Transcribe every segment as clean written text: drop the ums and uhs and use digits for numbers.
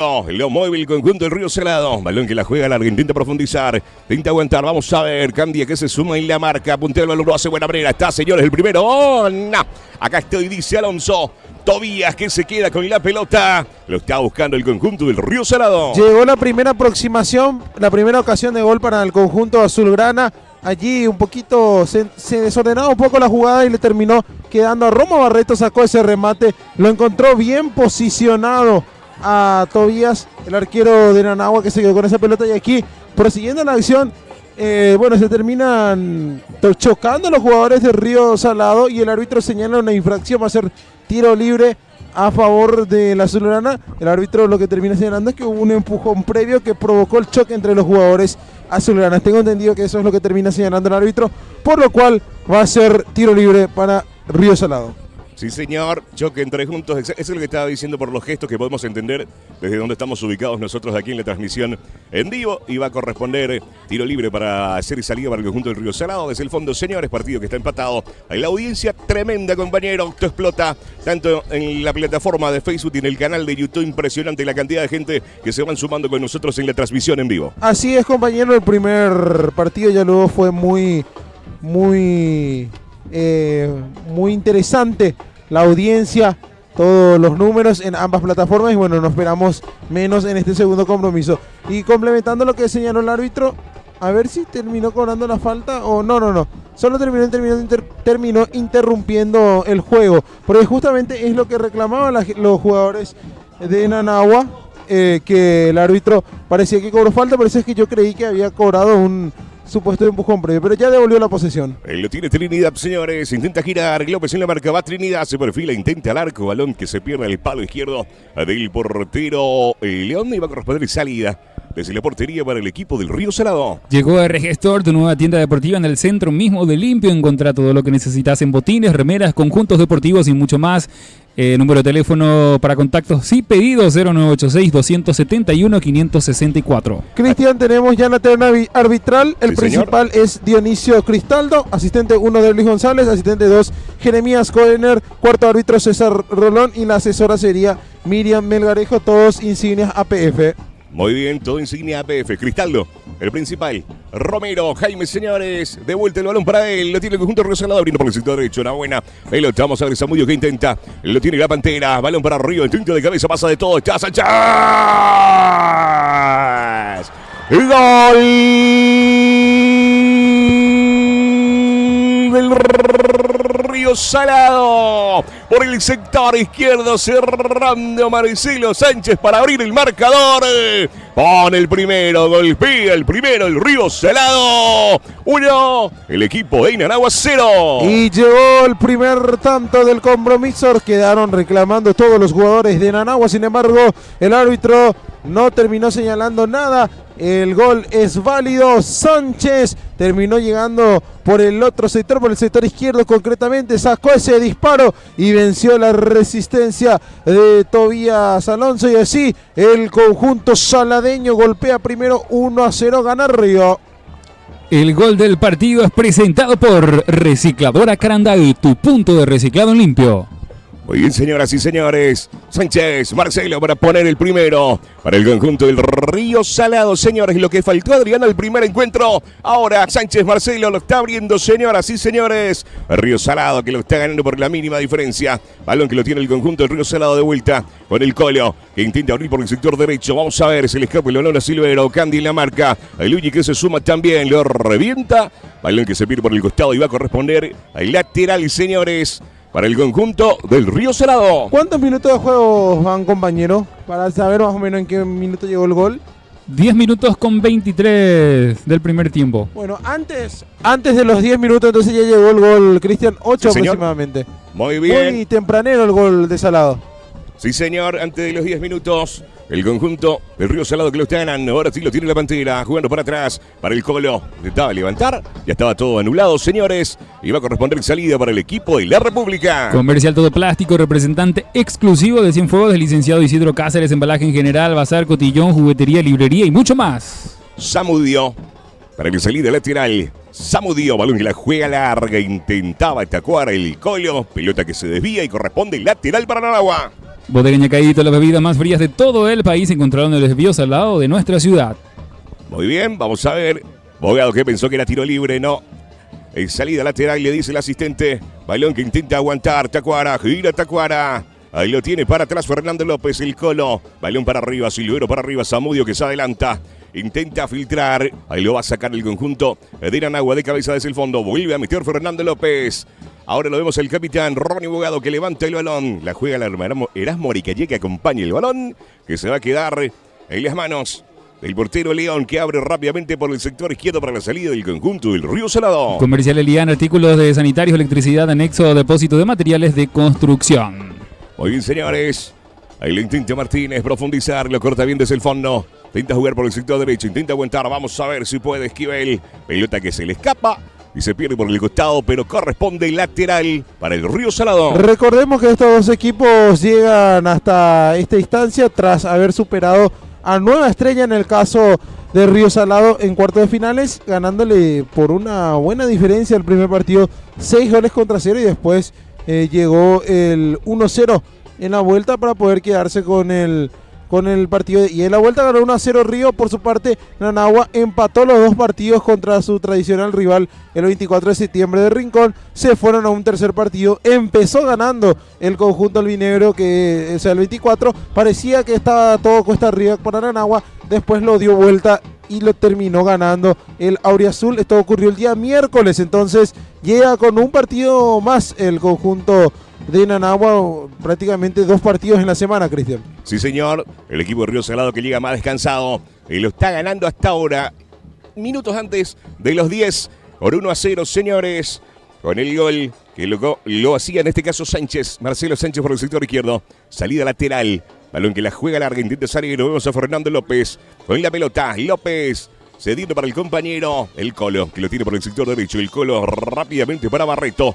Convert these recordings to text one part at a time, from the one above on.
Lo mueve el conjunto del Río Salado. Balón que la juega larga, intenta profundizar, intenta aguantar. Vamos a ver, Candia que se suma y la marca. Puntero el balón, lo hace buena manera. Está, señores, el primero. ¡Oh, no! Acá estoy, dice Alonso. Tobías que se queda con la pelota. Lo está buscando el conjunto del Río Salado. Llegó la primera aproximación, la primera ocasión de gol para el conjunto azulgrana. Allí un poquito se desordenaba un poco la jugada y le terminó quedando a Romo Barreto. Sacó ese remate, lo encontró bien posicionado a Tobías, el arquero de Nanagua, que se quedó con esa pelota. Y aquí, prosiguiendo la acción, se terminan chocando los jugadores de Río Salado y el árbitro señala una infracción. Va a ser tiro libre a favor de la azulgrana. El árbitro lo que termina señalando es que hubo un empujón previo que provocó el choque entre los jugadores azulgranas. Tengo entendido que eso es lo que termina señalando el árbitro, por lo cual va a ser tiro libre para Río Salado. Sí, señor, choque entre juntos. Eso es lo que estaba diciendo por los gestos que podemos entender desde donde estamos ubicados nosotros aquí en la transmisión en vivo. Y va a corresponder tiro libre para hacer salida para el conjunto del Río Salado. Desde el fondo, señores, partido que está empatado. Hay la audiencia tremenda, compañero. Esto explota tanto en la plataforma de Facebook y en el canal de YouTube. Impresionante la cantidad de gente que se van sumando con nosotros en la transmisión en vivo. Así es, compañero. El primer partido ya luego fue muy interesante. La audiencia, todos los números en ambas plataformas y bueno, nos esperamos menos en este segundo compromiso. Y complementando lo que señaló el árbitro, a ver si terminó cobrando la falta o no. Solo terminó interrumpiendo el juego, porque justamente es lo que reclamaban los jugadores de Nanagua, que el árbitro parecía que cobró falta, pero eso es que yo creí que había cobrado un supuesto empujón previo, pero ya devolvió la posesión. Lo tiene Trinidad, señores, intenta girar, López en la marca, va Trinidad, se perfila, intenta al arco, balón que se pierde en el palo izquierdo del portero León, y va a corresponder salida desde la portería para el equipo del Río Salado. Llegó a Regestor, tu nueva tienda deportiva en el centro mismo de Limpio. Encontrá todo lo que necesitas en botines, remeras, conjuntos deportivos y mucho más. Número de teléfono para contactos y pedidos 0986-271-564. Cristian, tenemos ya la terna arbitral. El Sí, principal es Dionisio Cristaldo, asistente 1 de Luis González, asistente 2 Jeremías Koener, cuarto árbitro César Rolón y la asesora sería Miriam Melgarejo, todos insignias APF. Muy bien, todo insignia APF. Cristaldo, el principal. Romero, Jaime, señores. De vuelta el balón para él. Lo tiene el conjunto Río Salado abriendo por el sector derecho. Una buena pelota. Vamos a ver Zamudio que intenta. Lo tiene la Pantera. Balón para Río. Intento de cabeza. Pasa de todo. Está Sánchez. ¡Gol! Del Río Salado. Por el sector izquierdo, cerrando Marcelo Sánchez para abrir el marcador. Pone el primero, golpea el primero, el Río Salado 1, el equipo de Nanagua 0. Y llegó el primer tanto del compromiso. Quedaron reclamando todos los jugadores de Nanagua. Sin embargo, el árbitro no terminó señalando nada. El gol es válido. Sánchez terminó llegando por el otro sector, por el sector izquierdo concretamente. Sacó ese disparo y venció la resistencia de Tobías Alonso. Y así el conjunto saladeño golpea primero 1-0. Gana Río. El gol del partido es presentado por Recicladora Caranday, tu punto de reciclado en limpio. Muy bien, señoras y señores. Sánchez, Marcelo para poner el primero para el conjunto del Río Salado, señores. Lo que faltó, Adrián, al primer encuentro. Ahora Sánchez Marcelo lo está abriendo, señoras y señores. El Río Salado que lo está ganando por la mínima diferencia. Balón que lo tiene el conjunto del Río Salado de vuelta con el Colo, que intenta abrir por el sector derecho. Vamos a ver, se le escapa el balón a Silvero. Candy en la marca. A Luigi que se suma también, lo revienta. Balón que se pierde por el costado y va a corresponder al lateral, señores, para el conjunto del Río Salado. ¿Cuántos minutos de juego van, compañero? Para saber más o menos en qué minuto llegó el gol. 10 minutos con 23 del primer tiempo. Bueno, antes de los 10 minutos entonces ya llegó el gol, Cristian, 8 Sí, aproximadamente. Muy bien. Muy tempranero el gol de Salado. Sí, señor, antes de los 10 minutos, el conjunto del Río Salado que lo está ganando. Ahora sí lo tiene la Pantera, jugando para atrás, para el Colo. Intentaba levantar, ya estaba todo anulado, señores. Y va a corresponder salida para el equipo de la República. Comercial Todo Plástico, representante exclusivo de Cienfuegos del licenciado Isidro Cáceres, embalaje en general, bazar, cotillón, juguetería, librería y mucho más. Zamudio, para el salida lateral. Zamudio, balón que la juega larga, intentaba atacar el Colo. Pelota que se desvía y corresponde lateral para Nanagua. Bodega Ñacadito, las bebidas más frías de todo el país, encontraron el Río Salado de nuestra ciudad. Muy bien, vamos a ver. Bogado que pensó que era tiro libre, no. En salida lateral le dice el asistente. Balón que intenta aguantar. Tacuara, gira Tacuara. Ahí lo tiene para atrás Fernando López, el Colo. Balón para arriba, Silvero para arriba, Zamudio que se adelanta. Intenta filtrar. Ahí lo va a sacar el conjunto de Nanagua de cabeza desde el fondo. Vuelve a meter Fernando López. Ahora lo vemos el capitán Ronnie Bogado que levanta el balón. La juega el Erasmo Oricalle que acompaña el balón. Que se va a quedar en las manos del portero León que abre rápidamente por el sector izquierdo para la salida del conjunto del Río Salado. Comercial Elian, artículos de sanitarios, electricidad, anexo, depósito de materiales de construcción. Muy bien, señores. Ahí lo intenta Martínez profundizar, lo corta bien desde el fondo. Intenta jugar por el sector derecho, intenta aguantar. Vamos a ver si puede Esquivel. Pelota que se le escapa y se pierde por el costado, pero corresponde lateral para el Río Salado. Recordemos que estos dos equipos llegan hasta esta instancia tras haber superado a Nueva Estrella en el caso de Río Salado en cuartos de finales, ganándole por una buena diferencia el primer partido, 6-0 y después llegó el 1-0 en la vuelta para poder quedarse con el partido. Y en la vuelta ganó 1-0 Río. Por su parte, Nanagua empató los dos partidos contra su tradicional rival el 24 de septiembre de Rincón. Se fueron a un tercer partido. Empezó ganando el conjunto albinegro, que o sea, el 24 parecía que estaba todo cuesta arriba para Nanagua. Después lo dio vuelta y lo terminó ganando el Auriazul. Esto ocurrió el día miércoles. Entonces llega con un partido más el conjunto de Nanagua, prácticamente dos partidos en la semana, Cristian. Sí, señor. El equipo de Río Salado que llega más descansado y lo está ganando hasta ahora, minutos antes de los 10, por 1-0, señores. Con el gol que lo hacía en este caso Sánchez, Marcelo Sánchez por el sector izquierdo. Salida lateral. Balón que la juega larga, intenta salir. Lo vemos a Fernando López con la pelota. López cediendo para el compañero. El Colo que lo tiene por el sector derecho. El Colo rápidamente para Barreto.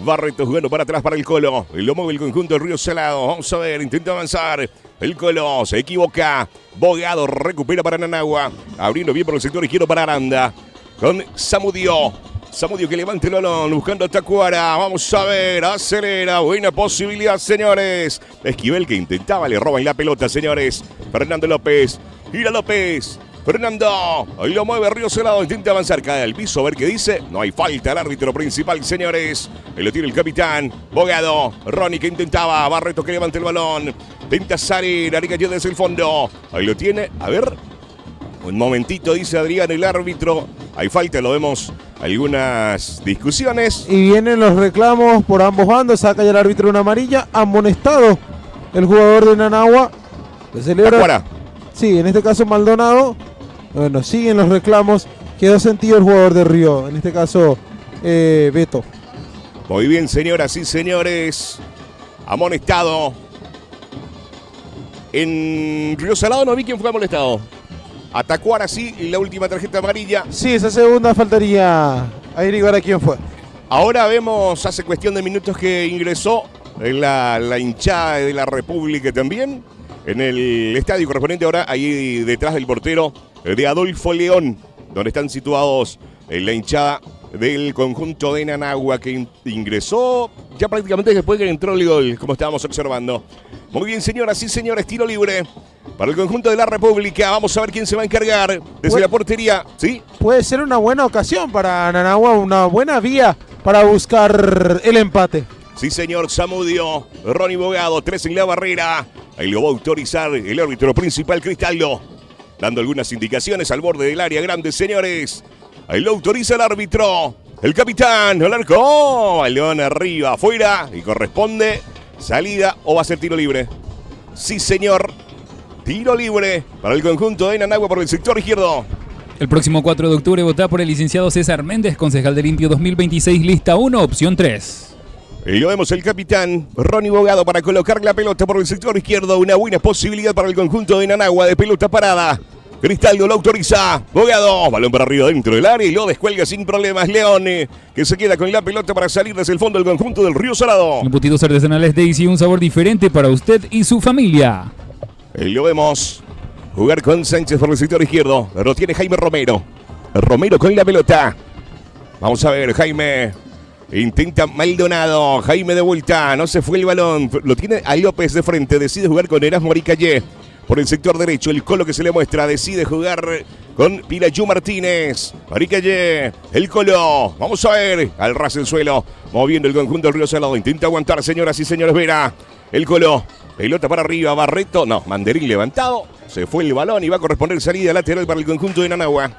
Barreto jugando para atrás para el Colo. Lo mueve el conjunto del Río Salado. Vamos a ver, intenta avanzar. El Colo se equivoca. Bogado recupera para Nanagua. Abriendo bien por el sector izquierdo para Aranda. Con Zamudio. Zamudio que levanta el balón buscando a Tacuara. Vamos a ver, acelera. Buena posibilidad, señores. Esquivel que intentaba, le roban la pelota, señores. Fernando López. Gira López. Fernando, ahí lo mueve Río Salado, intenta avanzar, cae al piso, a ver qué dice. No hay falta, el árbitro principal, señores. Ahí lo tiene el capitán, Bogado. Ronnie que intentaba, Barreto que levanta el balón. Intenta salir, Aricayó desde el fondo. Ahí lo tiene, a ver. Un momentito, dice Adrián, el árbitro. Hay falta, lo vemos, algunas discusiones. Y vienen los reclamos por ambos bandos, saca ya el árbitro una amarilla, amonestado el jugador de Nanagua. Se celebra. Tacuara. Sí, en este caso Maldonado. Bueno, siguen los reclamos. Quedó sentido el jugador de Río. En este caso, Beto. Muy bien, señoras y señores. Amonestado. En Río Salado no vi quién fue amonestado. A Tacuara sí, y la última tarjeta amarilla. Sí, esa segunda faltaría averiguar a quién fue. Ahora vemos, hace cuestión de minutos que ingresó la hinchada de la República también. En el estadio correspondiente ahora, ahí detrás del portero de Adolfo León, donde están situados la hinchada del conjunto de Nanagua que ingresó ya prácticamente después que entró el gol, como estábamos observando. Muy bien, señoras y señores, tiro libre para el conjunto de la República. Vamos a ver quién se va a encargar desde la portería. ¿Sí? Puede ser una buena ocasión para Nanagua, una buena vía para buscar el empate. Sí, señor. Zamudio, Ronnie Bogado, 3 en la barrera. Ahí lo va a autorizar el árbitro principal, Cristaldo, dando algunas indicaciones al borde del área grande, señores. Ahí lo autoriza el árbitro. El capitán, el arco. Balón arriba, afuera. Y corresponde salida o va a ser tiro libre. Sí, señor. Tiro libre para el conjunto de Nanagua por el sector izquierdo. El próximo 4 de octubre vota por el licenciado César Méndez, concejal de Limpio 2026, lista 1, opción 3. Y lo vemos el capitán Ronnie Bogado para colocar la pelota por el sector izquierdo. Una buena posibilidad para el conjunto de Nanagua de pelota parada. Cristaldo lo autoriza. Bogado, balón para arriba dentro del área y lo descuelga sin problemas. Leone, que se queda con la pelota para salir desde el fondo del conjunto del Río Salado. Embutidos artesanales Daisy, un sabor diferente para usted y su familia. Y lo vemos jugar con Sánchez por el sector izquierdo. Lo tiene Jaime Romero. Romero con la pelota. Vamos a ver, Jaime. Intenta Maldonado. Jaime de vuelta. No se fue el balón. Lo tiene a López de frente. Decide jugar con Erasmo Aricayé. Por el sector derecho, el Colo que se le muestra, decide jugar con Pirayú Martínez. Aricayé, el Colo. Vamos a ver, al ras del suelo, moviendo el conjunto del Río Salado. Intenta aguantar, señoras y señores, Vera. El Colo, pelota para arriba, Barreto. No, Manderín levantado. Se fue el balón y va a corresponder salida lateral para el conjunto de Nanagua.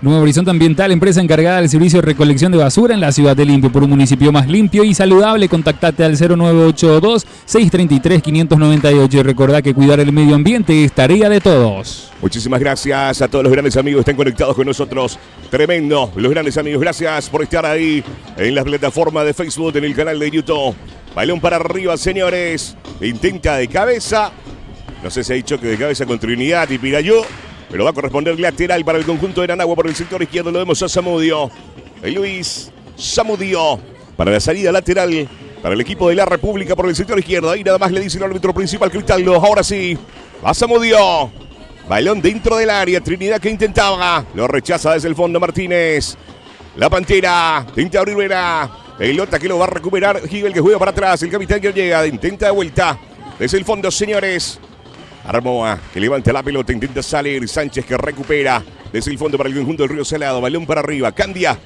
Nuevo Horizonte Ambiental, empresa encargada del servicio de recolección de basura en la ciudad de Limpio. Por un municipio más limpio y saludable, contactate al 0982-633-598. Y recordá que cuidar el medio ambiente es tarea de todos. Muchísimas gracias a todos los grandes amigos que están conectados con nosotros. Tremendo, los grandes amigos. Gracias por estar ahí en la plataforma de Facebook, en el canal de YouTube. Balón para arriba, señores. Intenta de cabeza. No sé si hay choque de cabeza con Trinidad y Pirayú. Pero va a corresponder lateral para el conjunto de Nanagua por el sector izquierdo. Lo vemos a Zamudio. Luis Zamudio para la salida lateral para el equipo de la República por el sector izquierdo. Ahí nada más le dice el árbitro principal, Cristaldo. Ahora sí, va Zamudio. Balón dentro del área. Trinidad que intentaba. Lo rechaza desde el fondo Martínez. La Pantera. Intenta abrir Vera. Pelota que lo va a recuperar. Gigel que juega para atrás. El capitán que llega. Intenta de vuelta. Desde el fondo, señores. Armoa que levanta la pelota, intenta salir. Sánchez que recupera desde el fondo para el conjunto del Río Salado. Balón para arriba. Candia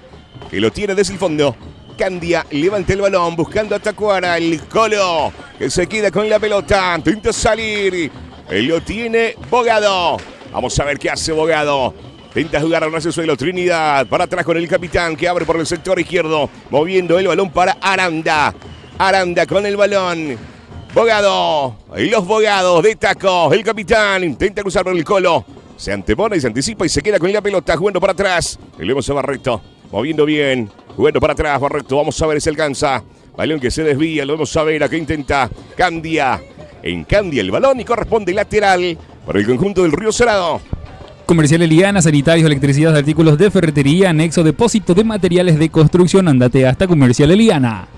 que lo tiene desde el fondo. Candia levanta el balón buscando atacar al Colo que se queda con la pelota. Intenta salir. Lo tiene Bogado. Vamos a ver qué hace Bogado. Intenta jugar al ras suelo. Trinidad para atrás con el capitán que abre por el sector izquierdo. Moviendo el balón para Aranda. Aranda con el balón. Bogado, y los Bogados de taco, el capitán intenta cruzar por el Colo, se antepone y se anticipa y se queda con la pelota jugando para atrás. Y le vemos a Barreto, moviendo bien, jugando para atrás Barreto, vamos a ver si alcanza. Balón que se desvía, lo vemos a ver a que intenta Candia. Encandia el balón y corresponde lateral para el conjunto del Río Salado. Comercial Eliana, sanitarios, electricidad, artículos de ferretería, anexo, depósito de materiales de construcción. Andate hasta Comercial Eliana.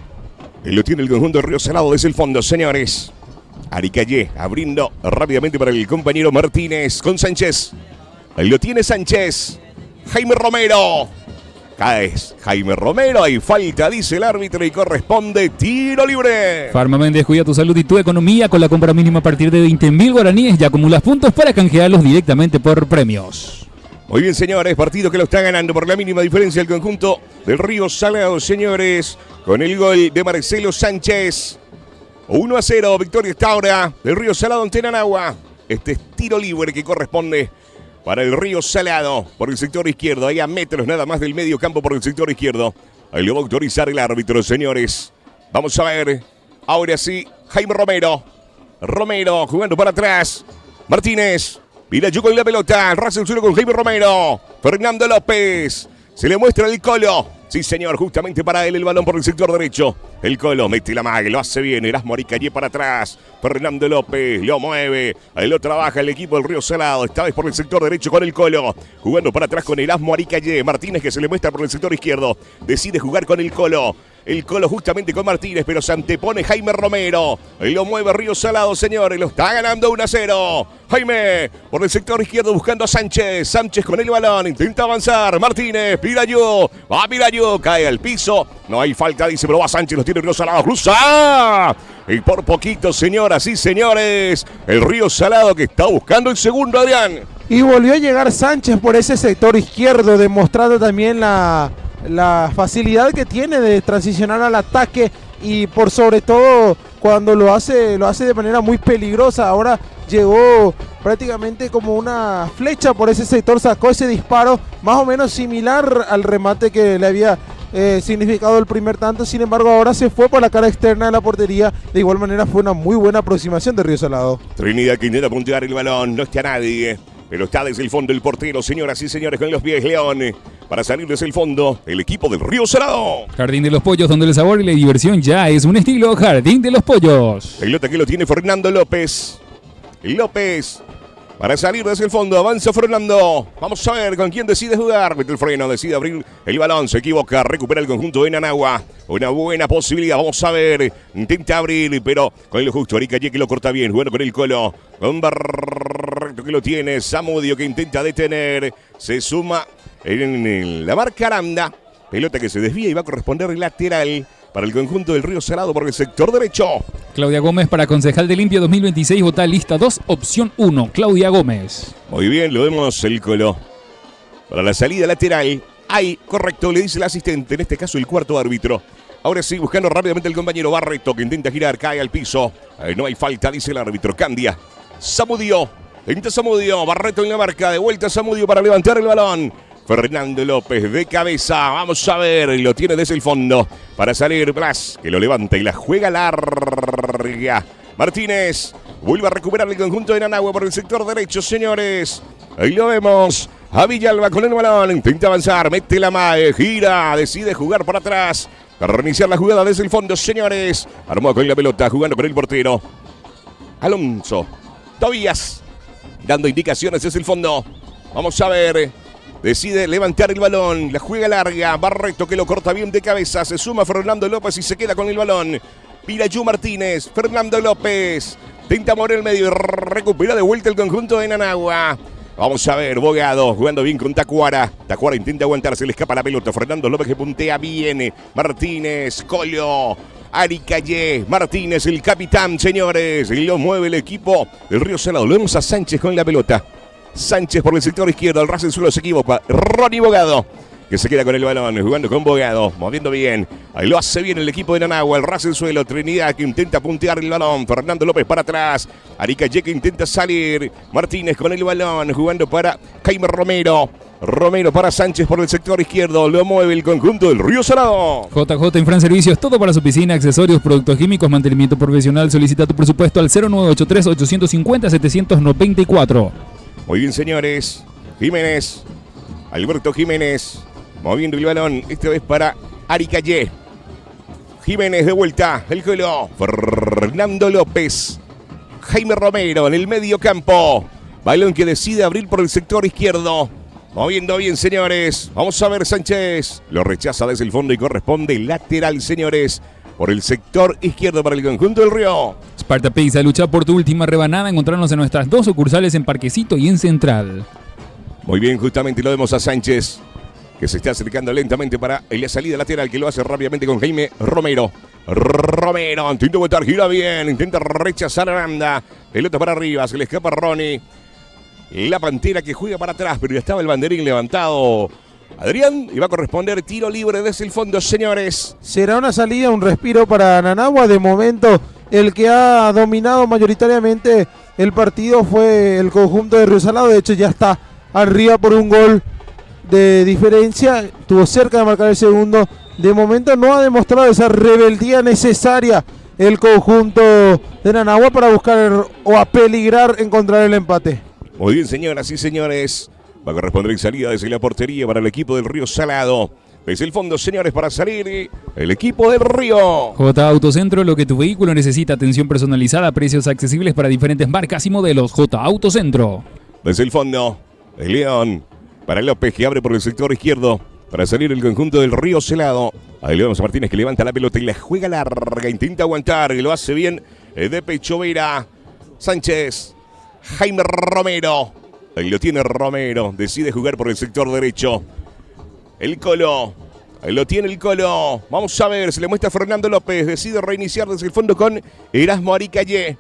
Y lo tiene el conjunto del Río Salado desde el fondo, señores. Aricayé abriendo rápidamente para el compañero Martínez con Sánchez. Ahí lo tiene Sánchez. Jaime Romero. Cae Jaime Romero. Hay falta, dice el árbitro, y corresponde tiro libre. Farma Méndez, cuida tu salud y tu economía. Con la compra mínima a partir de 20.000 guaraníes ya acumulas puntos para canjearlos directamente por premios. Muy bien, señores, partido que lo está ganando por la mínima diferencia el conjunto del Río Salado, señores, con el gol de Marcelo Sánchez. 1-0, victoria esta hora del Río Salado ante Nanagua. Este es tiro libre que corresponde para el Río Salado por el sector izquierdo, ahí a metros nada más del medio campo por el sector izquierdo. Ahí lo va a autorizar el árbitro, señores. Vamos a ver, ahora sí, Jaime Romero. Romero jugando para atrás. Martínez. Pirayú con la pelota, ras el suelo con Jaime Romero. Fernando López, se le muestra el Colo. Sí, señor, justamente para él el balón por el sector derecho. El Colo mete la mague, lo hace bien. Erasmo Aricayé para atrás. Fernando López lo mueve. Ahí lo trabaja el equipo del Río Salado. Esta vez por el sector derecho con el Colo. Jugando para atrás con Erasmo Aricayé. Martínez que se le muestra por el sector izquierdo. Decide jugar con el Colo. El Colo justamente con Martínez, pero se antepone Jaime Romero. Y lo mueve Río Salado, señores. Lo está ganando 1-0. Jaime por el sector izquierdo buscando a Sánchez. Sánchez con el balón. Intenta avanzar. Martínez. Pirayú. Va Pirayú. Cae al piso. No hay falta, dice, pero va Sánchez. Los tiene Río Salado. Cruza. Y por poquito, señoras y señores. El Río Salado que está buscando el segundo, Adrián. Y volvió a llegar Sánchez por ese sector izquierdo, demostrando también la facilidad que tiene de transicionar al ataque y por sobre todo cuando lo hace de manera muy peligrosa. Ahora llegó prácticamente como una flecha por ese sector, sacó ese disparo más o menos similar al remate que le había significado el primer tanto. Sin embargo, ahora se fue por la cara externa de la portería. De igual manera fue una muy buena aproximación de Río Salado. Trinidad que intenta puntear el balón, no está nadie, pero está desde el fondo el portero, señoras y señores, con los pies León. Para salir desde el fondo, el equipo del Río Salado. Jardín de los Pollos, donde el sabor y la diversión ya es un estilo. Jardín de los Pollos. Pelota que lo tiene Fernando López. López, para salir desde el fondo, avanza Fernando. Vamos a ver con quién decide jugar. Mete el freno, decide abrir el balón, se equivoca, recupera el conjunto de Nanagua. Una buena posibilidad, vamos a ver. Intenta abrir, pero con lo justo. Aricayé que lo corta bien, jugando con el Colo. Con Barreto que lo tiene. Zamudio que intenta detener. Se suma en la marca Aranda. Pelota que se desvía y va a corresponder lateral para el conjunto del Río Salado por el sector derecho. Claudia Gómez para concejal de Limpia 2026, vota lista 2, opción 1, Claudia Gómez. Muy bien, lo vemos el Colo. Para la salida lateral, ahí, correcto, le dice el asistente, en este caso el cuarto árbitro. Ahora sí, buscando rápidamente el compañero Barreto, que intenta girar, cae al piso. No hay falta, dice el árbitro. Candia, Zamudio, intenta Zamudio, Barreto en la marca, de vuelta Zamudio para levantar el balón. Fernando López de cabeza, vamos a ver, lo tiene desde el fondo. Para salir Blas, que lo levanta y la juega larga. Martínez, vuelve a recuperar el conjunto de Nanagua por el sector derecho, señores. Ahí lo vemos. A Villalba con el balón, intenta avanzar, mete la mae, gira, decide jugar por atrás. Para reiniciar la jugada desde el fondo, señores. Armó con la pelota, jugando con el portero. Alonso, Tobías, dando indicaciones desde el fondo. Vamos a ver. Decide levantar el balón, la juega larga. Barreto que lo corta bien de cabeza. Se suma Fernando López y se queda con el balón. Pirayú Martínez, Fernando López. Tenta mover el medio y recupera de vuelta el conjunto de Nanagua. Vamos a ver, Bogado jugando bien con Tacuara. Tacuara intenta aguantar, se le escapa la pelota. Fernando López que puntea bien. Martínez, Collo, Ari Calle. Martínez, el capitán, señores. Y lo mueve el equipo del Río Salado. Lo vemos a Sánchez con la pelota. Sánchez por el sector izquierdo, el ras del suelo se equivoca. Ronnie Bogado, que se queda con el balón, jugando con Bogado, moviendo bien. Ahí lo hace bien el equipo de Nanagua, el ras del suelo. Trinidad que intenta puntear el balón. Fernando López para atrás. Aricalle que intenta salir. Martínez con el balón, jugando para Jaime Romero. Romero para Sánchez por el sector izquierdo. Lo mueve el conjunto del Río Salado. JJ Infran Servicios, todo para su piscina, accesorios, productos químicos, mantenimiento profesional. Solicita tu presupuesto al 0983 850 794. Muy bien, señores. Jiménez. Alberto Jiménez. Moviendo el balón. Esta vez para Ari Calle. Jiménez de vuelta. El Colo. Fernando López. Jaime Romero en el medio campo. Balón que decide abrir por el sector izquierdo. Moviendo bien, señores. Vamos a ver Sánchez. Lo rechaza desde el fondo y corresponde lateral, señores. Por el sector izquierdo para el conjunto del Río. Sparta Pizza, lucha por tu última rebanada. Encontrarnos en nuestras 2 sucursales en Parquecito y en Central. Muy bien, justamente lo vemos a Sánchez, que se está acercando lentamente para la salida lateral, que lo hace rápidamente con Jaime Romero. Romero, intenta botar, gira bien, intenta rechazar a Aranda. Pelota para arriba, se le escapa a Ronnie. La Pantera que juega para atrás, pero ya estaba el banderín levantado. Adrián, y va a corresponder tiro libre desde el fondo, señores. Será una salida, un respiro para Nanagua. De momento, el que ha dominado mayoritariamente el partido fue el conjunto de Río Salado. De hecho, ya está arriba por un gol de diferencia. Estuvo cerca de marcar el segundo. De momento no ha demostrado esa rebeldía necesaria el conjunto de Nanagua para buscar o a peligrar encontrar el empate. Muy bien, señoras y señores. Va a corresponder en salida desde la portería para el equipo del Río Salado. Desde el fondo, señores, para salir el equipo del Río. J Autocentro, lo que tu vehículo necesita. Atención personalizada, precios accesibles para diferentes marcas y modelos. J Autocentro. Desde el fondo, el León. Para López, que abre por el sector izquierdo. Para salir el conjunto del Río Salado. Ahí le vemos a Martínez, que levanta la pelota y la juega larga. Intenta aguantar y lo hace bien de pecho Vera. Sánchez. Jaime Romero. Ahí lo tiene Romero. Decide jugar por el sector derecho. El Colo. Ahí lo tiene el Colo. Vamos a ver. Se le muestra a Fernando López. Decide reiniciar desde el fondo con Erasmo Aricalle.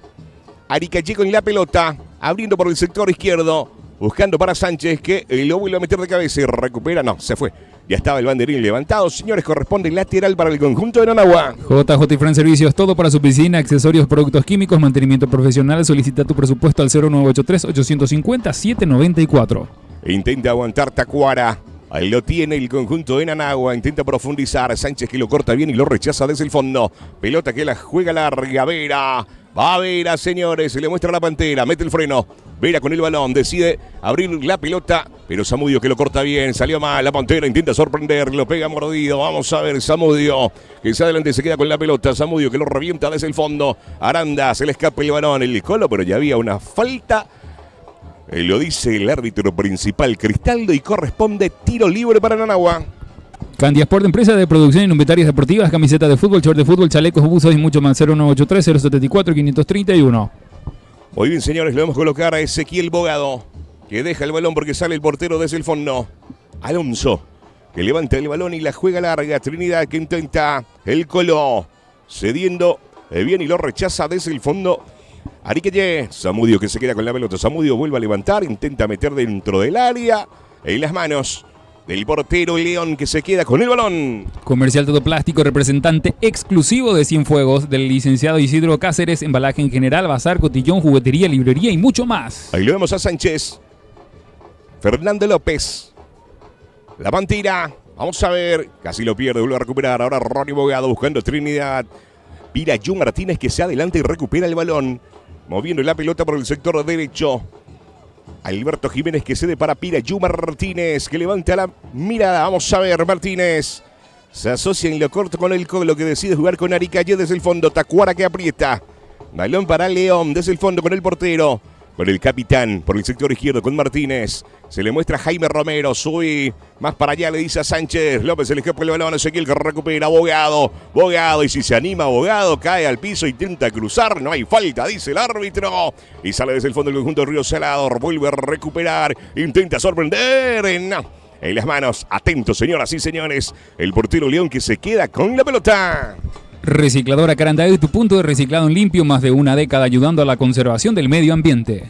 Aricalle con la pelota. Abriendo por el sector izquierdo. Buscando para Sánchez, que lo vuelve a meter de cabeza y recupera. No, se fue. Ya estaba el banderín levantado. Señores, corresponde lateral para el conjunto de Nanagua. JJ Infran Servicios, todo para su piscina, accesorios, productos químicos, mantenimiento profesional. Solicita tu presupuesto al 0983 850 794. Intenta aguantar Tacuara. Ahí lo tiene el conjunto de Nanagua. Intenta profundizar. Sánchez que lo corta bien y lo rechaza desde el fondo. Pelota que la juega larga. Vera. Va a Vera, señores. Se le muestra la Pantera. Mete el freno. Vera con el balón. Decide abrir la pelota. Pero Zamudio que lo corta bien. Salió mal. La Pantera intenta sorprender. Lo pega mordido. Vamos a ver Zamudio. Que se adelante se queda con la pelota. Zamudio que lo revienta desde el fondo. Aranda. Se le escapa el balón. El Colo, pero ya había una falta. Lo dice el árbitro principal Cristaldo y corresponde tiro libre para Nanagua. Candiasport, empresa de producción y indumentarias deportivas, camisetas de fútbol, short de fútbol, chalecos, buzos y mucho más. 0983 074 531. Muy bien, señores, le vamos a colocar a Ezequiel Bogado, que deja el balón porque sale el portero desde el fondo. Alonso. que levanta el balón y la juega larga. Trinidad que intenta el Colo, cediendo bien y lo rechaza desde el fondo. Ariqueye, Zamudio que se queda con la pelota. Zamudio vuelve a levantar, intenta meter dentro del área. En las manos del portero León que se queda con el balón. Comercial Todo Plástico, representante exclusivo de Cienfuegos, del licenciado Isidro Cáceres, embalaje en general, bazar, cotillón, juguetería, librería y mucho más. Ahí lo vemos a Sánchez. Fernando López. La pantera. Vamos a ver. Casi lo pierde, vuelve a recuperar. Ahora Ronnie Bogado buscando Trinidad. Pirayú Martínez que se adelanta y recupera el balón. Moviendo la pelota por el sector derecho. Alberto Jiménez que cede para Pirayú Martínez, que levanta la mirada. Vamos a ver, Martínez se asocia en lo corto con el Colo, que decide jugar con Aricalle desde el fondo. Tacuara que aprieta. Balón para León desde el fondo con el portero. Con el capitán por el sector izquierdo con Martínez. Se le muestra a Jaime Romero. Sube más para allá, le dice a Sánchez. López se le escapa el balón a Ezequiel que recupera. Bogado. Y si se anima Bogado, cae al piso, intenta cruzar. No hay falta, dice el árbitro. Y sale desde el fondo del conjunto de Río Salado. Vuelve a recuperar. Intenta sorprender. No. En las manos. Atentos, señoras y señores. El portero León que se queda con la pelota. Recicladora Carandaí, tu punto de reciclado en limpio, más de una década ayudando a la conservación del medio ambiente.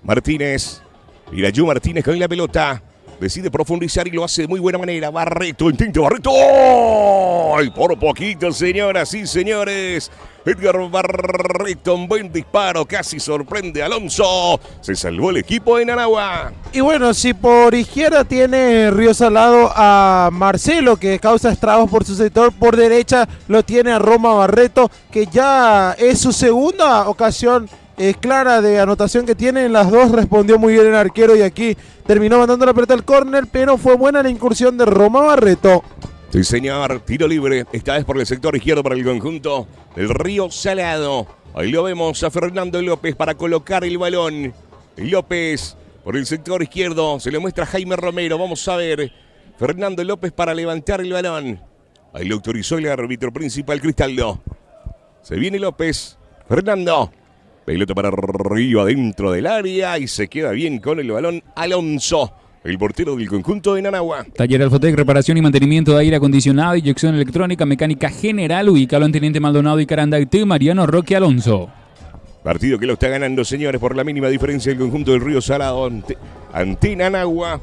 Martínez, Pirayú Martínez con la pelota, decide profundizar y lo hace de muy buena manera. Barreto, intenta Barreto. ¡Ay! Por poquito, señoras y señores. Edgar Barreto, un buen disparo, casi sorprende a Alonso. Se salvó el equipo de Nanagua. Y bueno, si por izquierda tiene Río Salado a Marcelo, que causa estragos por su sector, por derecha lo tiene a Roma Barreto, que ya es su segunda ocasión clara de anotación que tiene. En las dos respondió muy bien el arquero y aquí terminó mandando la pelota al córner, pero fue buena la incursión de Roma Barreto. Sí, señor, tiro libre, esta vez por el sector izquierdo para el conjunto del Río Salado. Ahí lo vemos a Fernando López para colocar el balón. López por el sector izquierdo, se le muestra a Jaime Romero. Vamos a ver, Fernando López para levantar el balón. Ahí lo autorizó el árbitro principal, Cristaldo. Se viene López, Fernando. Pelota para arriba dentro del área y se queda bien con el balón Alonso, el portero del conjunto de Nanagua. Taller Alfotec, reparación y mantenimiento de aire acondicionado, inyección electrónica, mecánica general, ubicado en Teniente Maldonado y Carandaití, Mariano Roque Alonso. Partido que lo está ganando, señores, por la mínima diferencia del conjunto del Río Salado ante Nanagua,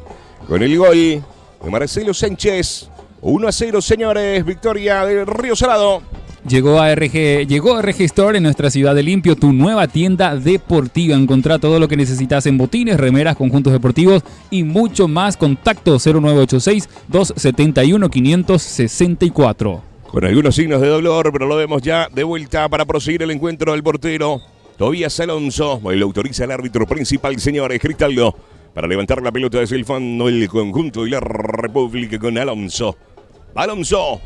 con el gol de Marcelo Sánchez. 1-0, señores, victoria del Río Salado. Llegó RG Store en nuestra ciudad de Limpio, tu nueva tienda deportiva. Encontrá todo lo que necesitas en botines, remeras, conjuntos deportivos y mucho más. Contacto 0986-271-564. Con algunos signos de dolor, pero lo vemos ya de vuelta para proseguir el encuentro del portero Tobías Alonso. Lo autoriza el árbitro principal, señores, Cristaldo, para levantar la pelota desde el fondo del conjunto de la República con Alonso. Alonso.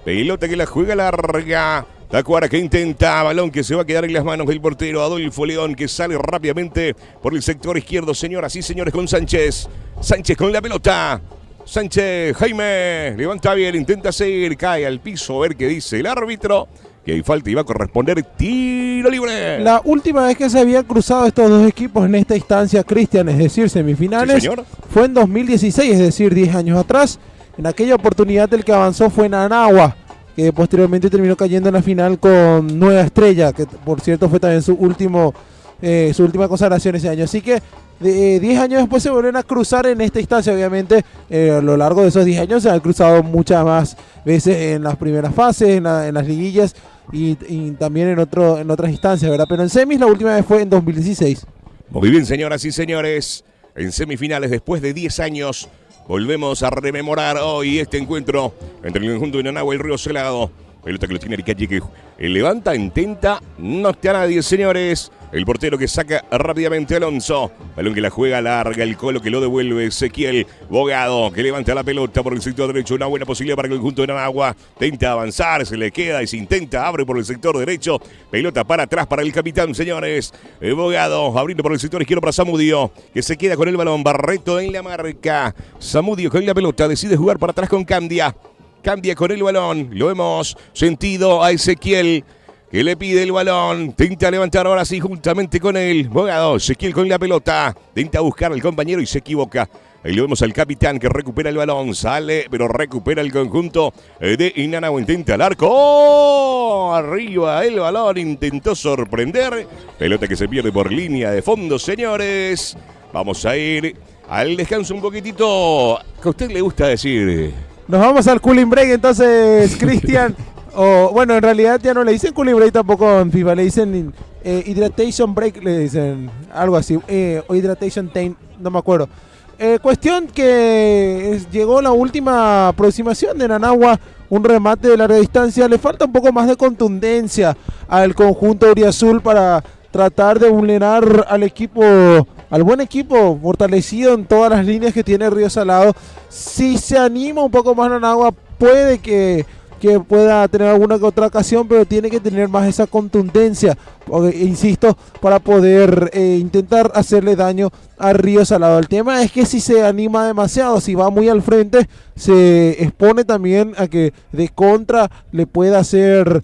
Pelota que la juega larga. Tacuara que intenta. Balón que se va a quedar en las manos del portero Adolfo León, que sale rápidamente por el sector izquierdo. Señoras y señores, con Sánchez. Sánchez con la pelota. Sánchez, Jaime. Levanta bien, intenta seguir. Cae al piso. A ver qué dice el árbitro. Que hay falta y va a corresponder tiro libre. La última vez que se habían cruzado estos dos equipos en esta instancia, Cristian, es decir, semifinales, sí, fue en 2016, es decir, 10 años atrás. En aquella oportunidad el que avanzó fue Nanagua, que posteriormente terminó cayendo en la final con Nueva Estrella, que por cierto fue también su última consagración ese año. Así que 10 años después se vuelven a cruzar en esta instancia. Obviamente a lo largo de esos 10 años se han cruzado muchas más veces en las primeras fases, en las liguillas y también en otras instancias, ¿verdad? Pero en semis la última vez fue en 2016. Muy bien, señoras y señores, en semifinales después de 10 años. Volvemos a rememorar hoy este encuentro entre el conjunto de Nanagua y el Río Salado. Pelota que lo tiene Aricalle, que levanta, intenta, no está nadie, señores. El portero que saca rápidamente Alonso. Balón que la juega larga, el Colo que lo devuelve. Ezequiel Bogado que levanta la pelota por el sector derecho. Una buena posibilidad para el conjunto de Nanagua. Intenta avanzar, se le queda y se intenta, abre por el sector derecho. Pelota para atrás para el capitán, señores. Bogado abriendo por el sector izquierdo para Zamudio, que se queda con el balón. Barreto en la marca. Zamudio con la pelota, decide jugar para atrás con Candia. Candia con el balón. Lo hemos sentido a Ezequiel, que le pide el balón. Intenta levantar ahora sí juntamente con el Bogado. Ezequiel con la pelota. Intenta buscar al compañero y se equivoca. Ahí lo vemos al capitán que recupera el balón. Sale, pero recupera el conjunto de Inanagua. Intenta el arco. ¡Oh! Arriba el balón. Intentó sorprender. Pelota que se pierde por línea de fondo, señores. Vamos a ir al descanso un poquitito. ¿Qué a usted le gusta decir? Nos vamos al cooling break entonces, Cristian. O bueno, en realidad ya no le dicen cooling break tampoco en FIFA. Le dicen hydration break, le dicen algo así. O hydration time, no me acuerdo. Cuestión que llegó la última aproximación de Nanagua, un remate de larga distancia. Le falta un poco más de contundencia al conjunto auriazul para tratar de vulnerar al equipo, al buen equipo fortalecido en todas las líneas que tiene Río Salado. Si se anima un poco más Nanagua, puede que pueda tener alguna que otra ocasión, pero tiene que tener más esa contundencia, insisto, para poder intentar hacerle daño a Río Salado. El tema es que si se anima demasiado, si va muy al frente, se expone también a que de contra le pueda hacer,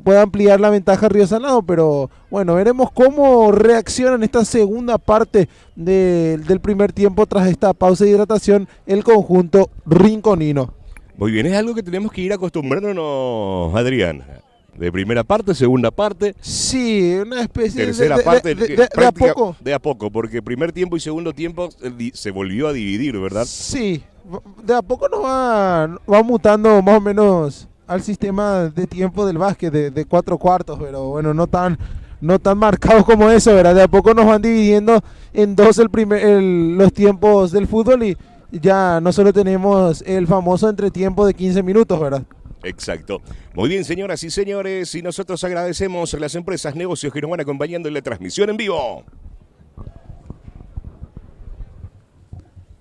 pueda ampliar la ventaja a Río Salado, pero bueno, veremos cómo reacciona en esta segunda parte del primer tiempo tras esta pausa de hidratación el conjunto rinconino. Muy bien, es algo que tenemos que ir acostumbrándonos, Adrián. De primera parte, segunda parte. Sí, una especie tercera parte. De a poco. De a poco, porque primer tiempo y segundo tiempo se volvió a dividir, ¿verdad? Sí, de a poco nos va mutando más o menos al sistema de tiempo del básquet de 4 cuartos, pero bueno, no tan marcados como eso, ¿verdad? De a poco nos van dividiendo en dos los tiempos del fútbol y ya no solo tenemos el famoso entretiempo de 15 minutos, ¿verdad? Exacto. Muy bien, señoras y señores, y nosotros agradecemos a las empresas, negocios que nos van acompañando en la transmisión en vivo.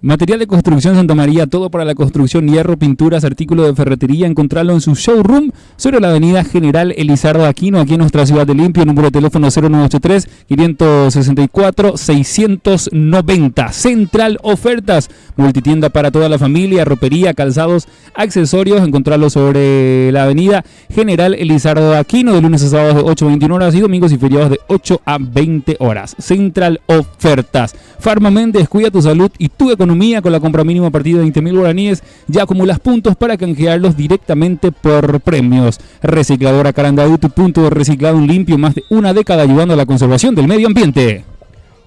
Material de construcción Santa María, todo para la construcción, hierro, pinturas, artículos de ferretería. Encontrarlo en su showroom sobre la avenida General Elizardo Aquino, aquí en nuestra ciudad de Limpio. Número de teléfono 0983-564-690. Central Ofertas, multitienda para toda la familia, ropería, calzados, accesorios. Encontrarlo sobre la avenida General Elizardo Aquino, de lunes a sábados de 8 a 21 horas y domingos y feriados de 8 a 20 horas. Central Ofertas. Farmamendes, cuida tu salud y tu economía con la compra mínima a partir de 20.000 guaraníes. Ya acumulas puntos para canjearlos directamente por premios. Recicladora Carandaú, tu punto de reciclado limpio, más de una década ayudando a la conservación del medio ambiente.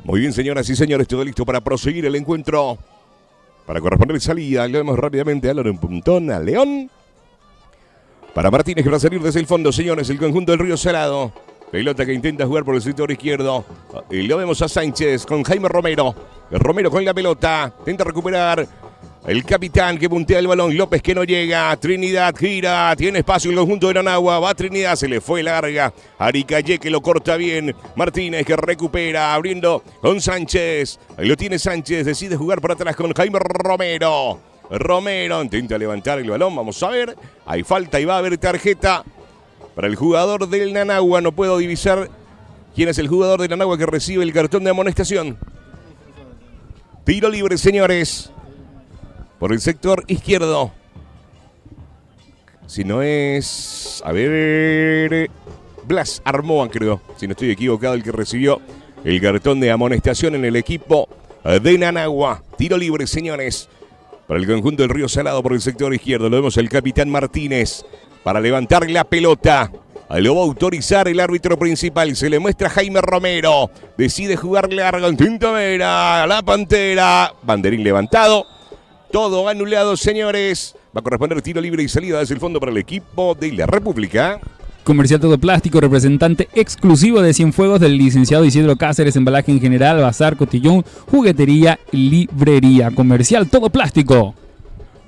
Muy bien, señoras y señores, todo listo para proseguir el encuentro. Para corresponder salida, le vemos rápidamente a Loren Puntón, a León. Para Martínez, que va a salir desde el fondo, señores, el conjunto del Río Salado. Pelota que intenta jugar por el sector izquierdo. Y lo vemos a Sánchez con Jaime Romero. Romero con la pelota. Intenta recuperar el capitán que puntea el balón. López que no llega. Trinidad gira. Tiene espacio el conjunto de Nanagua. Va Trinidad. Se le fue larga. Aricalle que lo corta bien. Martínez que recupera. Abriendo con Sánchez. Ahí lo tiene Sánchez. Decide jugar por atrás con Jaime Romero. Romero intenta levantar el balón. Vamos a ver. Hay falta y va a haber tarjeta para el jugador del Nanagua. No puedo divisar quién es el jugador del Nanagua que recibe el cartón de amonestación. Tiro libre, señores. Por el sector izquierdo. Si no es... A ver... Blas Armoa, creo. Si no estoy equivocado, el que recibió el cartón de amonestación en el equipo de Nanagua. Tiro libre, señores. Para el conjunto del Río Salado por el sector izquierdo. Lo vemos el capitán Martínez. Para levantar la pelota. Lo va a autorizar el árbitro principal. Se le muestra a Jaime Romero. Decide jugar largo. Intenta ver a la Pantera. Banderín levantado. Todo anulado, señores. Va a corresponder tiro libre y salida desde el fondo para el equipo de la República. Comercial Todo Plástico, representante exclusivo de Cienfuegos del licenciado Isidro Cáceres, embalaje en general, bazar, cotillón, juguetería, librería. Comercial Todo Plástico.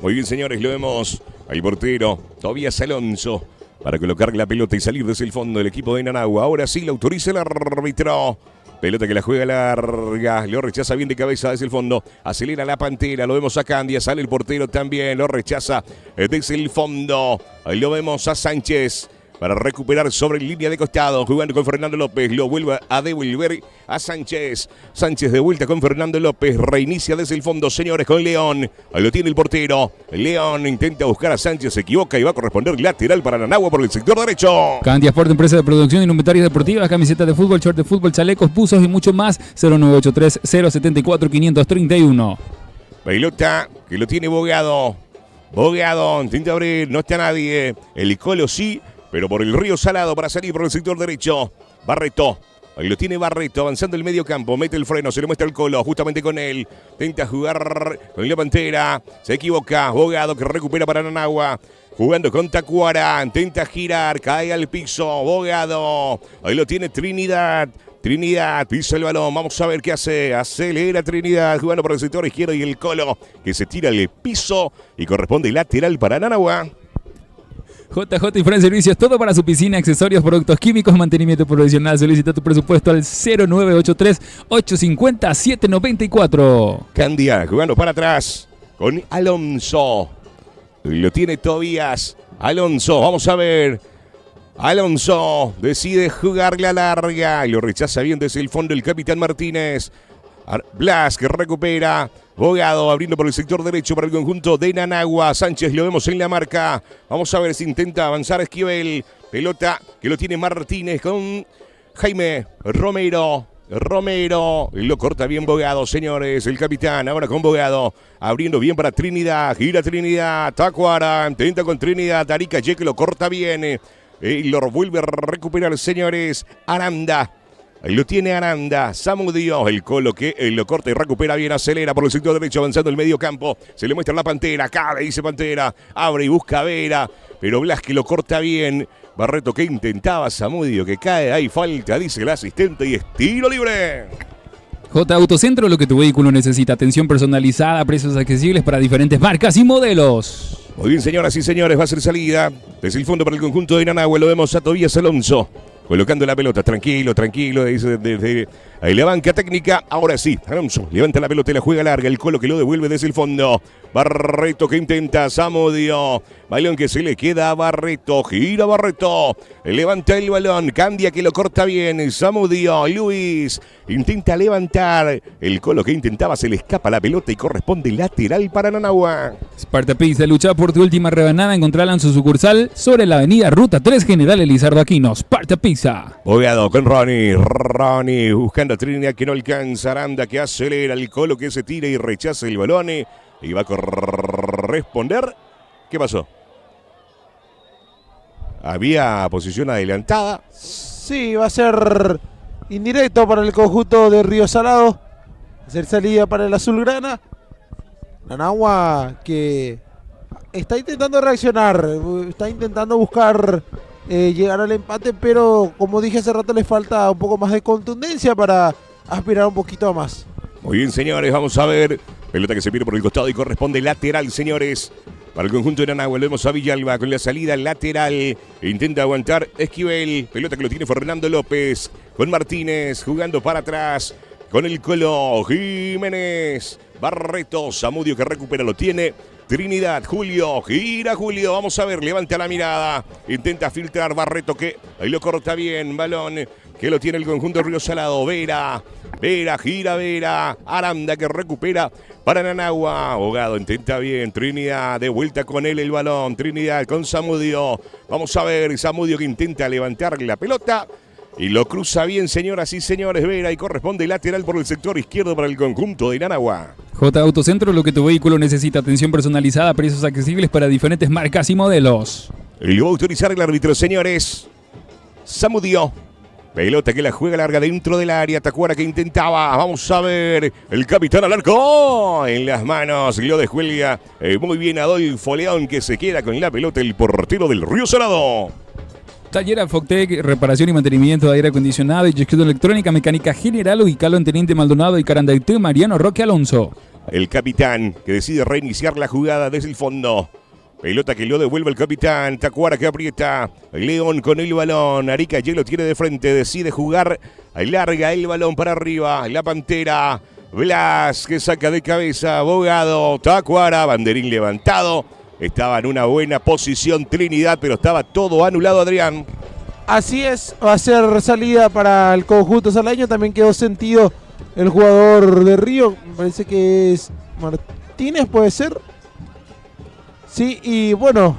Muy bien, señores, lo vemos al portero Tobías Alonso para colocar la pelota y salir desde el fondo del equipo de Nanagua. Ahora sí, la autoriza el árbitro. Pelota que la juega larga, lo rechaza bien de cabeza desde el fondo. Acelera la Pantera, lo vemos a Candia, sale el portero también, lo rechaza desde el fondo. Ahí lo vemos a Sánchez. para recuperar sobre línea de costado, jugando con Fernando López, lo vuelve a devolver a Sánchez. Sánchez de vuelta con Fernando López, reinicia desde el fondo, señores, con León. Ahí lo tiene el portero. León intenta buscar a Sánchez, se equivoca y va a corresponder lateral para Nanagua por el sector derecho. Candia Sport, empresa de producción y indumentarias deportivas, camisetas de fútbol, short de fútbol, chalecos, buzos y mucho más. 0983 074 531. Pelota que lo tiene Bogado. Bogado intenta abrir, no está nadie. El Colo sí, pero por el Río Salado para salir por el sector derecho. Barreto. Ahí lo tiene Barreto, avanzando el medio campo, mete el freno, se lo muestra el Colo, justamente con él. Intenta jugar con la Pantera, se equivoca. Bogado que recupera para Nanagua. Jugando con Tacuara, intenta girar, cae al piso. Bogado. Ahí lo tiene Trinidad. Trinidad pisa el balón, vamos a ver qué hace. Acelera Trinidad, jugando por el sector izquierdo y el Colo que se tira al piso y corresponde lateral para Nanagua. JJ Infra Servicios, todo para su piscina, accesorios, productos químicos, mantenimiento profesional. Solicita tu presupuesto al 0983-850-794. Candia jugando para atrás con Alonso. Lo tiene Tobías. Alonso, vamos a ver. Alonso decide jugar la larga y lo rechaza bien desde el fondo el capitán Martínez. Blas que recupera. Bogado abriendo por el sector derecho para el conjunto de Nanagua. Sánchez lo vemos en la marca. Vamos a ver si intenta avanzar Esquivel. Pelota que lo tiene Martínez con Jaime Romero. Romero lo corta bien Bogado, señores. El capitán ahora con Bogado. Abriendo bien para Trinidad. Gira Trinidad. Tacuara. Intenta con Trinidad. Arica Ye que lo corta bien. Y lo vuelve a recuperar, señores. Aranda. Ahí lo tiene Aranda. Samudio. El Colo que lo corta y recupera bien. Acelera por el sector derecho avanzando el medio campo. Se le muestra la Pantera. Cabe, dice Pantera. Abre y busca a Vera. Pero Blas que lo corta bien. Barreto que intentaba. Samudio que cae. Hay falta, dice el asistente. Y es tiro libre. J Autocentro, lo que tu vehículo necesita. Atención personalizada, precios accesibles para diferentes marcas y modelos. Muy bien, señoras y señores, va a ser salida desde el fondo para el conjunto de Nanagua. Lo vemos a Tobías Alonso colocando la pelota. Tranquilo, tranquilo, dice desde ahí la banca técnica. Ahora sí, Alonso levanta la pelota y la juega larga. El Colo que lo devuelve desde el fondo. Barreto que intenta, Samudio. Balón que se le queda a Barreto. Gira Barreto. Levanta el balón. Candia que lo corta bien. Samudio. Luis intenta levantar. El Colo que intentaba se le escapa la pelota y corresponde lateral para Nanagua. Sparta Pizza, lucha por tu última rebanada. Encontrala en su sucursal sobre la avenida Ruta 3 General Elizardo Aquino. Sparta Pizza. Bogado con Ronnie. Ronnie buscando a Trinidad que no alcanza. Aranda que acelera. El Colo que se tira y rechaza el balón. Y va a corresponder. ¿Qué pasó? Había posición adelantada. Sí, va a ser indirecto para el conjunto de Río Salado. Hacer salida para el azulgrana. Nanagua que está intentando reaccionar. Está intentando buscar llegar al empate. Pero como dije hace rato, le falta un poco más de contundencia para aspirar un poquito más. Muy bien, señores, vamos a ver. Pelota que se viene por el costado y corresponde lateral, señores. Para el conjunto de Nanagua, lo vemos a Villalba con la salida lateral. Intenta aguantar Esquivel. Pelota que lo tiene Fernando López. Con Martínez jugando para atrás. Con el Colo Jiménez. Barreto, Samudio que recupera, lo tiene. Trinidad, Julio, gira Julio. Vamos a ver, levanta la mirada. Intenta filtrar Barreto que ahí lo corta bien. Balón que lo tiene el conjunto de Río Salado. Vera, gira Vera. Aranda que recupera para Nanagua. Abogado intenta bien. Trinidad de vuelta con él el balón. Trinidad con Samudio. Vamos a ver, Samudio que intenta levantar la pelota. Y lo cruza bien, señoras y señores, Vera, y corresponde lateral por el sector izquierdo para el conjunto de Nanagua. J Autocentro, lo que tu vehículo necesita. Atención personalizada, precios accesibles para diferentes marcas y modelos. Y lo va a autorizar el árbitro, señores. Samudio. Pelota que la juega larga dentro del área. Tacuara que intentaba. Vamos a ver. El capitán al arco. En las manos. Lo descuelga. Muy bien Adolfo León que se queda con la pelota. El portero del Río Salado. Taller Afoctec, reparación y mantenimiento de aire acondicionado y gestión electrónica, mecánica general, ubicado en Teniente Maldonado y Carandaitú, Mariano Roque Alonso. El capitán que decide reiniciar la jugada desde el fondo. Pelota que lo devuelve el capitán. Tacuara que aprieta. León con el balón. Arica ya lo tiene de frente. Decide jugar. Larga el balón para arriba. La Pantera. Blas que saca de cabeza. Abogado. Tacuara. Banderín levantado. Estaba en una buena posición Trinidad, pero estaba todo anulado, Adrián. Así es, va a ser salida para el conjunto salvadoreño. También quedó sentido el jugador de Río. Me parece que es Martínez, puede ser. Sí, y bueno,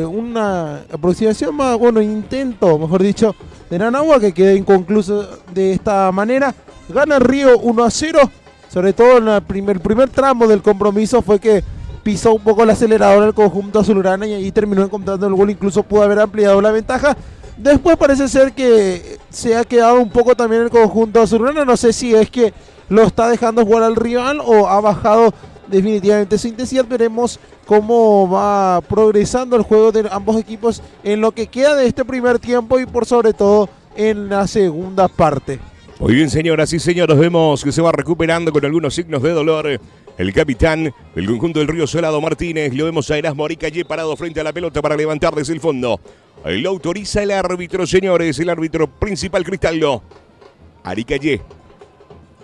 una aproximación más, bueno, intento, mejor dicho, de Nanagua, que queda inconcluso de esta manera. Gana Río 1-0, sobre todo en el primer tramo del compromiso fue que pisó un poco el acelerador el conjunto azulgrana y ahí terminó encontrando el gol, incluso pudo haber ampliado la ventaja. Después parece ser que se ha quedado un poco también el conjunto azulgrana, no sé si es que lo está dejando jugar al rival o ha bajado definitivamente su intensidad. Veremos cómo va progresando el juego de ambos equipos en lo que queda de este primer tiempo y por sobre todo en la segunda parte. Muy bien, señoras y señores, vemos que se va recuperando con algunos signos de dolor el capitán del conjunto del Río Salado, Martínez. Lo vemos a Erasmo Aricayé parado frente a la pelota para levantar desde el fondo. Lo autoriza el árbitro, señores, el árbitro principal, Cristaldo. Aricayé.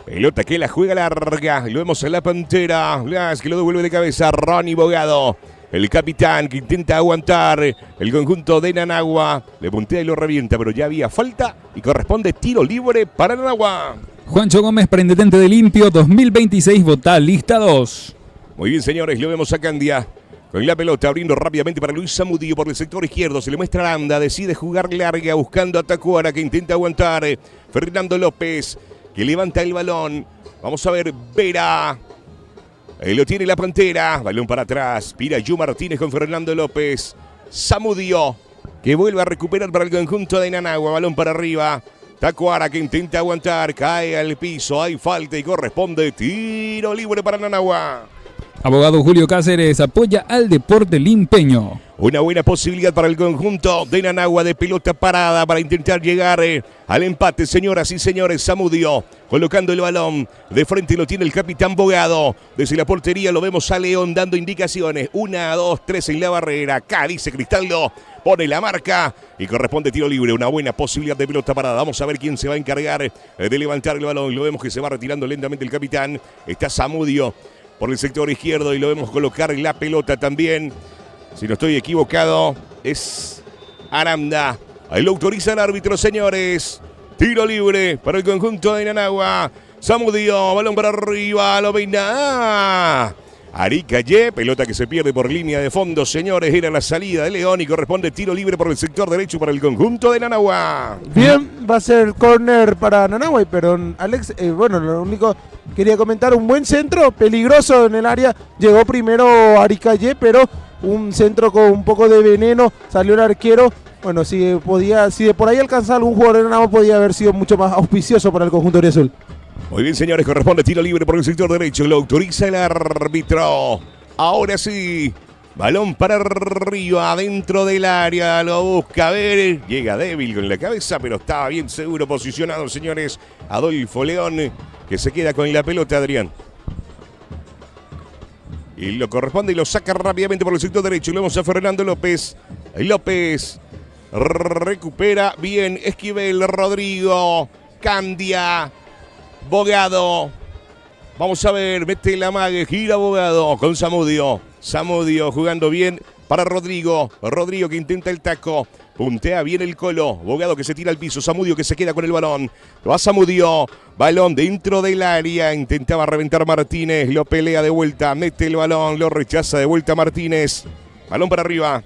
Pelota que la juega larga. Lo vemos en la Pantera. Blas que lo devuelve de cabeza. Ronnie Bogado. El capitán que intenta aguantar el conjunto de Nanagua. Le puntea y lo revienta, pero ya había falta y corresponde tiro libre para Nanagua. Juancho Gómez, prendetente de limpio 2026, vota lista 2. Muy bien, señores, lo vemos a Candia. Con la pelota abriendo rápidamente para Luis Zamudio por el sector izquierdo. Se le muestra a Aranda. Decide jugar larga buscando a Tacuara que intenta aguantar. Fernando López que levanta el balón. Vamos a ver, Vera. Ahí lo tiene la Pantera. Balón para atrás. Pirayu Martínez con Fernando López. Zamudio que vuelve a recuperar para el conjunto de Nanagua. Balón para arriba. Tacuara que intenta aguantar. Cae al piso. Hay falta y corresponde tiro libre para Nanagua. Abogado Julio Cáceres apoya al deporte limpeño. Una buena posibilidad para el conjunto de Nanagua de pelota parada para intentar llegar al empate, señoras y señores. Zamudio colocando el balón de frente, lo tiene el capitán Bogado. Desde la portería lo vemos a León dando indicaciones. 1, 2, 3 en la barrera. Acá dice Cristaldo, pone la marca y corresponde tiro libre. Una buena posibilidad de pelota parada. Vamos a ver quién se va a encargar de levantar el balón. Lo vemos que se va retirando lentamente el capitán. Está Zamudio por el sector izquierdo y lo vemos colocar en la pelota también. Si no estoy equivocado, es Aranda. Ahí lo autoriza el árbitro, señores. Tiro libre para el conjunto de Nanagua. Zamudio, balón para arriba, lo peina. Aricayé, pelota que se pierde por línea de fondo, señores. Era la salida de León y corresponde tiro libre por el sector derecho para el conjunto de Nanagua. Bien, va a ser córner para Nanagua, pero Alex, bueno, lo único quería comentar, un buen centro, peligroso en el área. Llegó primero Aricayé, pero un centro con un poco de veneno, salió el arquero. Bueno, si de por ahí alcanzaba algún jugador de Nanagua, podía haber sido mucho más auspicioso para el conjunto de azul. Muy bien, señores, corresponde tiro libre por el sector derecho. Lo autoriza el árbitro. Ahora sí, balón para arriba, dentro del área. Lo busca a ver. Llega débil con la cabeza, pero estaba bien seguro posicionado, señores. Adolfo León, que se queda con la pelota, Adrián. Y lo corresponde y lo saca rápidamente por el sector derecho. Lo vemos a Fernando López. López recupera bien. Esquivel, Rodrigo, Candia, Bogado. Vamos a ver, mete la mague, gira Bogado con Zamudio. Zamudio jugando bien para Rodrigo. Rodrigo que intenta el taco. Puntea bien el Colo. Bogado que se tira al piso. Zamudio que se queda con el balón. Va Zamudio. Balón dentro del área. Intentaba reventar Martínez. Lo pelea de vuelta. Mete el balón. Lo rechaza de vuelta Martínez. Balón para arriba.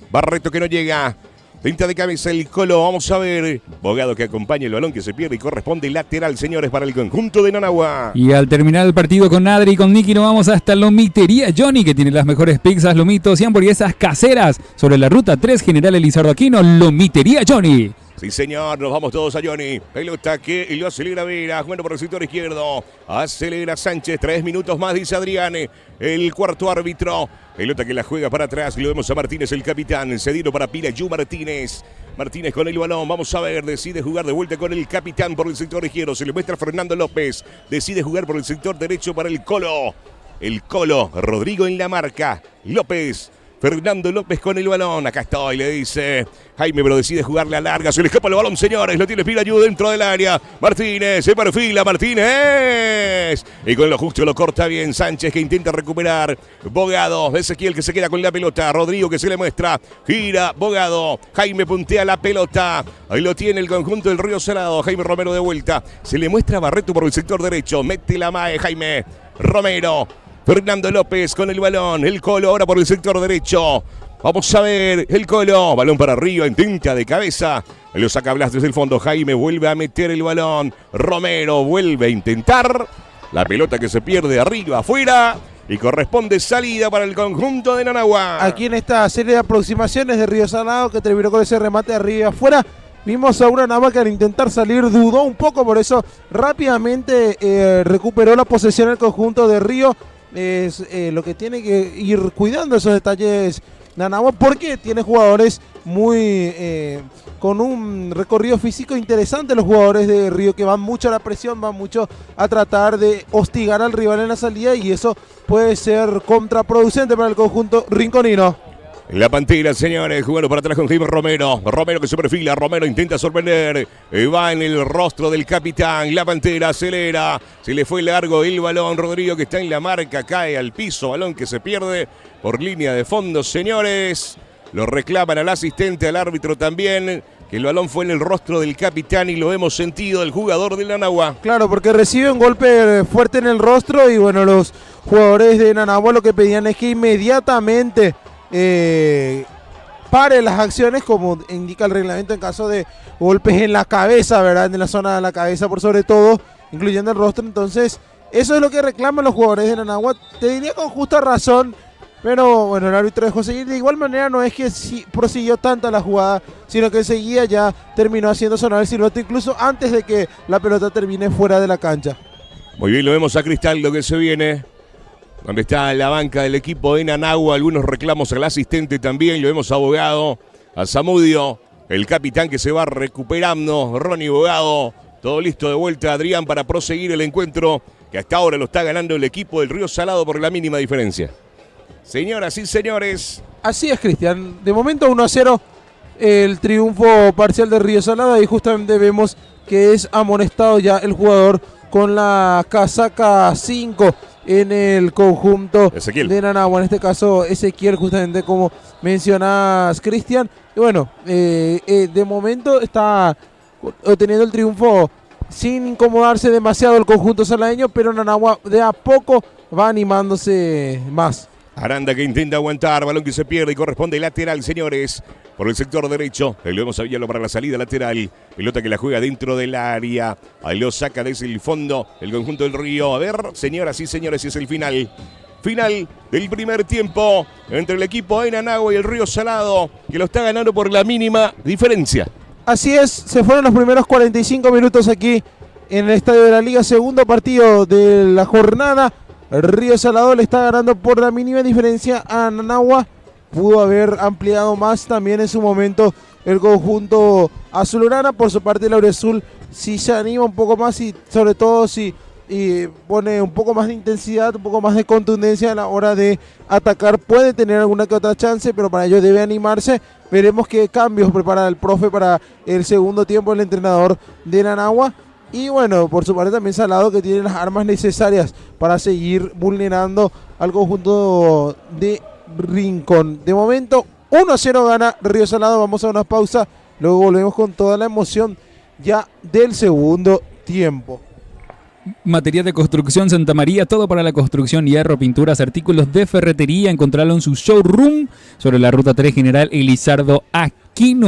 Barreto que no llega. Pinta de cabeza el Colo, vamos a ver. Bogado que acompaña el balón que se pierde y corresponde lateral, señores, para el conjunto de Nanagua. Y al terminar el partido con Adri y con Nicky nos vamos hasta Lomitería Johnny, que tiene las mejores pizzas, lomitos y hamburguesas caseras sobre la ruta 3 General Elizardo Aquino. Lomitería Johnny. Sí, señor, nos vamos todos a Johnny. Pelota que lo acelera Vera, jugando por el sector izquierdo. Acelera Sánchez, 3 minutos más, dice Adrián. El cuarto árbitro. Pelota que la juega para atrás. Lo vemos a Martínez, el capitán. Cedido para Pirayu Martínez. Martínez con el balón. Vamos a ver. Decide jugar de vuelta con el capitán por el sector izquierdo. Se le muestra a Fernando López. Decide jugar por el sector derecho para el Colo. El Colo. Rodrigo en la marca. López. Fernando López con el balón. Acá estoy, le dice Jaime, pero decide jugarle a larga. Se le escapa el balón, señores. Lo tiene Pirayu dentro del área. Martínez, se perfila Martínez. Y con lo justo lo corta bien. Sánchez que intenta recuperar. Bogado. Ezequiel que se queda con la pelota. Rodrigo que se le muestra. Gira. Bogado. Jaime puntea la pelota. Ahí lo tiene el conjunto del Río Salado. Jaime Romero de vuelta. Se le muestra a Barreto por el sector derecho. Mete la mae Jaime Romero. Fernando López con el balón. El Colo ahora por el sector derecho. Vamos a ver el Colo. Balón para arriba. Intenta de cabeza. Lo saca Blas desde el fondo. Jaime vuelve a meter el balón. Romero vuelve a intentar. La pelota que se pierde arriba, afuera. Y corresponde salida para el conjunto de Nanagua. Aquí en esta serie de aproximaciones de Río Salado que terminó con ese remate arriba afuera. Vimos a una Nanagua que al intentar salir dudó un poco. Por eso rápidamente recuperó la posesión el conjunto de Río. Es lo que tiene que ir cuidando esos detalles Nanagua, porque tiene jugadores muy con un recorrido físico interesante, los jugadores de Río, que van mucho a la presión, van mucho a tratar de hostigar al rival en la salida, y eso puede ser contraproducente para el conjunto rinconino. La Pantera, señores, jugando para atrás con Jaime Romero. Romero que se perfila, Romero intenta sorprender. Va en el rostro del capitán. La Pantera acelera. Se le fue largo el balón. Rodrigo que está en la marca, cae al piso. Balón que se pierde por línea de fondo, señores. Lo reclaman al asistente, al árbitro también. Que el balón fue en el rostro del capitán y lo hemos sentido, el jugador de Nanagua. Claro, porque recibe un golpe fuerte en el rostro y bueno, los jugadores de Nanagua lo que pedían es que inmediatamente pare las acciones, como indica el reglamento en caso de golpes en la cabeza, ¿verdad? En la zona de la cabeza por sobre todo, incluyendo el rostro. Entonces, eso es lo que reclaman los jugadores de Nanagua. Te diría con justa razón, pero bueno, el árbitro dejó seguir. De igual manera no es que prosiguió tanto la jugada, sino que enseguida ya terminó haciendo sonar el silbato, incluso antes de que la pelota termine fuera de la cancha. Muy bien, lo vemos a Cristaldo que se viene. Donde está la banca del equipo de Nanagua, algunos reclamos al asistente también, lo vemos a Bogado, a Zamudio, el capitán que se va recuperando, Ronnie Bogado, todo listo de vuelta, Adrián, para proseguir el encuentro, que hasta ahora lo está ganando el equipo del Río Salado por la mínima diferencia. Señoras y señores. Así es, Cristian, de momento 1-0 el triunfo parcial de Río Salado, y justamente vemos que es amonestado ya el jugador con la casaca 5 en el conjunto Ezequiel de Nanagua, en este caso Ezequiel, justamente como mencionas, Cristian. Y bueno, de momento está obteniendo el triunfo sin incomodarse demasiado el conjunto saladeño, pero Nanagua de a poco va animándose más. Aranda que intenta aguantar, balón que se pierde y corresponde lateral, señores, por el sector derecho. Ahí lo vemos a Villalobos para la salida lateral. Pelota que la juega dentro del área. Ahí lo saca desde el fondo el conjunto del Río. A ver, señoras y señores, es el final. Final del primer tiempo entre el equipo de Nanagua y el Río Salado, que lo está ganando por la mínima diferencia. Así es, se fueron los primeros 45 minutos aquí en el Estadio de la Liga, segundo partido de la jornada. Río Salado le está ganando por la mínima diferencia a Nanagua. Pudo haber ampliado más también en su momento el conjunto azulgrana. Por su parte, el Auriazul sí se anima un poco más, y sobre todo si pone un poco más de intensidad, un poco más de contundencia a la hora de atacar. Puede tener alguna que otra chance, pero para ello debe animarse. Veremos qué cambios prepara el profe para el segundo tiempo, el entrenador de Nanagua. Y bueno, por su parte también Salado, que tiene las armas necesarias para seguir vulnerando al conjunto de Rincón. De momento 1-0 gana Río Salado. Vamos a una pausa, luego volvemos con toda la emoción ya del segundo tiempo. Material de construcción Santa María, todo para la construcción, hierro, pinturas, artículos de ferretería. Encontrarlo en su showroom sobre la ruta 3 General Elizardo Aquino.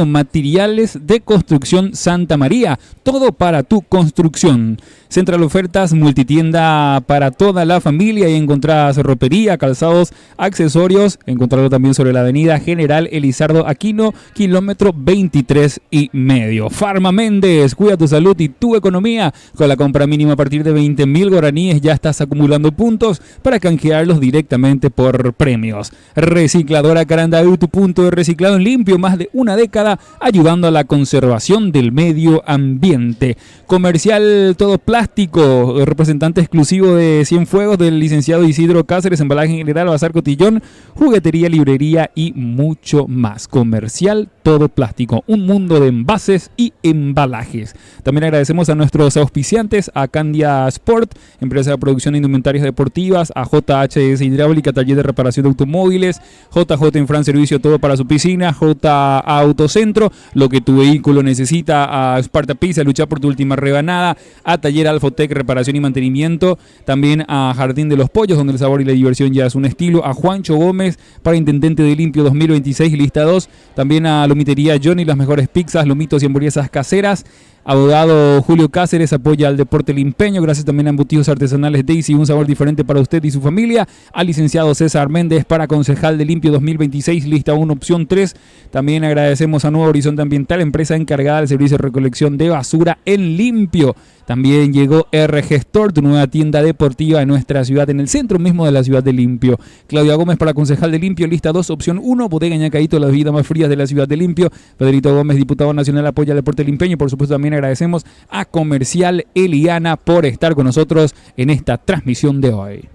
Materiales de construcción Santa María, todo para tu construcción. Central Ofertas, multitienda para toda la familia, y encontrás ropería, calzados, accesorios. Encontrarlo también sobre la avenida General Elizardo Aquino, kilómetro 23,5. Farma Méndez, cuida tu salud y tu economía. Con la compra mínima a partir de 20.000 guaraníes ya estás acumulando puntos para canjearlos directamente por premios. Recicladora Carandaú, tu punto de reciclado en limpio, más de una una década ayudando a la conservación del medio ambiente. Comercial Todo Plástico, representante exclusivo de Cienfuegos del licenciado Isidro Cáceres, embalaje en general, bazar cotillón, juguetería, librería y mucho más. Comercial Todo Plástico, un mundo de envases y embalajes. También agradecemos a nuestros auspiciantes, a Candia Sport, empresa de producción de indumentarias deportivas, a JHS Hidráulica, taller de reparación de automóviles, JJ Infran Servicio, todo para su piscina, J Autocentro, lo que tu vehículo necesita, a Sparta Pizza, luchar por tu última rebanada, a Taller Alfotec, reparación y mantenimiento, también a Jardín de los Pollos, donde el sabor y la diversión ya es un estilo, a Juancho Gómez para Intendente de Limpio 2026, lista 2, también a Lomitería Johnny, las mejores pizzas, lomitos y hamburguesas caseras. Abogado Julio Cáceres apoya al deporte limpeño, gracias también a Embutidos Artesanales Daisy, un sabor diferente para usted y su familia. Al licenciado César Méndez para concejal de Limpio 2026, lista 1, opción 3. También agradecemos a Nuevo Horizonte Ambiental, empresa encargada del servicio de recolección de basura en Limpio. También llegó RG Store, tu nueva tienda deportiva en nuestra ciudad, en el centro mismo de la ciudad de Limpio. Claudia Gómez para concejal de Limpio, lista 2, opción 1. Bodega Ñacaíto, las bebidas más frías de la ciudad de Limpio. Federico Gómez, diputado nacional, apoya al deporte limpeño. Y por supuesto también agradecemos a Comercial Eliana por estar con nosotros en esta transmisión de hoy.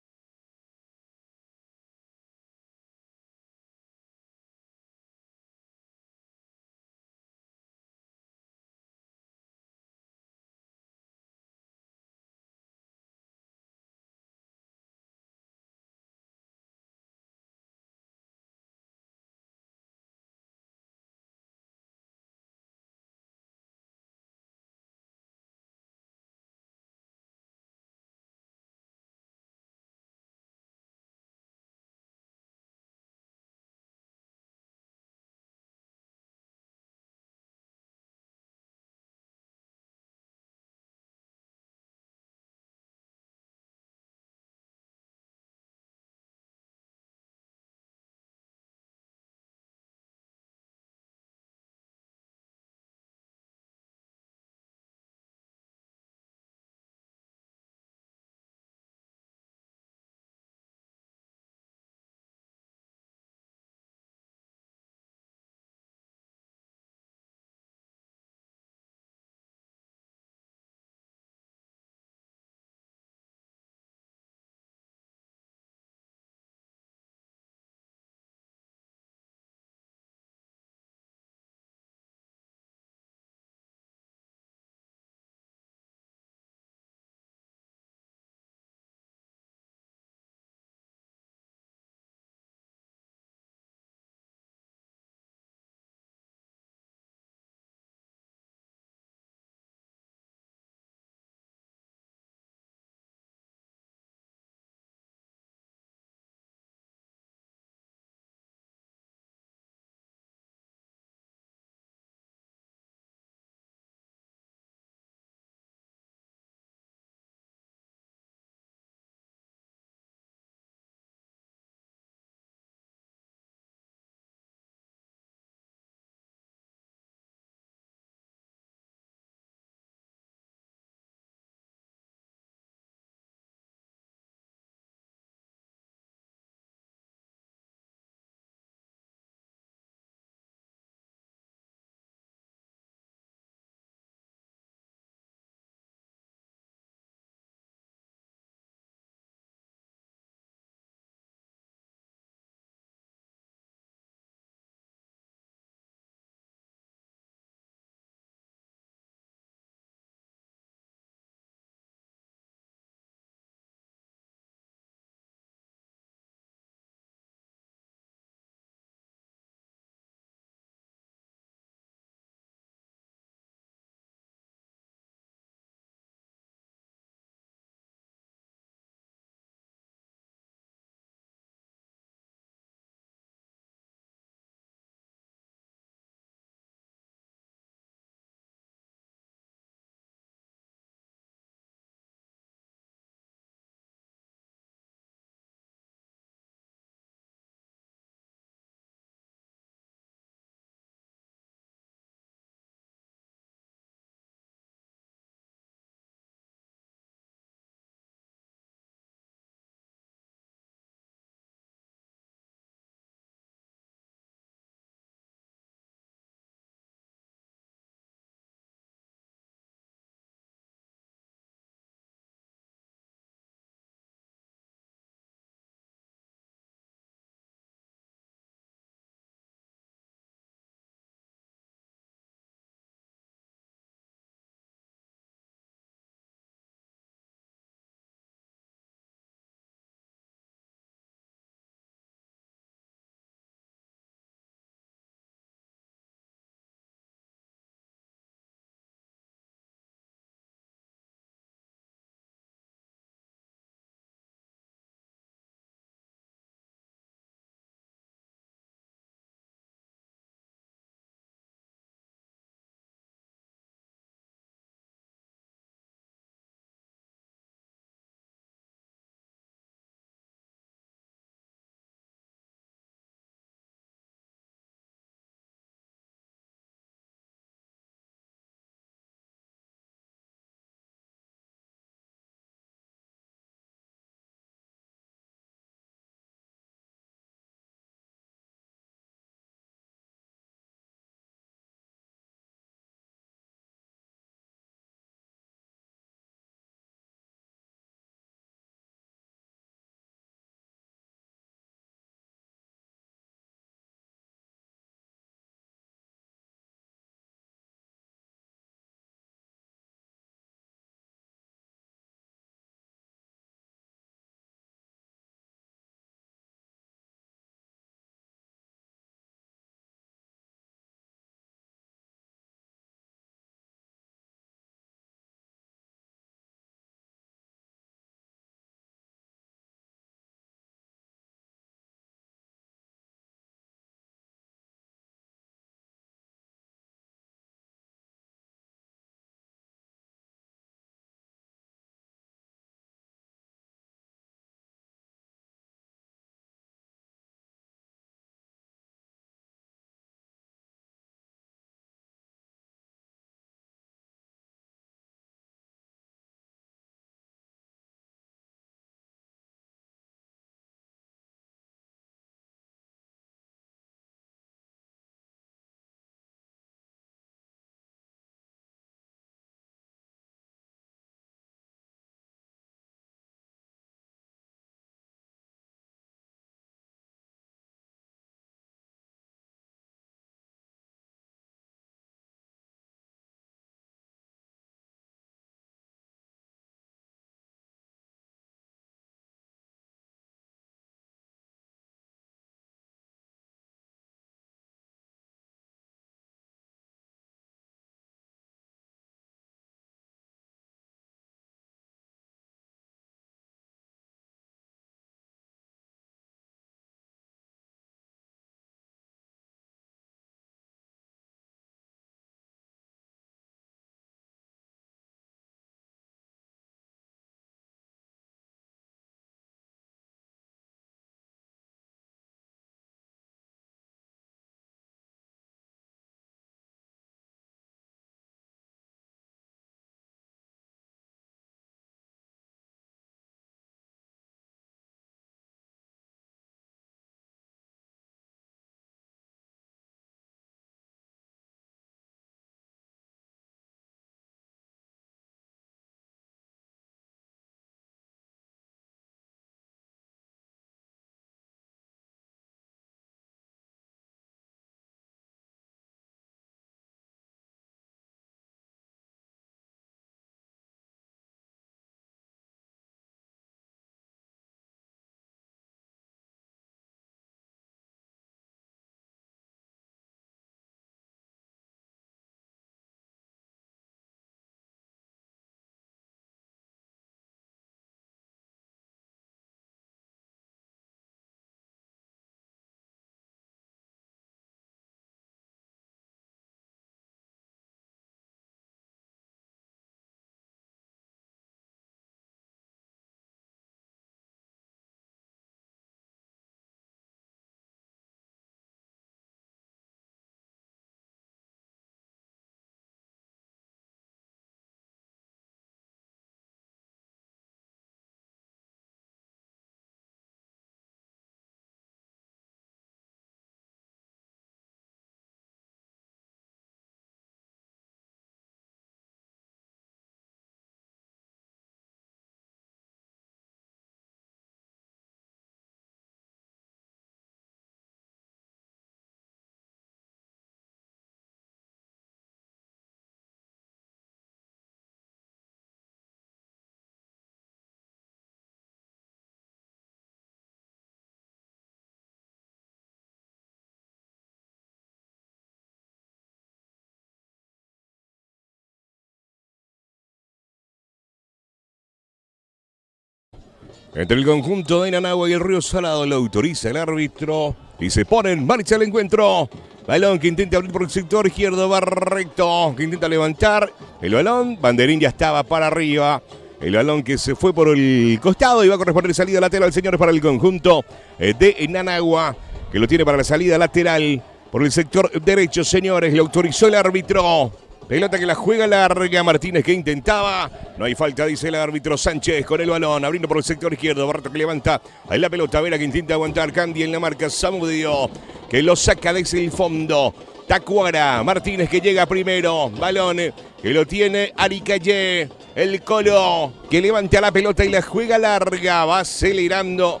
entre el conjunto de Nanagua y el Río Salado. Lo autoriza el árbitro y se pone en marcha el encuentro. Balón que intenta abrir por el sector izquierdo, Barreto, que intenta levantar el balón. Banderín ya estaba para arriba. El balón que se fue por el costado y va a corresponder salida lateral, señores, para el conjunto de Nanagua, que lo tiene para la salida lateral por el sector derecho, señores. Lo autorizó el árbitro. Pelota que la juega larga, Martínez que intentaba. No hay falta, dice el árbitro. Sánchez con el balón, abriendo por el sector izquierdo. Barreto que levanta ahí la pelota. Vera que intenta aguantar. Candy en la marca. Samudio que lo saca desde el fondo. Tacuara, Martínez que llega primero. Balón que lo tiene Aricalle. El Colo que levanta la pelota y la juega larga. Va acelerando,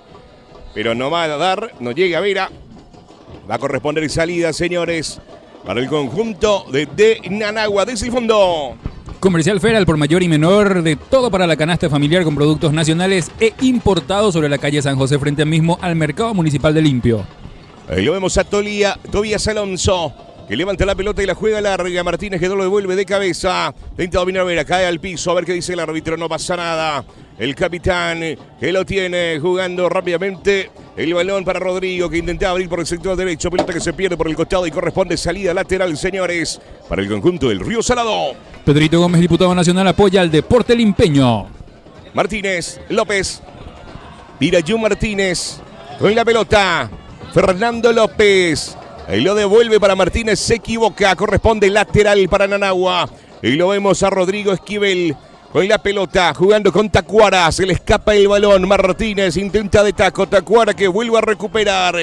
pero no va a dar. No llega Vera. Va a corresponder salida, señores, para el conjunto de Nanagua desde el fondo. Comercial Fera, el por mayor y menor de todo para la canasta familiar con productos nacionales e importados sobre la calle San José frente mismo al Mercado Municipal de Limpio. Ahí lo vemos a Tobías Alonso, que levanta la pelota y la juega larga. Martínez que no lo devuelve de cabeza. Intenta dominar Vera, cae al piso. A ver qué dice el árbitro, no pasa nada. El capitán que lo tiene jugando rápidamente. El balón para Rodrigo que intentaba abrir por el sector derecho. Pelota que se pierde por el costado y corresponde salida lateral, señores, para el conjunto del Río Salado. Pedrito Gómez, diputado nacional, apoya al Deporte Limpeño. Martínez, López. Pirayú Martínez con la pelota. Fernando López. Y lo devuelve para Martínez, se equivoca. Corresponde lateral para Nanagua. Y lo vemos a Rodrigo Esquivel con la pelota, jugando con Tacuara. Se le escapa el balón. Martínez intenta de taco. Tacuara que vuelve a recuperar.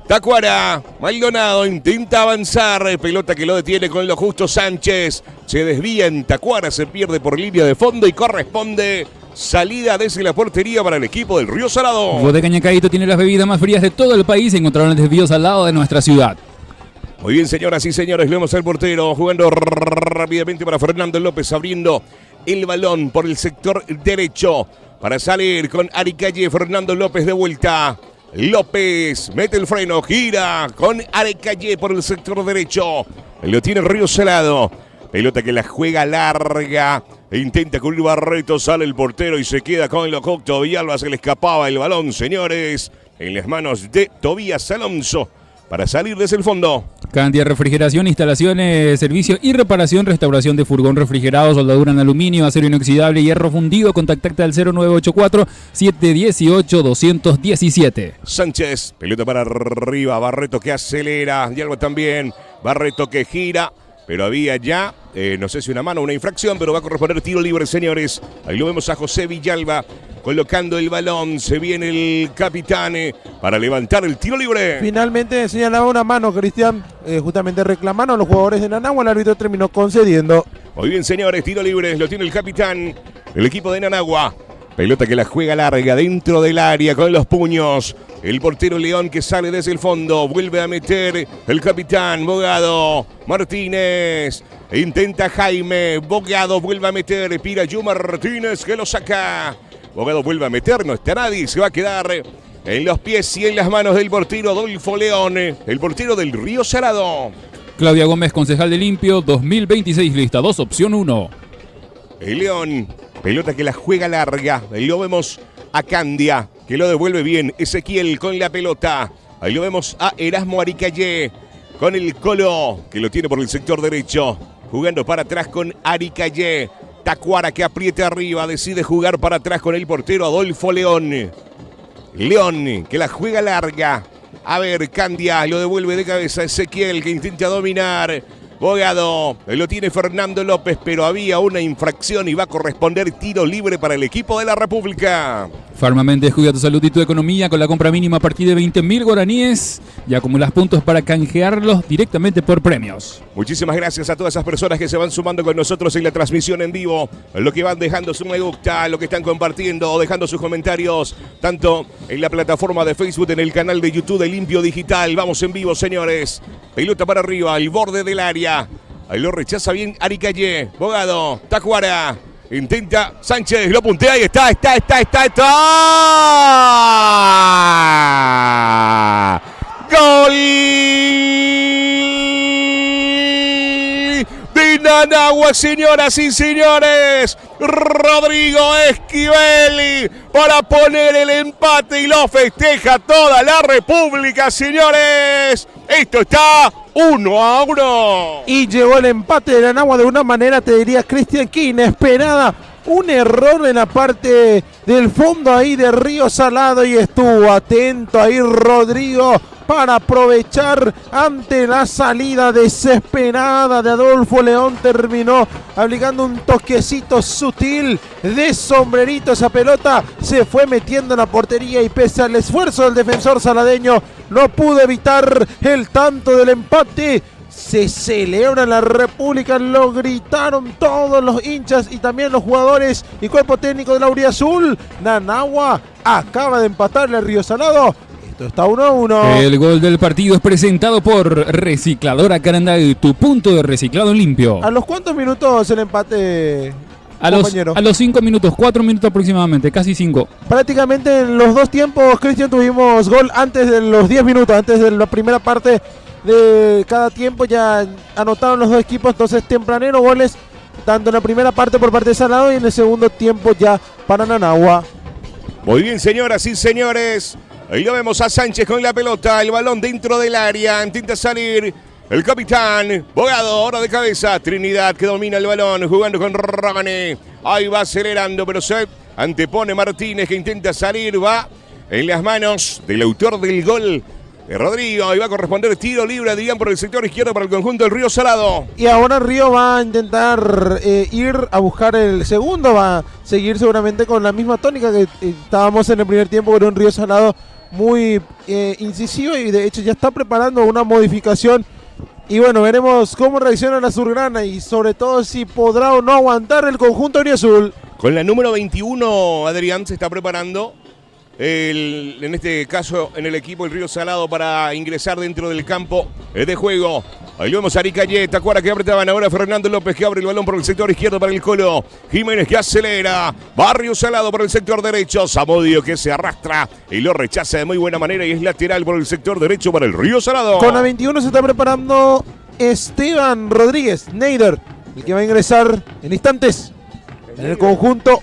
Tacuara, Maldonado intenta avanzar. Pelota que lo detiene con lo justo Sánchez. Se desvía en Tacuara, se pierde por línea de fondo y corresponde salida desde la portería para el equipo del Río Salado. Bodega Ñacaíto tiene las bebidas más frías de todo el país. Encontraron el desvíos al lado de nuestra ciudad. Muy bien, señoras y señores, vemos al portero jugando rápidamente para Fernando López, abriendo el balón por el sector derecho para salir con Aricalle. Fernando López de vuelta. López mete el freno, gira con Aricalle por el sector derecho. Lo tiene Río Salado. Pelota que la juega larga. Intenta cubrir Barreto, sale el portero y se queda con el Ococto Villalba. Se le escapaba el balón, señores, en las manos de Tobías Alonso para salir desde el fondo. Candia Refrigeración, instalaciones, servicio y reparación, restauración de furgón refrigerado, soldadura en aluminio, acero inoxidable, hierro fundido. Contactate al 0984-718-217. Sánchez, pelota para arriba, Barreto que acelera, y algo también, Barreto que gira. Pero había ya, no sé si una mano o una infracción, pero va a corresponder tiro libre, señores. Ahí lo vemos a José Villalba colocando el balón. Se viene el capitán para levantar el tiro libre. Finalmente señalaba una mano, Cristian, justamente reclamaron los jugadores de Nanagua. El árbitro terminó concediendo. Muy bien, señores, tiro libre, lo tiene el capitán del equipo de Nanagua. Pelota que la juega larga dentro del área con los puños. El portero León que sale desde el fondo. Vuelve a meter el capitán Bogado. Martínez. Intenta Jaime. Bogado vuelve a meter. Pirayú Martínez que lo saca. Bogado vuelve a meter. No está nadie. Se va a quedar en los pies y en las manos del portero Adolfo León. El portero del Río Salado. Claudia Gómez, concejal de Limpio, 2026, lista 2, opción 1. El León. Pelota que la juega larga. Ahí lo vemos a Candia, que lo devuelve bien. Ezequiel con la pelota. Ahí lo vemos a Erasmo Aricalle con el Colo, que lo tiene por el sector derecho. Jugando para atrás con Aricalle. Tacuara que aprieta arriba. Decide jugar para atrás con el portero Adolfo León. León que la juega larga. A ver, Candia lo devuelve de cabeza. Ezequiel que intenta dominar. Bogado, lo tiene Fernando López, pero había una infracción y va a corresponder tiro libre para el equipo de la República. Farmamentes, cuida tu salud y tu economía con la compra mínima a partir de 20.000 guaraníes y acumulas puntos para canjearlos directamente por premios. Muchísimas gracias a todas esas personas que se van sumando con nosotros en la transmisión en vivo, lo que van dejando su me gusta, lo que están compartiendo, dejando sus comentarios, tanto en la plataforma de Facebook, en el canal de YouTube de Limpio Digital. Vamos en vivo, señores. Pelota para arriba, al borde del área. Ahí lo rechaza bien Aricalle. Bogado, Tacuara. Intenta Sánchez, lo puntea y está. ¡Gol! De de Nanagua, señoras y señores. Rodrigo Esquivel para poner el empate y lo festeja toda la República, señores. Esto está 1-1. Y llegó el empate de Nanagua de una manera, te diría, Cristian, que inesperada. Un error en la parte del fondo ahí de Río Salado y estuvo atento ahí Rodrigo para aprovechar ante la salida desesperada de Adolfo León. Terminó aplicando un toquecito sutil de sombrerito. Esa pelota se fue metiendo en la portería y pese al esfuerzo del defensor saladeño no pudo evitar el tanto del empate. Se celebra en la República, lo gritaron todos los hinchas y también los jugadores y cuerpo técnico de la Auriazul. Nanagua acaba de empatarle al Río Salado. Esto está 1-1. El gol del partido es presentado por Recicladora Carandal, tu punto de reciclado limpio. ¿A los cuántos minutos el empate, compañero? A los 5 minutos, 4 minutos aproximadamente, casi 5. Prácticamente en los dos tiempos, Cristian, tuvimos gol antes de los 10 minutos, antes de la primera parte de cada tiempo ya anotaron los dos equipos, entonces tempranero goles tanto en la primera parte por parte de Salado y en el segundo tiempo ya para Nanagua. Muy bien, señoras y señores. Ahí lo vemos a Sánchez con la pelota, el balón dentro del área, intenta salir el capitán, Bogado, ahora de cabeza, Trinidad que domina el balón, jugando con Ragane, ahí va acelerando, pero se antepone Martínez que intenta salir, va en las manos del autor del gol, Rodrigo, ahí va a corresponder tiro libre, digan, por el sector izquierdo para el conjunto del Río Salado. Y ahora Río va a intentar ir a buscar el segundo, va a seguir seguramente con la misma tónica que estábamos en el primer tiempo con un Río Salado muy incisivo y de hecho ya está preparando una modificación. Y bueno, veremos cómo reacciona la Azulgrana y sobre todo si podrá o no aguantar el conjunto Auriazul. Con la número 21, Adrián se está preparando. En este caso en el equipo el Río Salado para ingresar dentro del campo de juego. Ahí lo vemos a Aricayé, Tacuara que apretaban ahora Fernando López que abre el balón por el sector izquierdo para el Colo. Jiménez que acelera, Barrio Salado por el sector derecho, Zamudio que se arrastra y lo rechaza de muy buena manera y es lateral por el sector derecho para el Río Salado. Con la 21 se está preparando Esteban Rodríguez, Neider, el que va a ingresar en instantes en el conjunto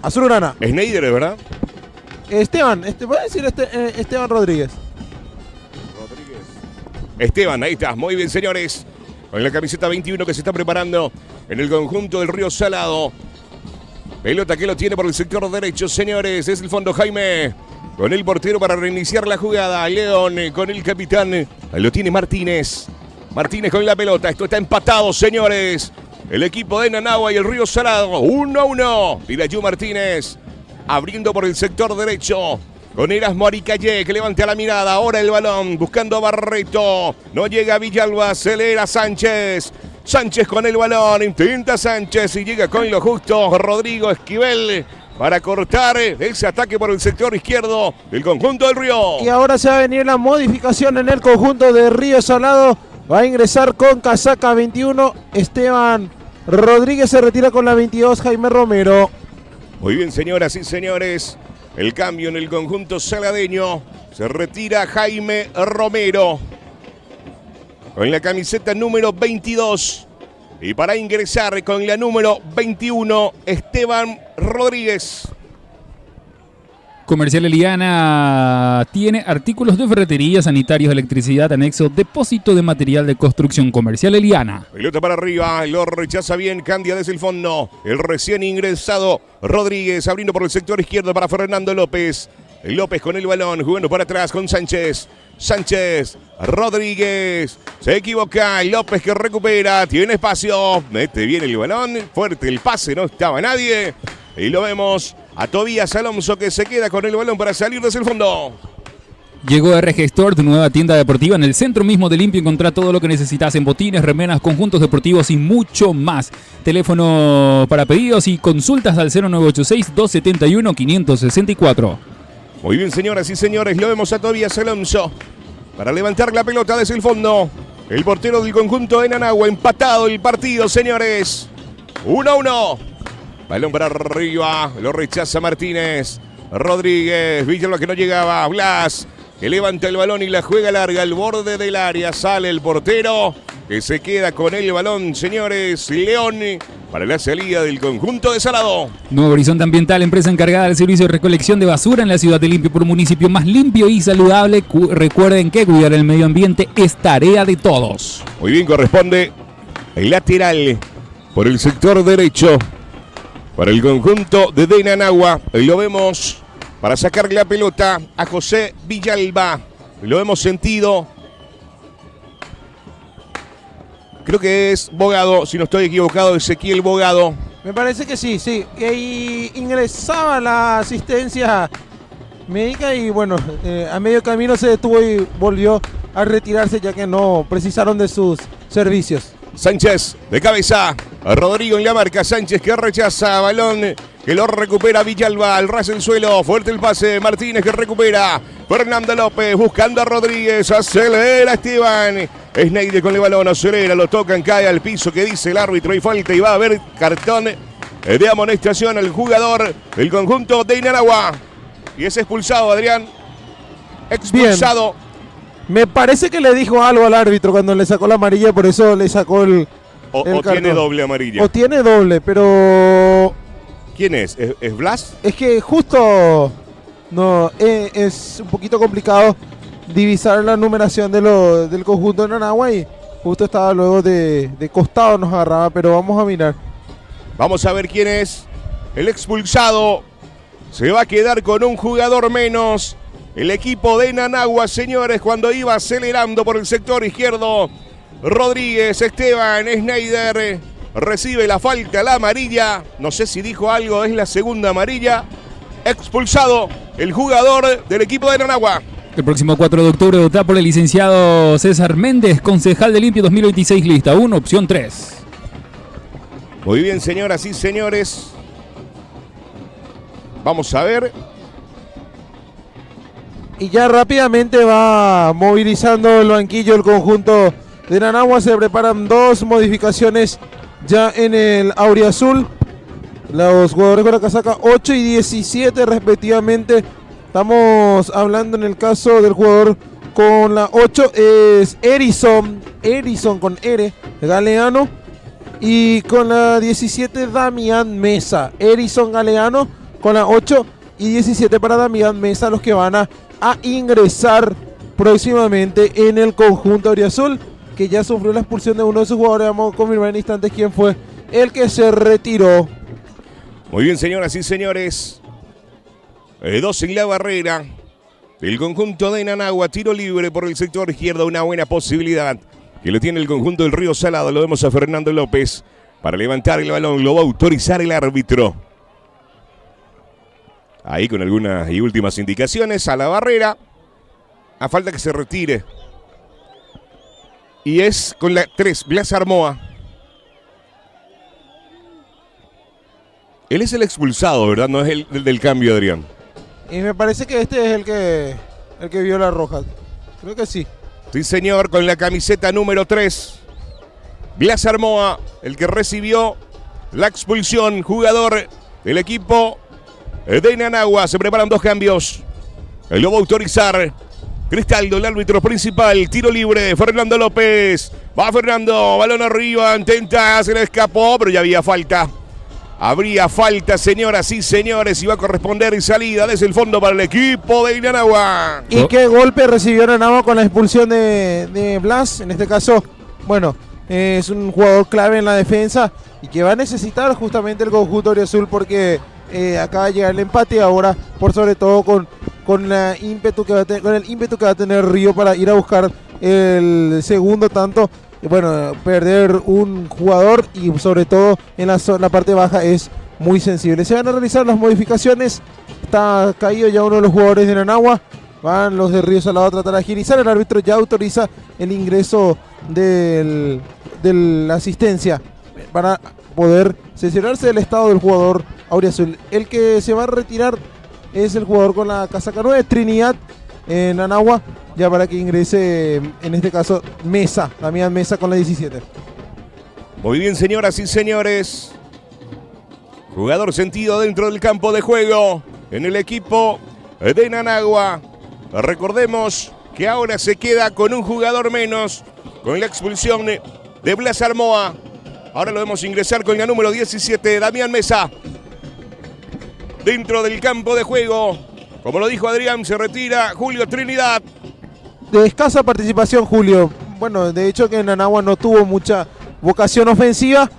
azulgrana. Es Neider, ¿verdad? Voy a decir Esteban Rodríguez. Esteban, ahí está, muy bien señores. Con la camiseta 21 que se está preparando en el conjunto del Río Salado. Pelota que lo tiene por el sector derecho, señores. Es el fondo Jaime. Con el portero para reiniciar la jugada. León con el capitán. Ahí lo tiene Martínez. Martínez con la pelota. Esto está empatado, señores. El equipo de Nanagua y el Río Salado. 1-1. Pirayú Martínez. Abriendo por el sector derecho. Con Erasmo Aricayé que levanta la mirada. Ahora el balón buscando a Barreto. No llega Villalba. Acelera Sánchez. Sánchez con el balón. Intenta Sánchez y llega con lo justo. Rodrigo Esquivel para cortar ese ataque por el sector izquierdo del conjunto del Río. Y ahora se va a venir la modificación en el conjunto de Río Salado. Va a ingresar con casaca 21. Esteban Rodríguez se retira con la 22. Jaime Romero. Muy bien, señoras y señores. El cambio en el conjunto saladeño. Se retira Jaime Romero con la camiseta número 22. Y para ingresar con la número 21, Esteban Rodríguez. Comercial Eliana tiene artículos de ferretería, sanitarios, electricidad, anexo, depósito de material de construcción. Comercial Eliana. Pelota para arriba, lo rechaza bien Candia desde el fondo. El recién ingresado Rodríguez abriendo por el sector izquierdo para Fernando López. López con el balón, jugando para atrás con Sánchez. Sánchez, Rodríguez, se equivoca, López que recupera, tiene espacio, mete bien el balón, fuerte el pase, no estaba nadie. Y lo vemos a Tobías Alonso que se queda con el balón para salir desde el fondo. Llegó RG Store, tu nueva tienda deportiva en el centro mismo de Limpio. Encontrá todo lo que necesitas en botines, remeras, conjuntos deportivos y mucho más. Teléfono para pedidos y consultas al 0986-271-564. Muy bien, señoras y señores, lo vemos a Tobías Alonso para levantar la pelota desde el fondo. El portero del conjunto de Nanagua, empatado el partido, señores. 1-1. Balón para arriba, lo rechaza Martínez. Rodríguez, Villalba que no llegaba. Blas, que levanta el balón y la juega larga al borde del área. Sale el portero. que se queda con el balón, señores. León para la salida del conjunto de Salado. Nuevo Horizonte Ambiental, empresa encargada del servicio de recolección de basura en la ciudad de Limpio por un municipio más limpio y saludable. Recuerden que cuidar el medio ambiente es tarea de todos. Muy bien, corresponde el lateral por el sector derecho para el conjunto de Denanagua. Lo vemos para sacar la pelota a José Villalba. Lo hemos sentido. Creo que es Bogado, si no estoy equivocado, Ezequiel Bogado. Me parece que sí. Y ahí ingresaba la asistencia médica y bueno, a medio camino se detuvo y volvió a retirarse ya que no precisaron de sus servicios. Sánchez de cabeza, Rodrigo en la marca, Sánchez que rechaza, balón que lo recupera Villalba, al ras del suelo, fuerte el pase, Martínez que recupera, Fernando López buscando a Rodríguez, acelera Esteban, Schneider con el balón, acelera, lo tocan, cae al piso, que dice el árbitro y falta y va a haber cartón de amonestación al jugador del conjunto de Inaragua y es expulsado, Adrián, expulsado. Bien. Me parece que le dijo algo al árbitro cuando le sacó la amarilla, por eso le sacó el o tiene doble amarilla. O tiene doble, pero... ¿Quién es? ¿Es Blas? Es que justo no es un poquito complicado divisar la numeración del conjunto de Nanagua y justo estaba luego de costado nos agarraba, pero vamos a mirar. Vamos a ver quién es el expulsado. Se va a quedar con un jugador menos. El equipo de Nanagua, señores, cuando iba acelerando por el sector izquierdo. Rodríguez, Esteban, Schneider recibe la falta, la amarilla. No sé si dijo algo, es la segunda amarilla. Expulsado el jugador del equipo de Nanagua. El próximo 4 de octubre vota por el licenciado César Méndez, concejal de Limpio 2026, lista 1, opción 3. Muy bien, señoras y señores. Vamos a ver. Y ya rápidamente va movilizando el banquillo el conjunto de Nanagua. Se preparan dos modificaciones ya en el auriazul. Los jugadores con la casaca 8 y 17 respectivamente. Estamos hablando en el caso del jugador con la 8 es Erison con R, Galeano. Y con la 17 Damián Mesa. Erison Galeano con la 8 y 17 para Damián Mesa, los que van a ingresar próximamente en el conjunto auriazul, que ya sufrió la expulsión de uno de sus jugadores. Vamos a confirmar en instantes quién fue el que se retiró. Muy bien, señoras y señores. 2 en la barrera. El conjunto de Nanagua, tiro libre por el sector izquierdo, una buena posibilidad que lo tiene el conjunto del Río Salado. Lo vemos a Fernando López para levantar el balón, lo va a autorizar el árbitro. Ahí con algunas y últimas indicaciones a la barrera. A falta que se retire. Y es con la 3, Blas Armoa. Él es el expulsado, ¿verdad? No es el del cambio, Adrián. Y me parece que este es el que vio la roja. Creo que sí. Sí, señor, con la camiseta número 3. Blas Armoa, el que recibió la expulsión, jugador del equipo de Nanagua. Se preparan 2 cambios. Lo va a autorizar Cristaldo, el árbitro principal. Tiro libre, Fernando López. Va Fernando, balón arriba, intenta, se le escapó, pero ya había falta. Habría falta, señoras y señores, y va a corresponder salida desde el fondo para el equipo de Nanagua. ¿Y qué golpe recibió Nanagua con la expulsión de Blas? En este caso, bueno, es un jugador clave en la defensa y que va a necesitar justamente el conjunto auriazul porque acaba de llegar el empate y ahora, por sobre todo, con el ímpetu que va a tener Río para ir a buscar el segundo tanto. Bueno, perder un jugador y sobre todo en la parte baja es muy sensible. Se van a realizar las modificaciones. Está caído ya uno de los jugadores de Nanagua. Van los de Río Salado a tratar de agilizar. El árbitro ya autoriza el ingreso de la asistencia para poder cerciorarse del estado del jugador auriazul. El que se va a retirar es el jugador con la casaca 9, Trinidad, en Nanagua, ya para que ingrese, en este caso, Mesa, Damián Mesa con la 17. Muy bien, señoras y señores. Jugador sentido dentro del campo de juego en el equipo de Nanagua. Recordemos que ahora se queda con un jugador menos con la expulsión de Blas Armoa. Ahora lo vemos ingresar con la número 17, Damián Mesa. Dentro del campo de juego, como lo dijo Adrián, se retira Julio Trinidad. De escasa participación, Julio. Bueno, de hecho que en Nanagua no tuvo mucha vocación ofensiva,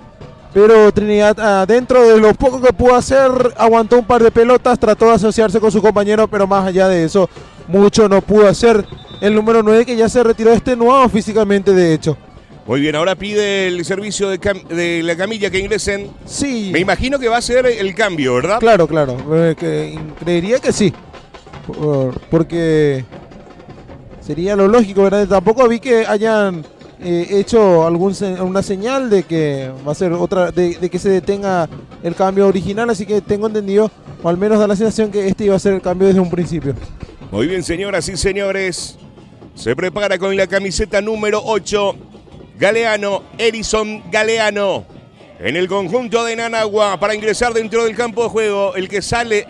pero Trinidad, dentro de lo poco que pudo hacer, aguantó un par de pelotas, trató de asociarse con su compañero, pero más allá de eso, mucho no pudo hacer. El número 9, que ya se retiró extenuado físicamente, de hecho. Muy bien, ahora pide el servicio de la camilla que ingresen. Sí. Me imagino que va a ser el cambio, ¿verdad? Claro. Creería que sí. Porque sería lo lógico, ¿verdad? Tampoco vi que hayan hecho una señal de que va a ser otra, de que se detenga el cambio original, así que tengo entendido, o al menos da la sensación que este iba a ser el cambio desde un principio. Muy bien, señoras y señores. Se prepara con la camiseta número 8. Galeano, Erison Galeano, en el conjunto de Nanagua para ingresar dentro del campo de juego. El que sale,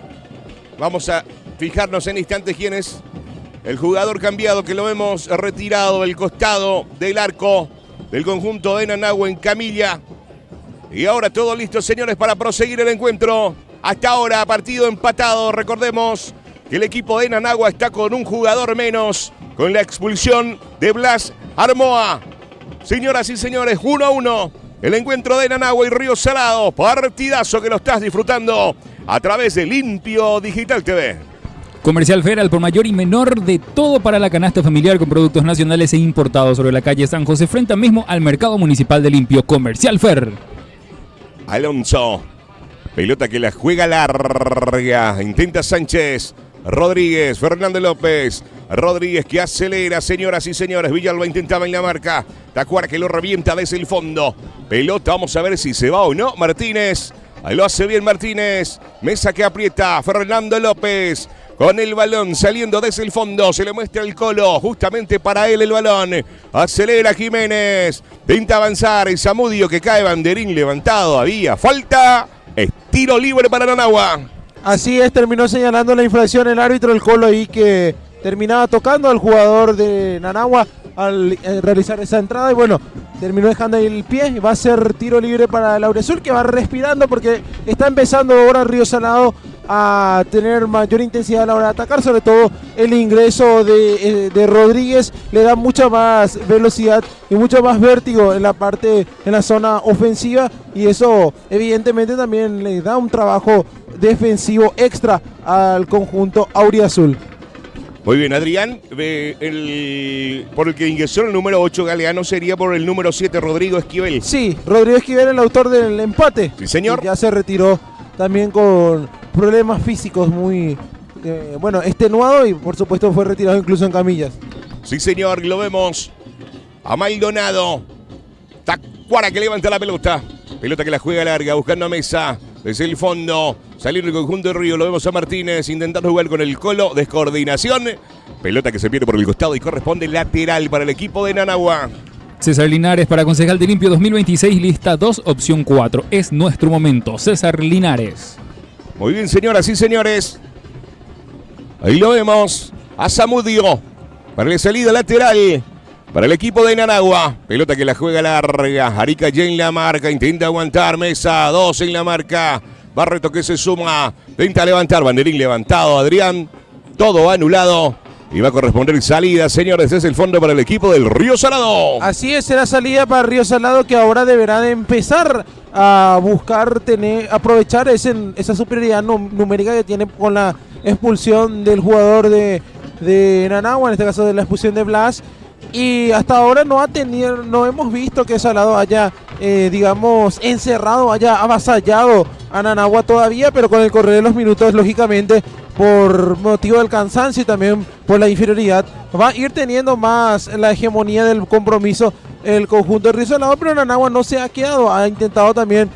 vamos a fijarnos en instantes quién es el jugador cambiado, que lo hemos retirado del costado del arco del conjunto de Nanagua en camilla. Y ahora todo listo, señores, para proseguir el encuentro. Hasta ahora partido empatado. Recordemos que el equipo de Nanagua está con un jugador menos, con la expulsión de Blas Armoa. Señoras y señores, 1-1. El encuentro de Nanagua y Río Salado. Partidazo que lo estás disfrutando a través de Limpio Digital TV. Comercial Fer, al por mayor y menor de todo para la canasta familiar con productos nacionales e importados sobre la calle San José, frente mismo al Mercado Municipal de Limpio. Comercial Fer. Alonso. Pelota que la juega larga. Intenta Sánchez. Rodríguez, Fernando López. Rodríguez que acelera, señoras y señores. Villalba intentaba en la marca. Tacuara que lo revienta desde el fondo. Pelota, vamos a ver si se va o no. Martínez, ahí lo hace bien Martínez. Mesa que aprieta, Fernando López. Con el balón saliendo desde el fondo. Se le muestra el Colo, justamente para él el balón. Acelera Jiménez. Intenta avanzar. El Zamudio que cae, banderín levantado. Había falta. Es tiro libre para Nanagua. Así es, terminó señalando la infracción el árbitro, el Colo, ahí que terminaba tocando al jugador de Nanagua al realizar esa entrada, y bueno, terminó dejando ahí el pie y va a ser tiro libre para Laureazul, que va respirando porque está empezando ahora Río Salado a tener mayor intensidad a la hora de atacar, sobre todo el ingreso de Rodríguez le da mucha más velocidad y mucho más vértigo en la zona ofensiva, y eso evidentemente también le da un trabajo defensivo extra al conjunto auriazul. Muy bien, Adrián, por el que ingresó el número 8 Galeano sería por el número 7 Rodrigo Esquivel. Sí, Rodrigo Esquivel, el autor del empate. Sí, señor. Ya se retiró también con problemas físicos muy, extenuado, y por supuesto fue retirado incluso en camillas. Sí, señor, lo vemos a Maldonado. Tacuara que levanta la pelota. Pelota que la juega larga, buscando a Mesa. Desde el fondo, salir el conjunto de Río. Lo vemos a Martínez intentando jugar con el Colo. Descoordinación. Pelota que se pierde por el costado y corresponde lateral para el equipo de Nanagua. César Linares para concejal de Limpio 2026, lista 2, opción 4. Es nuestro momento. César Linares. Muy bien, señoras y señores. Ahí lo vemos a Zamudio para la salida lateral para el equipo de Nanagua. Pelota que la juega larga. Arica ya en la marca. Intenta aguantar. Mesa. 2 en la marca. Barreto que se suma. Intenta levantar. Banderín levantado. Adrián. Todo anulado. Y va a corresponder salida, señores, desde el fondo para el equipo del Río Salado. Así es, será salida para Río Salado, que ahora deberá de empezar a buscar aprovechar esa superioridad numérica que tiene con la expulsión del jugador de Nanagua, en este caso de la expulsión de Blas. Y hasta ahora no hemos visto que Salado haya, encerrado, haya avasallado a Nanagua todavía, pero con el correr de los minutos, lógicamente, por motivo del cansancio y también por la inferioridad, va a ir teniendo más la hegemonía del compromiso el conjunto de Río Salado, pero Nanagua no se ha quedado, ha intentado también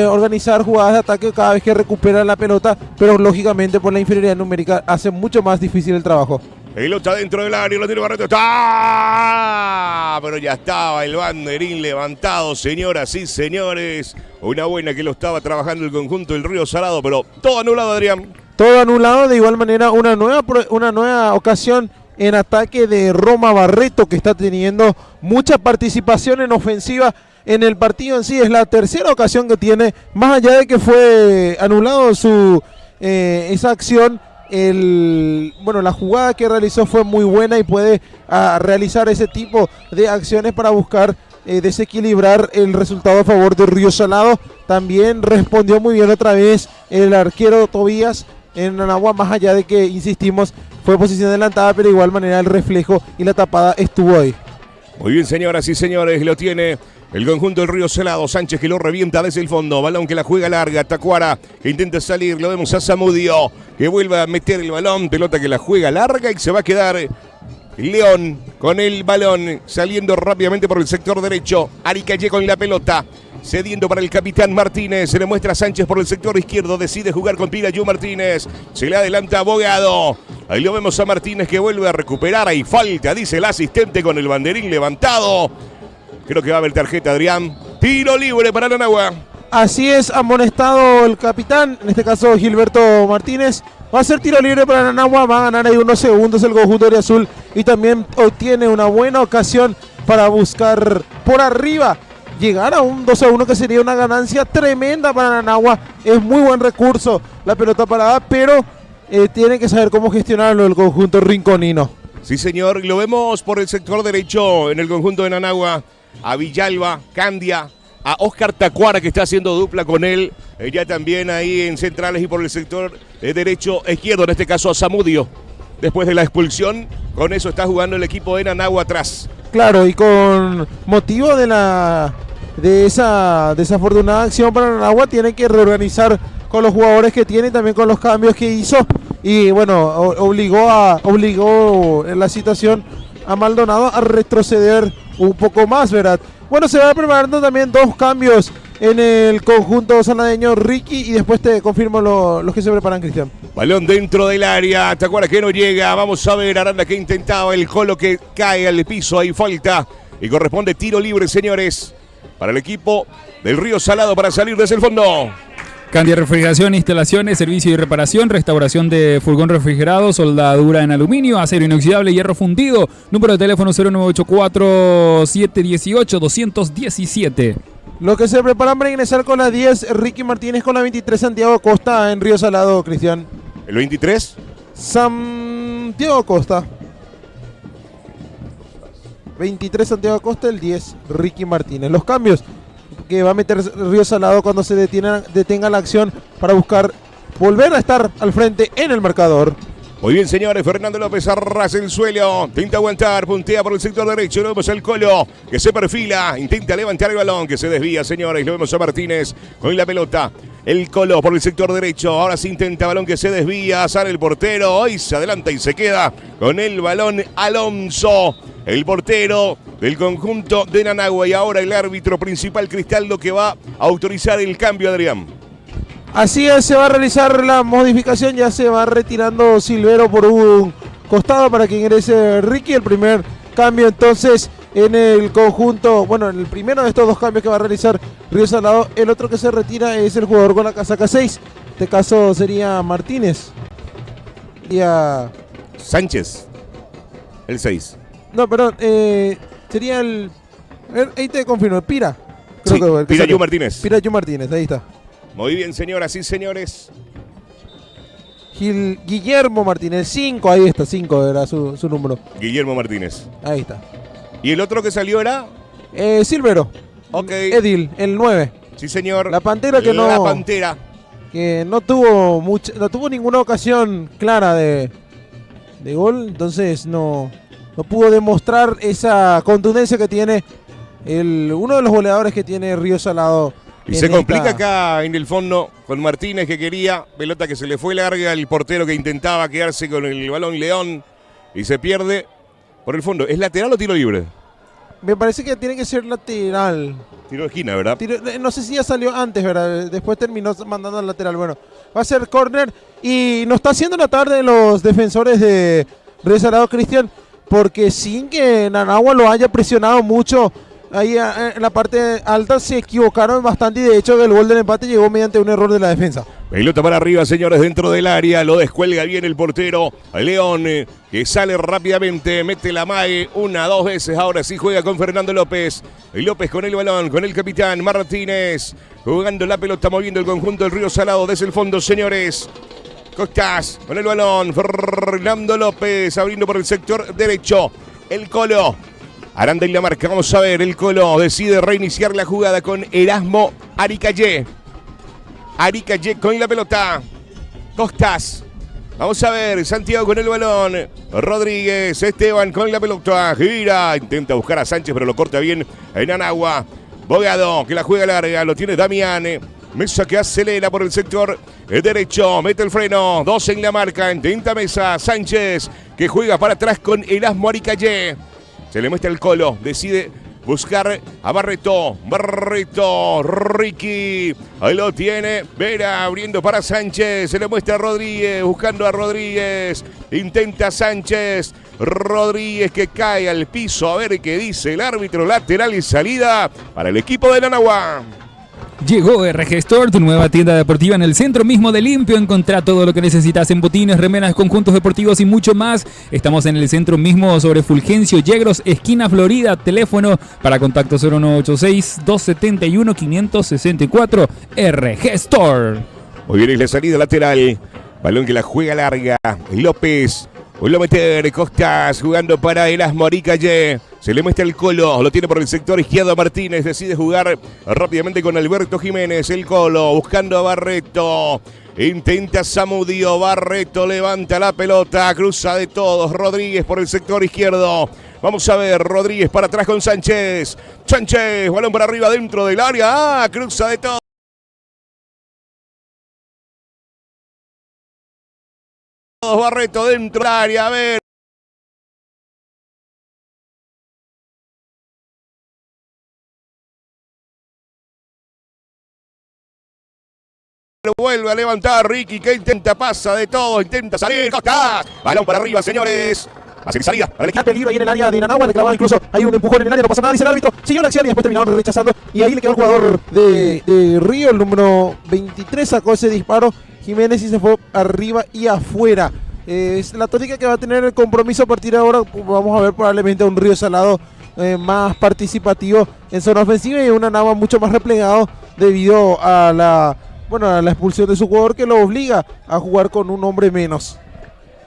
organizar jugadas de ataque cada vez que recupera la pelota, pero lógicamente por la inferioridad numérica hace mucho más difícil el trabajo. Pelota dentro del área, lo tiene Barreto, está, pero ya estaba el banderín levantado, señoras y señores. Una buena que lo estaba trabajando el conjunto del Río Salado, pero todo anulado, Adrián. Todo anulado, de igual manera una nueva ocasión en ataque de Roma Barreto, que está teniendo mucha participación en ofensiva en el partido en sí. Es la tercera ocasión que tiene, más allá de que fue anulado esa acción. La jugada que realizó fue muy buena y puede realizar ese tipo de acciones para buscar desequilibrar el resultado a favor de Río Salado. También respondió muy bien otra vez el arquero Tobías en Nanagua, más allá de que, insistimos, fue posición adelantada, pero de igual manera el reflejo y la tapada estuvo ahí. Muy bien, señoras y señores, lo tiene el conjunto del Río Salado. Sánchez que lo revienta desde el fondo. Balón que la juega larga. Tacuara que intenta salir. Lo vemos a Zamudio que vuelve a meter el balón. Pelota que la juega larga y se va a quedar León con el balón. Saliendo rápidamente por el sector derecho. Aricalle con la pelota. Cediendo para el capitán Martínez. Se le muestra a Sánchez por el sector izquierdo. Decide jugar con Pirayú Martínez. Se le adelanta Abogado. Ahí lo vemos a Martínez que vuelve a recuperar. Hay falta, dice el asistente con el banderín levantado. Creo que va a haber tarjeta, Adrián. Tiro libre para Nanagua. Así es, amonestado el capitán, en este caso Gilberto Martínez. Va a ser tiro libre para Nanagua, va a ganar ahí unos segundos el conjunto de Azul y también obtiene una buena ocasión para buscar por arriba llegar a un 2-1 que sería una ganancia tremenda para Nanagua. Es muy buen recurso la pelota parada, pero tiene que saber cómo gestionarlo el conjunto rinconino. Sí, señor, lo vemos por el sector derecho en el conjunto de Nanagua. A Villalba, Candia, a Oscar Tacuara que está haciendo dupla con él, ya también ahí en centrales y por el sector derecho izquierdo, en este caso a Zamudio. Después de la expulsión, con eso está jugando el equipo de Nanagua atrás. Claro, y con motivo de esa desafortunada acción para Nanagua, tiene que reorganizar con los jugadores que tiene y también con los cambios que hizo. Y bueno, obligó en la situación a Maldonado a retroceder un poco más, ¿verdad? Bueno, se va preparando también dos cambios en el conjunto sanadeño, Ricky, y después te confirmo los que se preparan, Cristian. Balón dentro del área, Tacuara que no llega, vamos a ver, Aranda que intentaba, el Colo que cae al piso, hay falta, y corresponde tiro libre, señores, para el equipo del Río Salado para salir desde el fondo. Candia Refrigeración, instalaciones, servicio y reparación, restauración de furgón refrigerado, soldadura en aluminio, acero inoxidable, hierro fundido. Número de teléfono 0984-718-217. Lo que se preparan para ingresar con la 10, Ricky Martínez, con la 23, Santiago Costa en Río Salado, Cristian. ¿El 23? Santiago Costa. 23 Santiago Costa, el 10 Ricky Martínez. Los cambios que va a meter Río Salado cuando se detenga la acción para buscar volver a estar al frente en el marcador. Muy bien, señores, Fernando López arrasa el suelo, intenta aguantar, puntea por el sector derecho, lo vemos al Colo, que se perfila, intenta levantar el balón, que se desvía, señores, lo vemos a Martínez con la pelota. El Colo por el sector derecho, ahora sí intenta balón que se desvía, sale el portero, hoy se adelanta y se queda con el balón Alonso, el portero del conjunto de Nanagua, y ahora el árbitro principal Cristaldo que va a autorizar el cambio, Adrián. Así es, se va a realizar la modificación, ya se va retirando Silvero por un costado para que ingrese Ricky, el primer cambio entonces en el conjunto, bueno, en el primero de estos dos cambios que va a realizar Río Salado. El otro que se retira es el jugador con la casaca 6, en este caso sería Martínez. Y a Sánchez, el 6. No, perdón, sería el... ahí te confirmo, Pira. Sí, Pirayú Martínez. Pirayú Martínez, ahí está. Muy bien, señoras y señores. Guillermo Martínez, 5, ahí está, 5 era su número. Guillermo Martínez. Ahí está. ¿Y el otro que salió era? Silvero. Ok. Edil, el 9. Sí, señor. La Pantera que no... La Pantera. Que no tuvo ninguna ocasión clara de gol, entonces no pudo demostrar esa contundencia que tiene uno de los goleadores que tiene Río Salado. Y se complica acá en el fondo con Martínez que quería, pelota que se le fue larga, el portero que intentaba quedarse con el balón León y se pierde por el fondo. ¿Es lateral o tiro libre? Me parece que tiene que ser lateral. Tiro de esquina, ¿verdad? No sé si ya salió antes, ¿verdad? Después terminó mandando al lateral. Bueno, va a ser córner y nos está haciendo la tarde los defensores de Río Salado, Cristian, porque sin que Nanagua lo haya presionado mucho, ahí en la parte alta se equivocaron bastante y de hecho el gol del empate llegó mediante un error de la defensa. Pelota para arriba, señores, dentro del área. Lo descuelga bien el portero León, que sale rápidamente. Mete la mague una, dos veces. Ahora sí juega con Fernando López. López con el balón, con el capitán Martínez. Jugando la pelota, moviendo el conjunto del Río Salado desde el fondo, señores. Costas con el balón. Fernando López abriendo por el sector derecho. El Colo. Aranda en la marca. Vamos a ver. El Colo decide reiniciar la jugada con Erasmo Aricayé. Aricayé con la pelota. Costas. Vamos a ver. Santiago con el balón. Rodríguez. Esteban con la pelota. Gira. Intenta buscar a Sánchez, pero lo corta bien en Anagua. Bogado, que la juega larga. Lo tiene Damián. Mesa que acelera por el sector derecho. Mete el freno. 2 en la marca. Intenta Mesa. Sánchez, que juega para atrás con Erasmo Aricayé. Se le muestra el Colo. Decide buscar a Barreto. Barreto, Ricky. Ahí lo tiene. Vera abriendo para Sánchez. Se le muestra a Rodríguez. Buscando a Rodríguez. Intenta Sánchez. Rodríguez que cae al piso. A ver qué dice el árbitro. Lateral y salida para el equipo de Anagua. Llegó RG Store, tu nueva tienda deportiva en el centro mismo de Limpio. Encontrá todo lo que necesitas en botines, remeras, conjuntos deportivos y mucho más. Estamos en el centro mismo sobre Fulgencio Yegros, esquina Florida. Teléfono para contacto 0986-271-564. RG Store. Muy bien, es la salida lateral. Balón que la juega larga. López. Vuelve a meter Costas jugando para Erasmo Aricayé. Se le muestra el Colo, lo tiene por el sector izquierdo a Martínez. Decide jugar rápidamente con Alberto Jiménez. El Colo buscando a Barreto. Intenta Zamudio. Barreto levanta la pelota. Cruza de todos. Rodríguez por el sector izquierdo. Vamos a ver. Rodríguez para atrás con Sánchez. Sánchez, balón para arriba dentro del área. Cruza de todos. Barreto dentro del área, a ver. Lo vuelve a levantar Ricky, que intenta, pasa de todo, intenta salir. Costas. Balón para arriba, señores. Hace salida para el equipo. Peligro ahí en el área de Nanagua, le clavaba incluso hay un empujón en el área, no pasa nada, dice el árbitro. Siguió la acción y después terminaron rechazando. Y ahí le quedó el jugador de Río, el número 23, sacó ese disparo. Jiménez y se fue arriba y afuera. Es la tónica que va a tener el compromiso a partir de ahora. Vamos a ver probablemente un Río Salado más participativo en zona ofensiva y un Anagua mucho más replegado debido a la expulsión de su jugador que lo obliga a jugar con un hombre menos.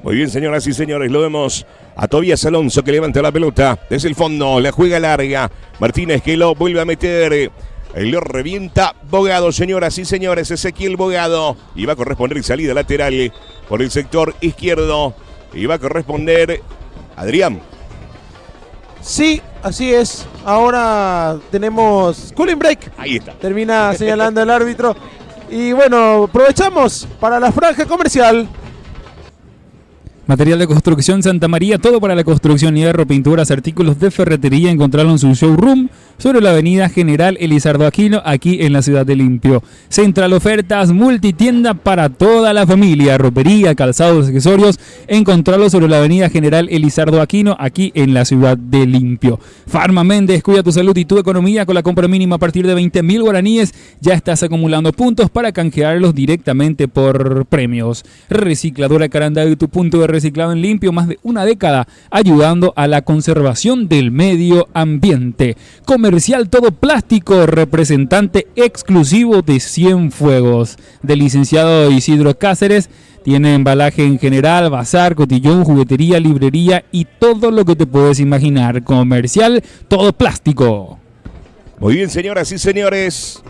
Muy bien, señoras y señores, lo vemos a Tobías Alonso que levanta la pelota desde el fondo, la juega larga. Martínez que lo vuelve a meter. Lo revienta Bogado, señoras y señores. Ezequiel Bogado. Y va a corresponder salida lateral por el sector izquierdo. Y va a corresponder Adrián. Sí, así es. Ahora tenemos cooling break. Ahí está. Termina señalando el árbitro. Y bueno, aprovechamos para la franja comercial. Material de construcción Santa María, todo para la construcción, hierro, pinturas, artículos de ferretería. Encontrarlo en su showroom sobre la avenida General Elizardo Aquino, aquí en la ciudad de Limpio. Central Ofertas, multitienda para toda la familia, ropería, calzados, accesorios. Encontrarlo sobre la avenida General Elizardo Aquino, aquí en la ciudad de Limpio. Farma Méndez, cuida tu salud y tu economía con la compra mínima a partir de 20.000 guaraníes. Ya estás acumulando puntos para canjearlos directamente por premios. Recicladora Carandá, tu punto de reciclado en Limpio, más de una década ayudando a la conservación del medio ambiente. Comercial Todo Plástico, representante exclusivo de Cienfuegos, del licenciado Isidro Cáceres. Tiene embalaje en general, bazar, cotillón, juguetería, librería y todo lo que te puedes imaginar. Comercial Todo Plástico. Muy bien, señoras y señores.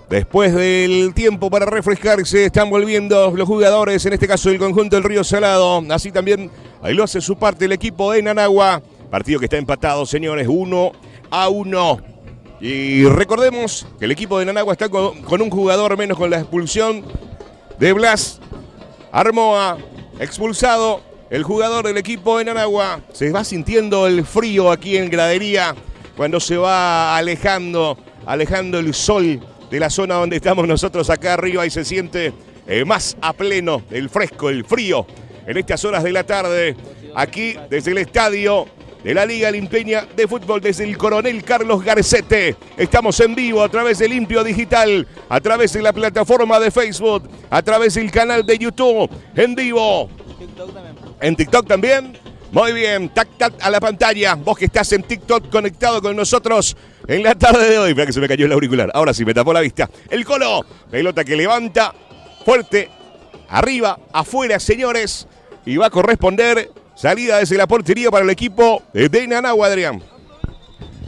Después del tiempo para refrescarse, están volviendo los jugadores, en este caso el conjunto del Río Salado. Así también ahí lo hace su parte el equipo de Nanagua. Partido que está empatado, señores, 1-1. Y recordemos que el equipo de Nanagua está con un jugador menos, con la expulsión de Blas Armoa. Expulsado el jugador del equipo de Nanagua. Se va sintiendo el frío aquí en gradería cuando se va alejando el sol de la zona donde estamos nosotros acá arriba y se siente más a pleno el fresco, el frío en estas horas de la tarde aquí desde el estadio de la Liga Limpeña de Fútbol desde el Coronel Carlos Garcete. Estamos en vivo a través de Limpio Digital, a través de la plataforma de Facebook, a través del canal de YouTube, en vivo. En TikTok también. Muy bien, tac, tac a la pantalla. Vos que estás en TikTok conectado con nosotros en la tarde de hoy. Espera que se me cayó el auricular. Ahora sí, me tapó la vista. El Colo, pelota que levanta fuerte, arriba, afuera, señores. Y va a corresponder salida desde la portería para el equipo de Nanagua, Adrián.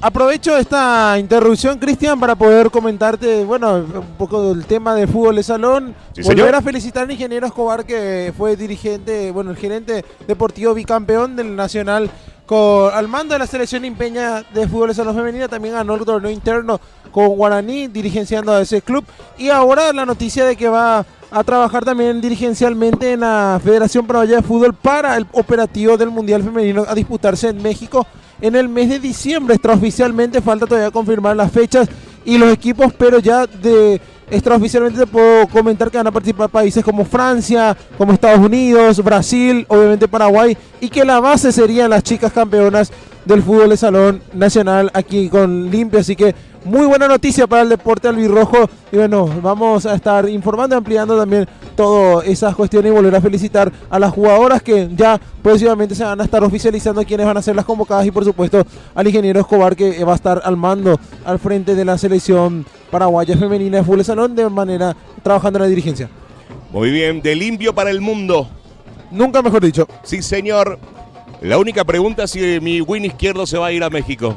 Aprovecho esta interrupción, Cristian, para poder comentarte, bueno, un poco del tema de fútbol de salón. Sí, volver señor. a felicitar al ingeniero Escobar, que fue dirigente, bueno, el gerente deportivo bicampeón del Nacional al mando de la selección limpeña de fútbol de salón femenina. También ganó el torneo interno con Guaraní, dirigenciando a ese club. Y ahora la noticia de que va a trabajar también dirigencialmente en la Federación Paraguaya de Fútbol para el operativo del Mundial Femenino a disputarse en México en el mes de diciembre. Extraoficialmente falta todavía confirmar las fechas y los equipos, pero ya extraoficialmente te puedo comentar que van a participar países como Francia, como Estados Unidos, Brasil, obviamente Paraguay, y que la base serían las chicas campeonas del fútbol de salón nacional aquí con Limpio. Así que muy buena noticia para el deporte albirrojo. Y bueno, vamos a estar informando y ampliando también todas esas cuestiones y volver a felicitar a las jugadoras que ya próximamente se van a estar oficializando quienes van a ser las convocadas, y por supuesto al ingeniero Escobar, que va a estar al mando, al frente de la selección paraguaya femenina de fútbol de salón, de manera trabajando en la dirigencia. Muy bien, de Limpio para el mundo. Nunca mejor dicho. Sí, señor. La única pregunta es si mi win izquierdo se va a ir a México.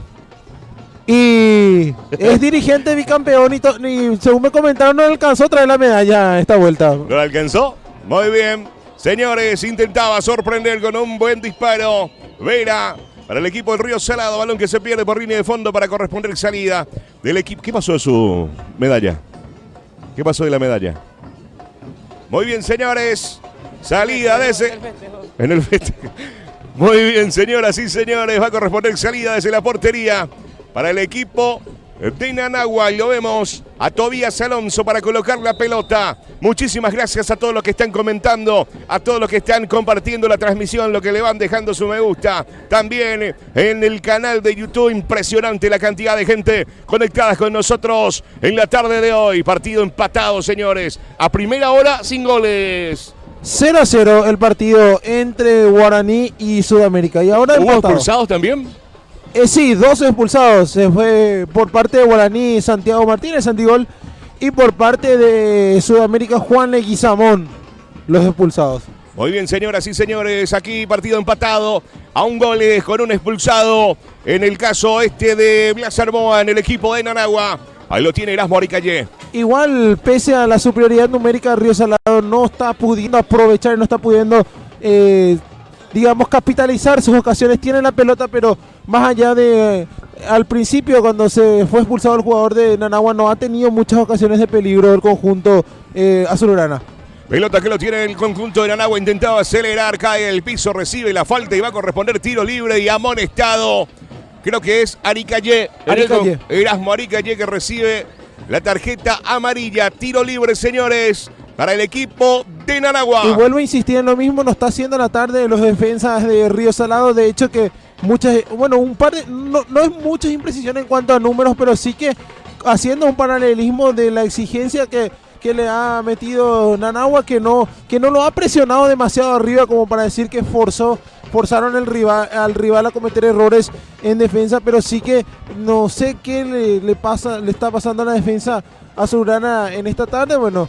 Y es dirigente bicampeón y según me comentaron no alcanzó a traer la medalla esta vuelta. ¿No la alcanzó? Muy bien. Señores, intentaba sorprender con un buen disparo. Vera para el equipo del Río Salado. Balón que se pierde por línea de fondo para corresponder salida del equipo. ¿Qué pasó de su medalla? ¿Qué pasó de la medalla? Muy bien, señores. Salida de ese... En el festejo. Muy bien, señoras y señores. Va a corresponder salida desde la portería para el equipo de Nanagua. Y lo vemos a Tobías Alonso para colocar la pelota. Muchísimas gracias a todos los que están comentando, a todos los que están compartiendo la transmisión, los que le van dejando su me gusta. También en el canal de YouTube, impresionante la cantidad de gente conectada con nosotros en la tarde de hoy. Partido empatado, señores. A primera hora, sin goles. 0-0 el partido entre Guaraní y Sudamérica. Y ahora ¿Hubo empatado. expulsados también? Sí, 2 expulsados. Se fue por parte de Guaraní Santiago Martínez, Santigol, y por parte de Sudamérica Juan Leguizamón, los expulsados. Muy bien, señoras y señores, aquí partido empatado a un gol con un expulsado. En el caso de Blas Armoa en el equipo de Nanagua. Ahí lo tiene Erasmo Aricayé. Igual, pese a la superioridad numérica, Río Salado no está pudiendo aprovechar, no está pudiendo, digamos, capitalizar sus ocasiones. Tiene la pelota, pero más allá de... Al principio, cuando se fue expulsado el jugador de Nanagua, no ha tenido muchas ocasiones de peligro el conjunto azulgrana. Pelota que lo tiene el conjunto de Nanagua. Intentaba acelerar, cae el piso, recibe la falta y va a corresponder tiro libre y amonestado. Creo que es Aricayé. Erasmo Aricayé, que recibe la tarjeta amarilla. Tiro libre, señores, para el equipo de Nanagua. Y vuelvo a insistir en lo mismo, no está haciendo la tarde de los defensas de Río Salado. De hecho que muchas, bueno, un par de, no es muchas imprecisiones en cuanto a números, pero sí que haciendo un paralelismo de la exigencia que le ha metido Nanagua, que no lo ha presionado demasiado arriba como para decir que forzaron al rival a cometer errores en defensa, pero sí que no sé qué le está pasando a la defensa azulgrana en esta tarde. Bueno,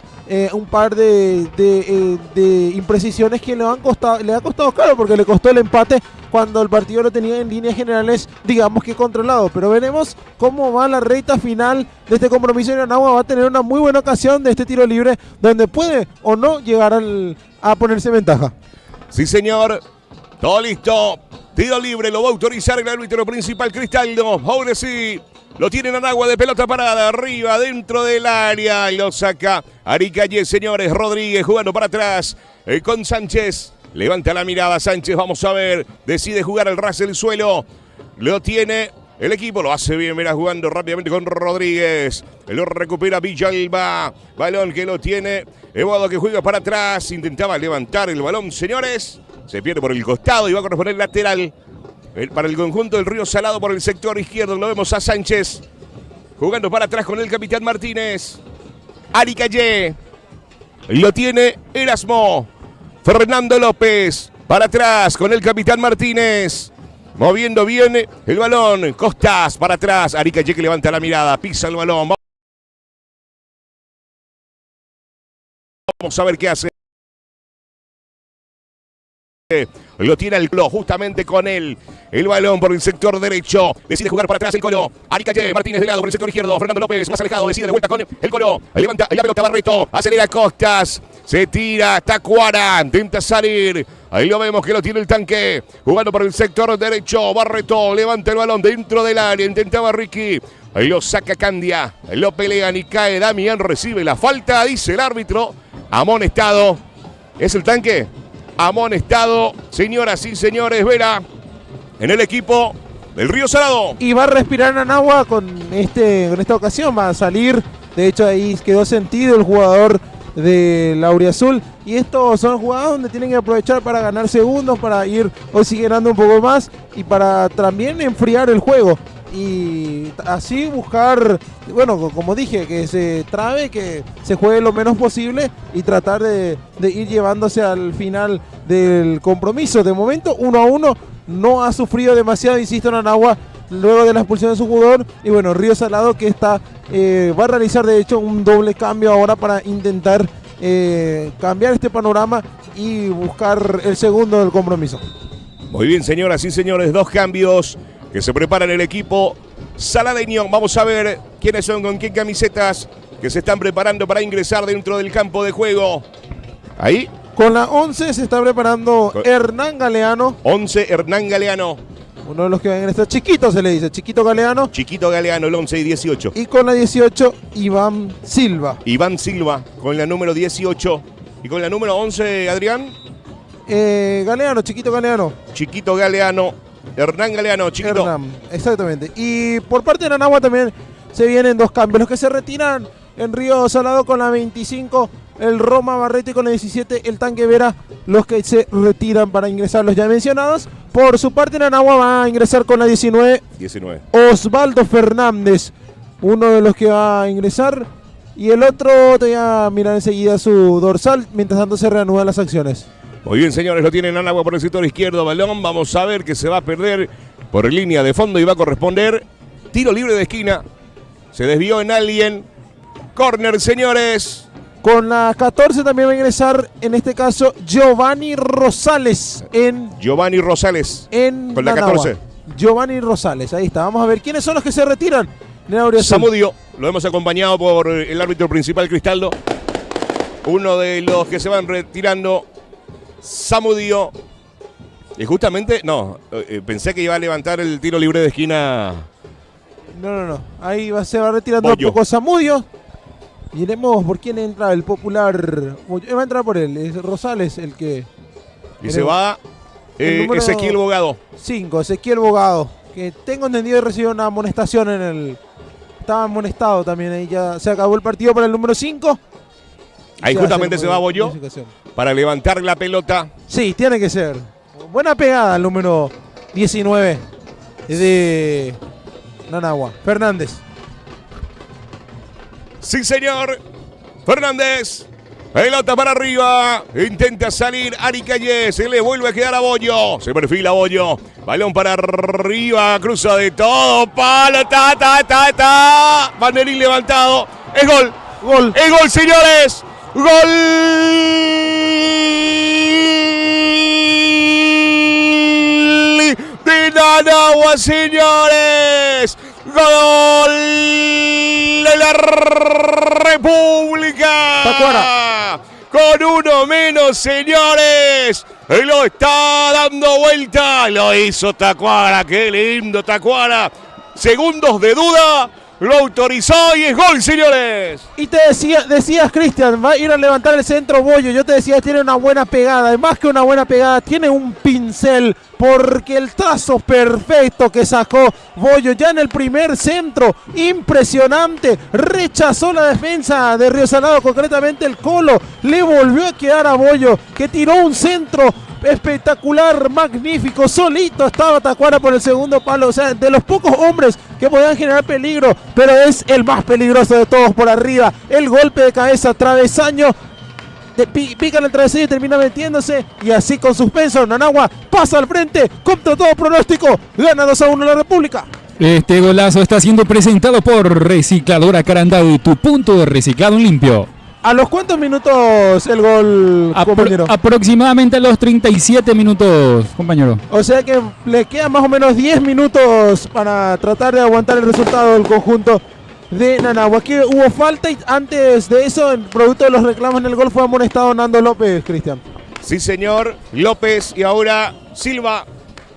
un par de imprecisiones que le ha costado caro, porque le costó el empate cuando el partido lo tenía en líneas generales, digamos que controlado. Pero veremos cómo va la recta final de este compromiso. Nanagua va a tener una muy buena ocasión de este tiro libre, donde puede o no llegar a ponerse en ventaja. Sí, señor. Todo listo. Tiro libre, lo va a autorizar el árbitro principal, Cristaldo. Ahora sí, lo tiene Nanagua de pelota parada, arriba, dentro del área. Y lo saca Aricayé, señores. Rodríguez jugando para atrás con Sánchez. Levanta la mirada Sánchez, vamos a ver. Decide jugar al ras del suelo. Lo tiene el equipo, lo hace bien, mira, jugando rápidamente con Rodríguez. Lo recupera Villalba. Balón que lo tiene Evoado, que juega para atrás. Intentaba levantar el balón, señores. Se pierde por el costado y va a corresponder lateral para el conjunto del Río Salado por el sector izquierdo. Lo vemos a Sánchez jugando para atrás con el capitán Martínez. Ari Calle. Lo tiene Erasmo. Fernando López. Para atrás con el capitán Martínez. Moviendo bien el balón. Costas para atrás. Ari Calle que levanta la mirada. Pisa el balón. Vamos a ver qué hace. Lo tiene el Colo, justamente con él. El balón por el sector derecho. Decide jugar para atrás el Colo. Ari Calle, Martínez de lado por el sector izquierdo. Fernando López más alejado. Decide de vuelta con el Colo. Levanta la pelota Barreto. Acelera Costas. Se tira. Tacuara. Intenta salir. Ahí lo vemos que lo tiene el tanque. Jugando por el sector derecho. Barreto levanta el balón dentro del área. Intentaba Ricky. Ahí lo saca Candia. Ahí lo pelean y cae. Damián recibe la falta. Dice el árbitro. Amonestado. ¿Es el tanque? Amonestado, señoras y señores, Vera, en el equipo del Río Salado. Y va a respirar Nanagua con esta ocasión, va a salir. De hecho, ahí quedó sentido el jugador de Lauriazul. Y estos son jugadas donde tienen que aprovechar para ganar segundos, para ir hoy sigue ganando un poco más y para también enfriar el juego. Y así buscar, bueno, como dije, que se trabe, que se juegue lo menos posible y tratar de ir llevándose al final del compromiso. De momento, 1-1, no ha sufrido demasiado, insisto, Nanagua, luego de la expulsión de su jugador. Y bueno, Río Salado que va a realizar de hecho un doble cambio ahora para intentar cambiar este panorama y buscar el segundo del compromiso. Muy bien, señoras y señores, dos cambios que se preparan el equipo saladeño. Vamos a ver quiénes son, con qué camisetas que se están preparando para ingresar dentro del campo de juego. Ahí. Con la 11 se está preparando Hernán Galeano. 11, Hernán Galeano. Uno de los que va a ingresar, Chiquito se le dice, Chiquito Galeano. Chiquito Galeano, el 11 y 18. Y con la 18, Iván Silva. Iván Silva, con la número 18. Y con la número 11, Adrián. Galeano, Chiquito Galeano. Chiquito Galeano. Hernán Galeano, Chiquito. Hernán, exactamente. Y por parte de Nanagua también se vienen dos cambios. Los que se retiran en Río Salado con la 25, el Roma Barreto, y con la 17, el Tanque Vera. Los que se retiran para ingresar los ya mencionados. Por su parte, Nanagua va a ingresar con la 19. Osvaldo Fernández, uno de los que va a ingresar. Y el otro, te voy a mirar enseguida su dorsal, mientras tanto se reanudan las acciones. Muy bien, señores, lo tiene Nanagua por el sector izquierdo, balón. Vamos a ver que se va a perder por línea de fondo y va a corresponder tiro libre de esquina. Se desvió en alguien. Córner, señores. Con la 14 también va a ingresar, en este caso, Giovanni Rosales. Giovanni Rosales. Con la 14. Giovanni Rosales, ahí está. Vamos a ver quiénes son los que se retiran. Samudio, lo hemos acompañado por el árbitro principal, Cristaldo. Uno de los que se van retirando, Samudio. Y justamente, pensé que iba a levantar el tiro libre de esquina. No. Ahí se va retirando un poco Samudio. Miremos por quién entra el popular. Va a entrar por él, es Rosales el que. Y se va Ezequiel Bogado. 5, Ezequiel Bogado. Que tengo entendido recibió una amonestación estaba amonestado también. Ahí ya se acabó el partido para el número 5. Ahí justamente se va Boyo para levantar la pelota. Sí, tiene que ser. Buena pegada el número 19 de Nanagua. Fernández. Sí, señor. Fernández. Pelota para arriba. Intenta salir Ari Calle. Se le vuelve a quedar a Boyo. Se perfila Boyo. Balón para arriba. Cruza de todo. Palo. Banderín levantado. Es gol. Es gol, señores. ¡Gol! De Nanagua, señores. ¡Gol de la República! Tacuara. Con uno menos, señores. Lo está dando vuelta. Lo hizo Tacuara. ¡Qué lindo, Tacuara! Segundos de duda. Lo autorizó y es gol, señores. Y te decías, Cristian, va a ir a levantar el centro Boyo. Yo te decía, tiene una buena pegada. Y más que una buena pegada, tiene un pincel. Porque el trazo perfecto que sacó Boyo ya en el primer centro, impresionante. Rechazó la defensa de Río Salado, concretamente el Colo. Le volvió a quedar a Boyo, que tiró un centro espectacular, magnífico, solito estaba Tacuara por el segundo palo, o sea, de los pocos hombres que podían generar peligro, pero es el más peligroso de todos por arriba. El golpe de cabeza, travesaño, pica en el travesaño y termina metiéndose, y así con suspenso, Nanagua pasa al frente, contra todo pronóstico, gana 2-1 la República. Este golazo está siendo presentado por Recicladora Carandau, tu punto de reciclado en limpio. ¿A los cuántos minutos el gol, compañero? Aproximadamente a los 37 minutos, compañero. O sea que le quedan más o menos 10 minutos para tratar de aguantar el resultado del conjunto de Nanagua. Aquí hubo falta y antes de eso, en producto de los reclamos en el gol, fue amonestado Nando López, Cristian. Sí, señor. López y ahora Silva,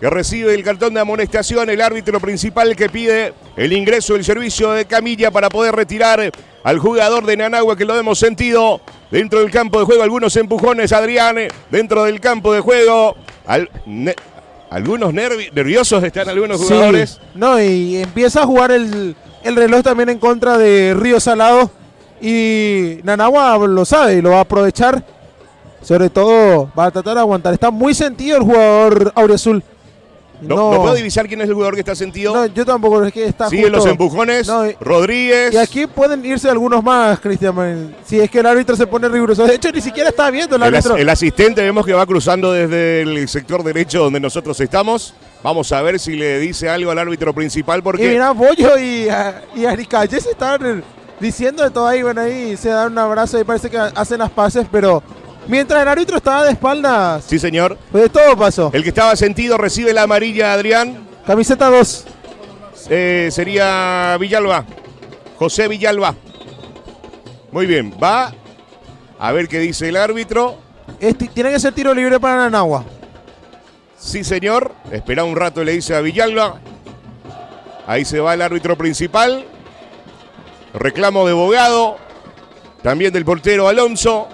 que recibe el cartón de amonestación, el árbitro principal que pide el ingreso del servicio de camilla para poder retirar al jugador de Nanagua, que lo hemos sentido dentro del campo de juego. Algunos empujones, Adrián, dentro del campo de juego. Algunos nerviosos están algunos jugadores. Sí, no, y empieza a jugar el reloj también en contra de Río Salado. Y Nanagua lo sabe y lo va a aprovechar. Sobre todo va a tratar de aguantar. Está muy sentido el jugador auriazul. No puedo divisar quién es el jugador que está sentido. No, yo tampoco, es que está siguen los empujones, Rodríguez. Y aquí pueden irse algunos más, Cristian, si es que el árbitro se pone riguroso. De hecho, ni siquiera está viendo el árbitro. El asistente vemos que va cruzando desde el sector derecho donde nosotros estamos. Vamos a ver si le dice algo al árbitro principal, porque... Y mira, Bollo y Aricalle se están diciendo de todo ahí, bueno, ahí se dan un abrazo y parece que hacen las paces, pero... Mientras el árbitro estaba de espaldas. Sí, señor. Pues de todo pasó. El que estaba sentido recibe la amarilla, Adrián. Camiseta 2. Sería Villalba. José Villalba. Muy bien, va a ver qué dice el árbitro. Tiene que ser tiro libre para Nanagua. Sí, señor. Espera un rato, le dice a Villalba. Ahí se va el árbitro principal. Reclamo de Bogado. También del portero Alonso.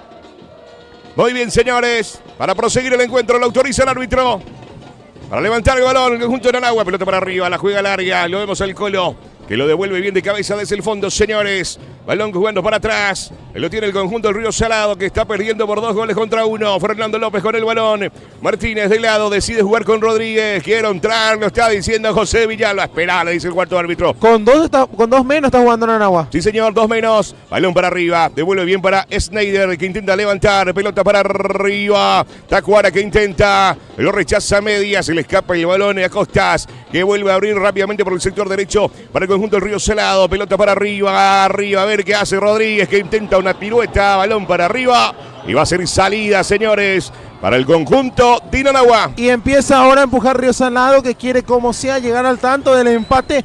Muy bien, señores. Para proseguir el encuentro, lo autoriza el árbitro. Para levantar el balón, el conjunto de Nanagua. Pelota para arriba, la juega larga. Lo vemos al Colo, que lo devuelve bien de cabeza desde el fondo, señores. Balón jugando para atrás. Lo tiene el conjunto del Río Salado, que está perdiendo por 2-1. Fernando López con el balón. Martínez de lado, decide jugar con Rodríguez. Quiero entrar, lo está diciendo José Villalba. Esperá, le dice el cuarto árbitro. Con dos menos está jugando Nanagua. Sí, señor, 2 menos. Balón para arriba. Devuelve bien para Schneider, que intenta levantar. Pelota para arriba. Tacuara que intenta. Lo rechaza a medias. Se le escapa el balón a Costas, que vuelve a abrir rápidamente por el sector derecho para el conjunto del Río Salado. Pelota para arriba. A ver qué hace Rodríguez, que intenta una pirueta. Balón para arriba. Y va a ser salida, señores, para el conjunto de Nanagua. Y empieza ahora a empujar Río Salado, que quiere como sea llegar al tanto del empate.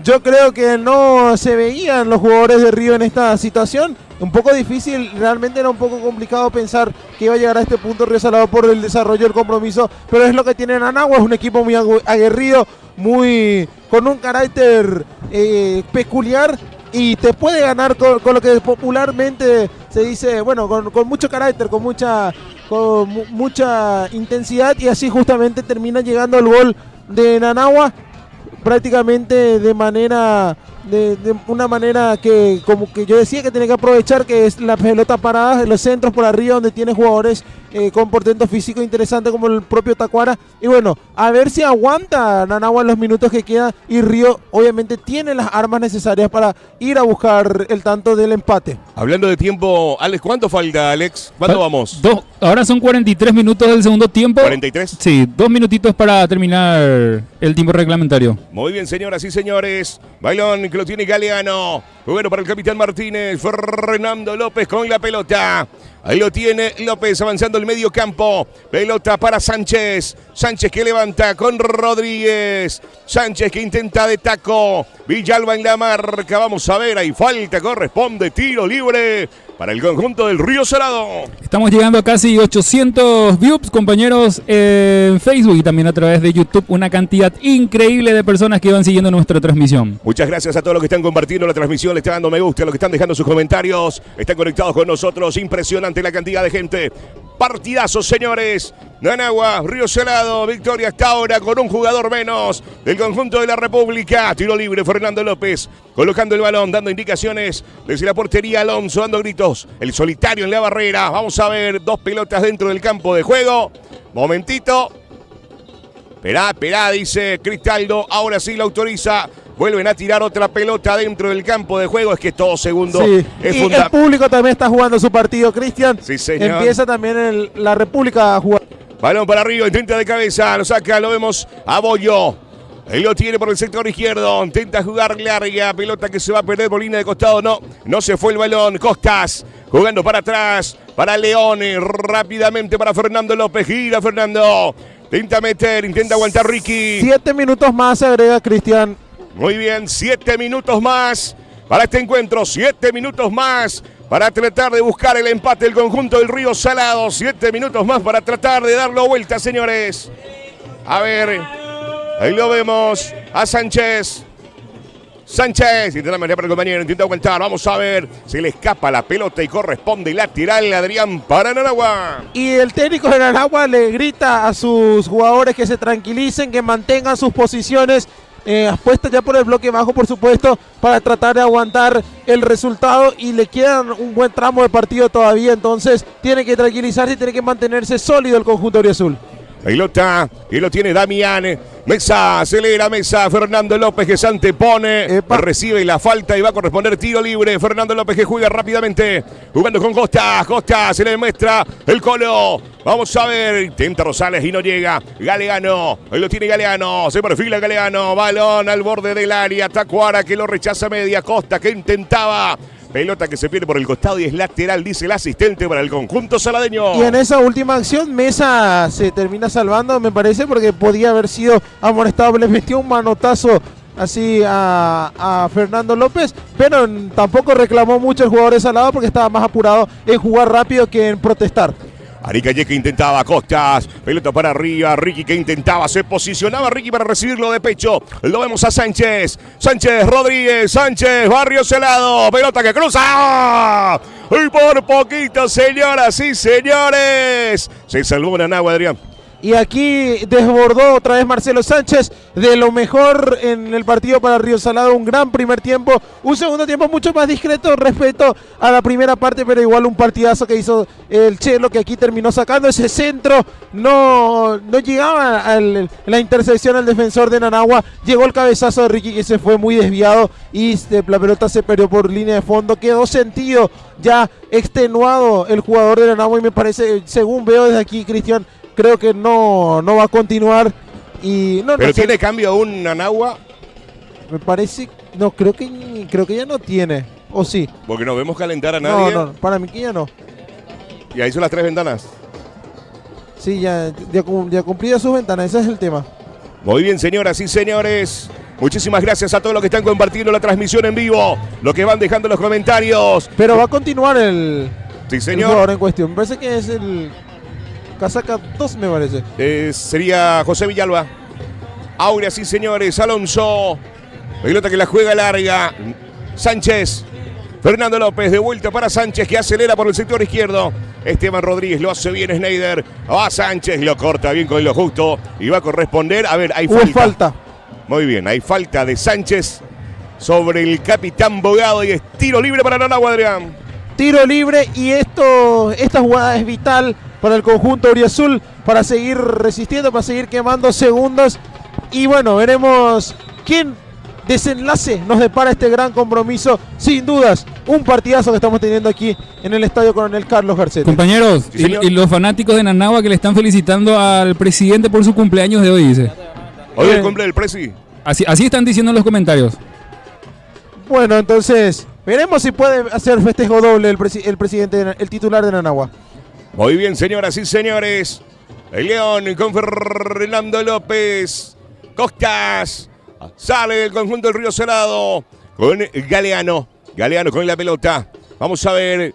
Yo creo que no se veían los jugadores de Río en esta situación. Un poco difícil, realmente era un poco complicado pensar que iba a llegar a este punto Río Salado por el desarrollo del compromiso. Pero es lo que tiene Nanagua, es un equipo muy aguerrido, con un carácter peculiar. Y te puede ganar con lo que popularmente se dice, bueno, con mucho carácter, con mucha intensidad, y así justamente termina llegando el gol de Nanagua prácticamente de una manera que, como que yo decía, que tiene que aprovechar, que es la pelota parada en los centros por arriba, donde tiene jugadores con portento físico interesante como el propio Tacuara. Y bueno, a ver si aguanta Nanagua en los minutos que quedan, y Río obviamente tiene las armas necesarias para ir a buscar el tanto del empate. Hablando de tiempo, Alex, ¿cuánto falta, Alex? ¿Cuánto vamos? Ahora son 43 minutos del segundo tiempo. ¿43? Sí, 2 minutitos para terminar el tiempo reglamentario. Muy bien, señoras y señores. Bailón que lo tiene Galeano. Bueno para el capitán Martínez. Fernando López con la pelota. Ahí lo tiene López avanzando el medio campo. Pelota para Sánchez. Sánchez que levanta con Rodríguez. Sánchez que intenta de taco. Villalba en la marca. Vamos a ver, hay falta. Corresponde tiro libre para el conjunto del Río Salado. Estamos llegando a casi 800 views, compañeros, en Facebook y también a través de YouTube. Una cantidad increíble de personas que van siguiendo nuestra transmisión. Muchas gracias a todos los que están compartiendo la transmisión, le están dando me gusta, a los que están dejando sus comentarios, están conectados con nosotros. Impresionante la cantidad de gente. Partidazo, señores. Nanagua, Río Salado, victoria hasta ahora con un jugador menos del conjunto de la República. Tiro libre, Fernando López colocando el balón, dando indicaciones desde la portería. Alonso dando gritos, el solitario en la barrera. Vamos a ver, 2 pelotas dentro del campo de juego. Momentito. Esperá, dice Cristaldo. Ahora sí lo autoriza. Vuelven a tirar otra pelota dentro del campo de juego. Es que todo segundo Sí. es Y el público también está jugando su partido, Cristian. Sí, señor. Empieza también la República a jugar. Balón para arriba, intenta de cabeza, lo saca, lo vemos a Bollo. Él lo tiene por el sector izquierdo, intenta jugar larga, pelota que se va a perder por línea de costado, no se fue el balón. Costas jugando para atrás, para Leone, rápidamente para Fernando López, gira Fernando. Intenta meter, intenta aguantar Ricky. 7 minutos más se agrega Cristian. Muy bien, 7 minutos más para este encuentro, 7 minutos más para tratar de buscar el empate del conjunto del Río Salado. 7 minutos más para tratar de darlo vuelta, señores. A ver, ahí lo vemos a Sánchez. Sánchez, intenta manejar para el compañero, intenta aguantar. Vamos a ver, se le escapa la pelota y corresponde lateral Adrián para Nanagua. Y el técnico de Nanagua le grita a sus jugadores que se tranquilicen, que mantengan sus posiciones. Apuesta ya por el bloque bajo, por supuesto, para tratar de aguantar el resultado, y le quedan un buen tramo de partido todavía, entonces tiene que tranquilizarse y tiene que mantenerse sólido el conjunto auriazul. Pelota, y lo tiene Damián. Mesa, acelera Mesa. Fernando López que se antepone. Recibe la falta y va a corresponder tiro libre. Fernando López que juega rápidamente. Jugando con Costa. Costa se le muestra el Colo. Vamos a ver. Intenta Rosales y no llega. Galeano. Ahí lo tiene Galeano. Se perfila Galeano. Balón al borde del área. Tacuara que lo rechaza media. Costa que intentaba. Pelota que se pierde por el costado y es lateral, dice el asistente para el conjunto saladeño. Y en esa última acción, Mesa se termina salvando, me parece, porque podía haber sido amonestado. Le metió un manotazo así a Fernando López, pero tampoco reclamó mucho el jugador de Salado porque estaba más apurado en jugar rápido que en protestar. Arica que intentaba, Costas, pelota para arriba, Ricky que intentaba, se posicionaba Ricky para recibirlo de pecho. Lo vemos a Sánchez, Sánchez Rodríguez, Sánchez Barrio Celado, pelota que cruza. Y por poquito, señoras y señores, se salvó Nanagua, Adrián. Y aquí desbordó otra vez Marcelo Sánchez, de lo mejor en el partido para Río Salado. Un gran primer tiempo, un segundo tiempo mucho más discreto respecto a la primera parte, pero igual un partidazo que hizo el Chelo, que aquí terminó sacando ese centro. No llegaba a la intersección al defensor de Nanagua. Llegó el cabezazo de Ricky que se fue muy desviado y la pelota se perdió por línea de fondo. Quedó sentido, ya extenuado el jugador de Nanagua, y me parece, según veo desde aquí, Cristian, creo que no va a continuar. Y pero tiene cambio aún Nanagua. Me parece, creo que ya no tiene, o sí. Porque no vemos calentar a nadie. No, para mí que ya no. Y ahí son las 3 ventanas. Sí, ya cumplidas sus ventanas, ese es el tema. Muy bien, señoras y señores. Muchísimas gracias a todos los que están compartiendo la transmisión en vivo, los que van dejando los comentarios. Pero va a continuar el jugador en cuestión. Me parece que es el casaca 2, me parece. Sería José Villalba. Aurea, sí, señores. Alonso. Pelota que la juega larga. Sánchez. Fernando López de vuelta para Sánchez, que acelera por el sector izquierdo. Esteban Rodríguez lo hace bien, Schneider. Va Sánchez, lo corta bien con lo justo. Y va a corresponder. A ver, hay falta. Muy bien, hay falta de Sánchez sobre el capitán Bogado. Y es tiro libre para Nanagua, Adrián. Tiro libre, y esta jugada es vital para el conjunto auriazul, para seguir resistiendo, para seguir quemando segundos. Y bueno, veremos quién desenlace nos depara este gran compromiso. Sin dudas, un partidazo que estamos teniendo aquí en el Estadio Coronel Carlos Garcete. Compañeros, sí, y los fanáticos de Nanagua que le están felicitando al presidente por su cumpleaños de hoy, dice. Hoy es el cumple del presi. Así están diciendo en los comentarios. Bueno, entonces veremos si puede hacer festejo doble el presidente, el titular de Nanagua. Muy bien, señoras y señores. El León con Fernando López. Costas. Sale del conjunto del Río Salado con Galeano. Galeano con la pelota. Vamos a ver.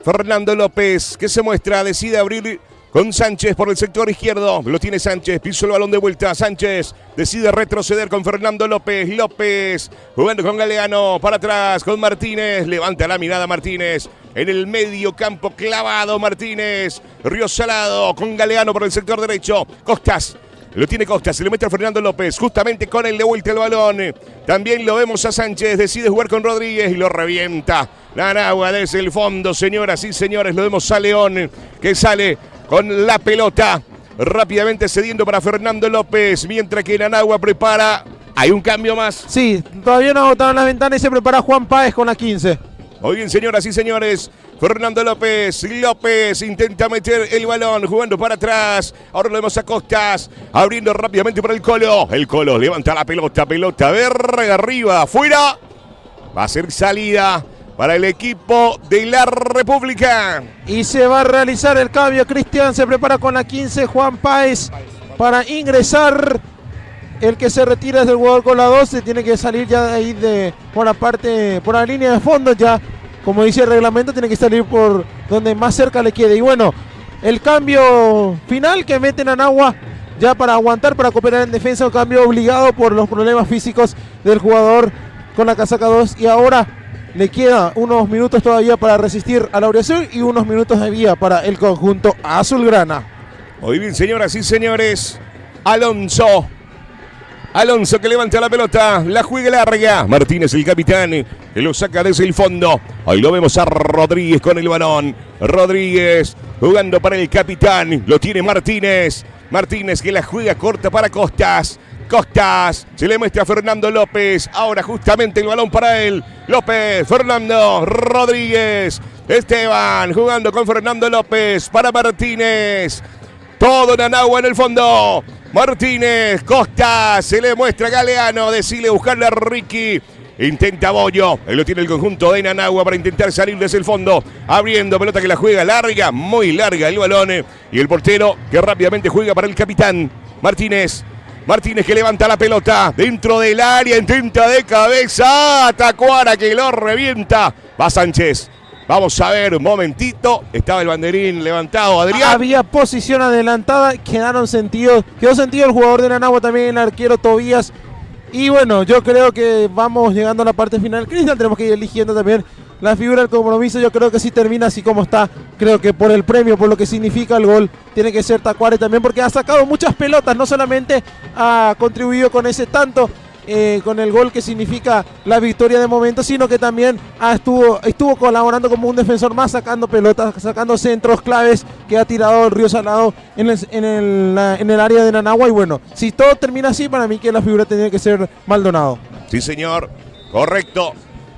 Fernando López que se muestra. Decide abrir con Sánchez por el sector izquierdo. Lo tiene Sánchez. Piso el balón de vuelta. Sánchez decide retroceder con Fernando López. López jugando con Galeano. Para atrás con Martínez. Levanta la mirada Martínez. En el medio campo clavado Martínez. Río Salado con Galeano por el sector derecho. Costas. Lo tiene Costas, se le mete a Fernando López, justamente con él de vuelta el balón. También lo vemos a Sánchez, decide jugar con Rodríguez y lo revienta. Nanagua desde el fondo, señoras y señores, lo vemos a León, que sale con la pelota. Rápidamente cediendo para Fernando López, mientras que Nanagua prepara. ¿Hay un cambio más? Sí, todavía no agotaron las ventanas y se prepara Juan Páez con la 15. Muy bien, señoras y señores. Fernando López. López intenta meter el balón, jugando para atrás. Ahora lo vemos a Costas, abriendo rápidamente para el Colo. El Colo levanta la pelota, pelota verde arriba, afuera. Va a ser salida para el equipo de la República. Y se va a realizar el cambio. Cristian se prepara con la 15. Juan Páez para ingresar. El que se retira es el jugador con la 12. Tiene que salir ya de ahí por la línea de fondo. Ya, como dice el reglamento, tiene que salir por donde más cerca le quede. Y bueno, el cambio final que mete Nanagua ya para aguantar, para cooperar en defensa. Un cambio obligado por los problemas físicos del jugador con la casaca 2. Y ahora le queda unos minutos todavía para resistir a la Auriazul y unos minutos de vía para el conjunto azulgrana. Muy bien, señoras y señores. Alonso que levanta la pelota, la juega larga. Martínez, el capitán, que lo saca desde el fondo. Ahí lo vemos a Rodríguez con el balón. Rodríguez jugando para el capitán. Lo tiene Martínez. Martínez que la juega corta para Costas. Costas se le muestra a Fernando López. Ahora justamente el balón para él. López, Fernando, Rodríguez. Esteban jugando con Fernando López para Martínez. Todo Nanagua en el fondo. Martínez, Costas, se le muestra a Galeano. Decide buscarle a Ricky. Intenta Bollo. Él lo tiene el conjunto de Nanagua para intentar salir desde el fondo. Abriendo pelota que la juega larga, muy larga el balón. Y el portero que rápidamente juega para el capitán. Martínez que levanta la pelota dentro del área, intenta de cabeza, Tacuara que lo revienta. Va Sánchez. Vamos a ver un momentito. Estaba el banderín levantado, Adrián. Había posición adelantada, quedó sentido el jugador de Nanagua, también el arquero Tobías. Y bueno, yo creo que vamos llegando a la parte final. Cristian, tenemos que ir eligiendo también la figura del compromiso. Yo creo que si termina así como está, creo que por el premio, por lo que significa el gol, tiene que ser Tacuare también, porque ha sacado muchas pelotas, no solamente ha contribuido con ese tanto, con el gol que significa la victoria de momento, sino que también estuvo colaborando como un defensor más, sacando pelotas, sacando centros claves que ha tirado el Río Salado en el área de Nanagua. Y bueno, si todo termina así, para mí que la figura tendría que ser Maldonado. Sí, señor, correcto.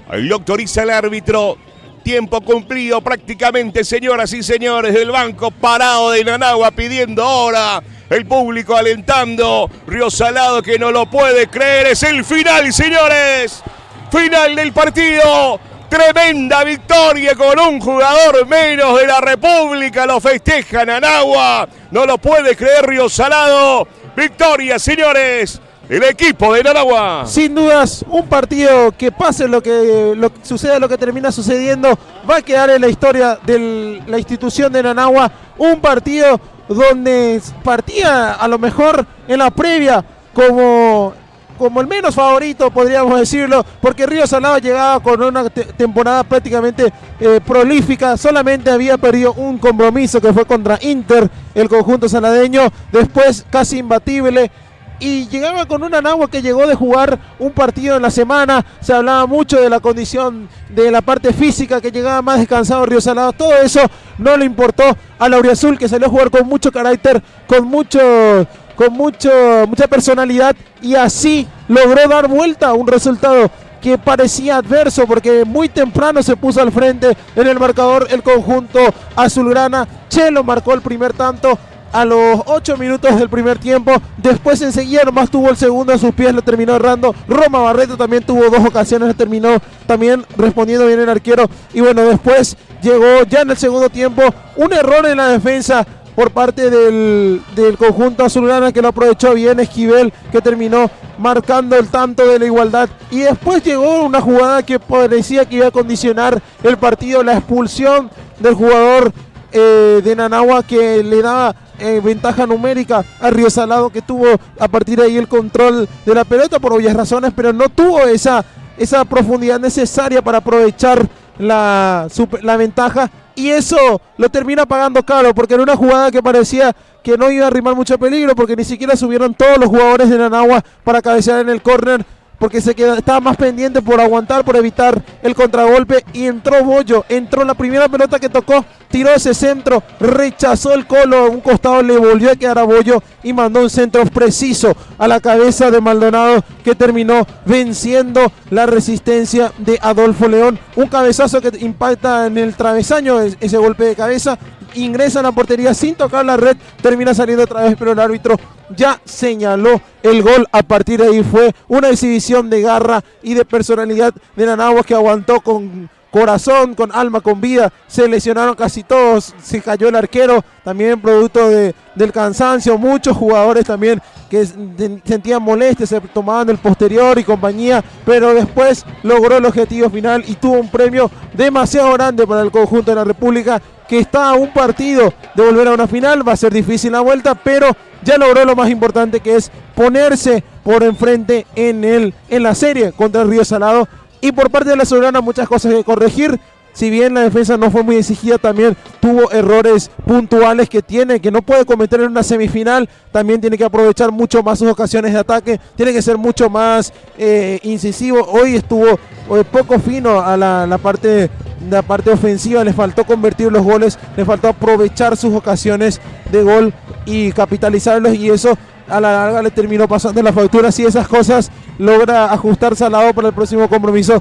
Ahí lo autoriza el árbitro. Tiempo cumplido prácticamente, señoras y señores, del banco parado de Nanagua pidiendo hora. El público alentando. Río Salado que no lo puede creer. Es el final, señores. Final del partido. Tremenda victoria con un jugador menos de la República. Lo festeja Nanagua. No lo puede creer Río Salado. Victoria, señores. El equipo de Nanagua. Sin dudas, un partido que pase lo que suceda, lo que termina sucediendo, va a quedar en la historia de la institución de Nanagua. Un partido donde partía a lo mejor en la previa como el menos favorito, podríamos decirlo, porque Río Salado llegaba con una temporada prácticamente prolífica. Solamente había perdido un compromiso que fue contra Inter, el conjunto saladeño, después casi imbatible. Y llegaba con una Nanagua que llegó de jugar un partido en la semana. Se hablaba mucho de la condición de la parte física, que llegaba más descansado Río Salado. Todo eso no le importó a la Auriazul, que salió a jugar con mucho carácter, con mucha personalidad, y así logró dar vuelta a un resultado que parecía adverso, porque muy temprano se puso al frente en el marcador el conjunto azulgrana. Chelo marcó el primer tanto a los 8 minutos del primer tiempo. Después enseguida nomás tuvo el segundo a sus pies, lo terminó errando. Roma Barreto también tuvo 2 ocasiones, lo terminó también respondiendo bien el arquero. Y bueno, después llegó ya en el segundo tiempo un error en la defensa por parte del conjunto azulgrana, que lo aprovechó bien Esquivel, que terminó marcando el tanto de la igualdad. Y después llegó una jugada que parecía que iba a condicionar el partido, la expulsión del jugador de Nanagua, que le daba ventaja numérica a Río Salado, que tuvo a partir de ahí el control de la pelota por obvias razones, pero no tuvo esa profundidad necesaria para aprovechar la ventaja, y eso lo termina pagando caro, porque en una jugada que parecía que no iba a arrimar mucho peligro, porque ni siquiera subieron todos los jugadores de Nanagua para cabecear en el córner, porque estaba más pendiente por aguantar, por evitar el contragolpe, y entró Bollo, entró la primera pelota que tocó, tiró ese centro, rechazó el Colo, un costado le volvió a quedar a Bollo y mandó un centro preciso a la cabeza de Maldonado, que terminó venciendo la resistencia de Adolfo León. Un cabezazo que impacta en el travesaño, ese golpe de cabeza, ingresa a la portería sin tocar la red, termina saliendo otra vez, pero el árbitro ya señaló el gol. A partir de ahí fue una exhibición de garra y de personalidad de Nanahuas, que aguantó con corazón, con alma, con vida. Se lesionaron casi todos, se cayó el arquero, también producto del cansancio, muchos jugadores también que sentían molestias, se tomaban el posterior y compañía, pero después logró el objetivo final y tuvo un premio demasiado grande para el conjunto de la República, que está a un partido de volver a una final. Va a ser difícil la vuelta, pero ya logró lo más importante, que es ponerse por enfrente en la serie contra el Río Salado. Y por parte de la Azulgrana muchas cosas que corregir. Si bien la defensa no fue muy exigida, también tuvo errores puntuales que no puede cometer en una semifinal. También tiene que aprovechar mucho más sus ocasiones de ataque, tiene que ser mucho más incisivo. Hoy estuvo poco fino a la parte ofensiva, le faltó convertir los goles, le faltó aprovechar sus ocasiones de gol y capitalizarlos, y eso a la larga le terminó pasando la factura. Si esas cosas logra ajustar Salado para el próximo compromiso,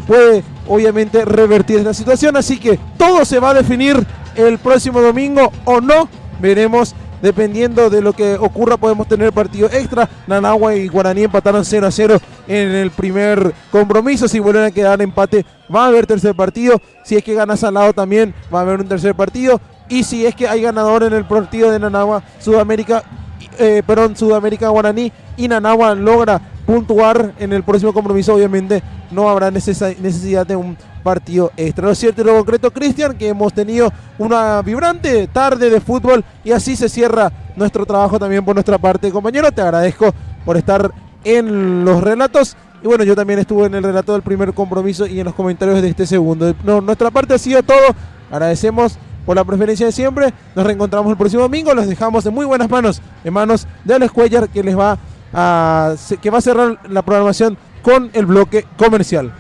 puede obviamente revertir esta situación. Así que todo se va a definir el próximo domingo o no, veremos. Dependiendo de lo que ocurra, podemos tener partido extra. Nanagua y Guaraní empataron 0-0 en el primer compromiso. Si vuelven a quedar empate, va a haber tercer partido. Si es que gana Salado, también va a haber un tercer partido. Y si es que hay ganador en el partido de Nanagua Sudamérica Guaraní, y Nanagua logra puntuar en el próximo compromiso, obviamente no habrá necesidad de un partido extra. Lo cierto y lo concreto, Cristian, que hemos tenido una vibrante tarde de fútbol, y así se cierra nuestro trabajo también por nuestra parte. Compañero, te agradezco por estar en los relatos, y bueno, yo también estuve en el relato del primer compromiso y en los comentarios de este segundo. Nuestra parte ha sido todo. Agradecemos por la preferencia de siempre. Nos reencontramos el próximo domingo. Los dejamos en muy buenas manos, en manos de Alex Cuellar, que va a cerrar la programación con el bloque comercial.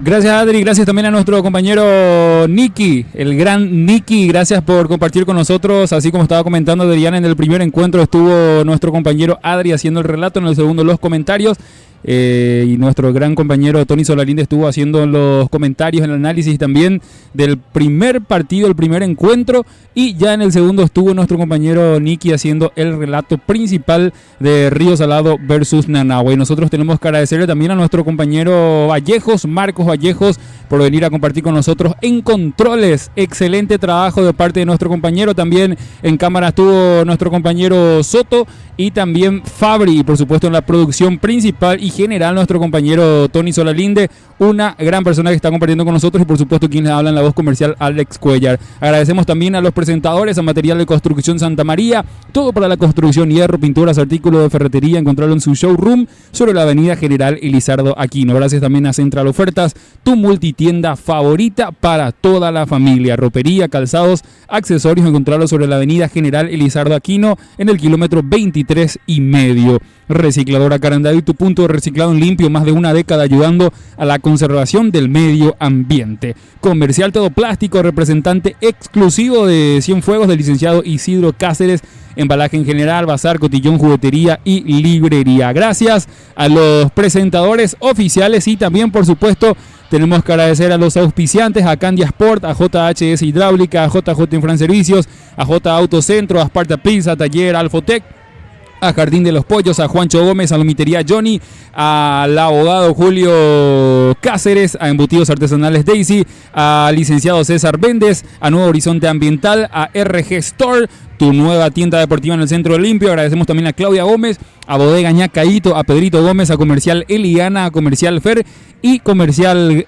Gracias, Adri, gracias también a nuestro compañero Nicky, el gran Nicky, gracias por compartir con nosotros. Así como estaba comentando Adriana, en el primer encuentro estuvo nuestro compañero Adri haciendo el relato, en el segundo los comentarios. Y nuestro gran compañero Tony Solalinde estuvo haciendo los comentarios, el análisis también del primer partido, el primer encuentro, y ya en el segundo estuvo nuestro compañero Nicky haciendo el relato principal de Río Salado versus Nanagua. Y nosotros tenemos que agradecerle también a nuestro compañero Marcos Vallejos, por venir a compartir con nosotros en controles. Excelente trabajo de parte de nuestro compañero. También en cámara estuvo nuestro compañero Soto y también Fabri, y por supuesto en la producción principal y general nuestro compañero Tony Solalinde, una gran persona que está compartiendo con nosotros, y por supuesto quien le habla en la voz comercial, Alex Cuellar. Agradecemos también a los presentadores, a Material de Construcción Santa María, todo para la construcción, hierro, pinturas, artículos de ferretería, encontrarlo en su showroom sobre la avenida General Elizardo Aquino. Gracias también a Central Ofertas, tu multitienda favorita para toda la familia. Ropería, calzados, accesorios, encontrarlo sobre la avenida General Elizardo Aquino en el kilómetro 23,5. Recicladora Carandaví, tu punto de reciclado en limpio, más de una década ayudando a la conservación del medio ambiente. Comercial Todo Plástico, representante exclusivo de Cienfuegos del licenciado Isidro Cáceres. Embalaje en general, bazar, cotillón, juguetería y librería. Gracias a los presentadores oficiales, y también por supuesto tenemos que agradecer a los auspiciantes, a Candia Sport, a JHS Hidráulica, a JJ Infranservicios, a J Autocentro, a Sparta Pizza, Taller Alfotec, a Jardín de los Pollos, a Juancho Gómez, a Lomitería Johnny, al abogado Julio Cáceres, a Embutidos Artesanales Daisy, al licenciado César Véndez, a Nuevo Horizonte Ambiental, a RG Store, tu nueva tienda deportiva en el Centro Olimpio. Agradecemos también a Claudia Gómez, a Bodega Ñacaíto, a Pedrito Gómez, a Comercial Eliana, a Comercial Fer y Comercial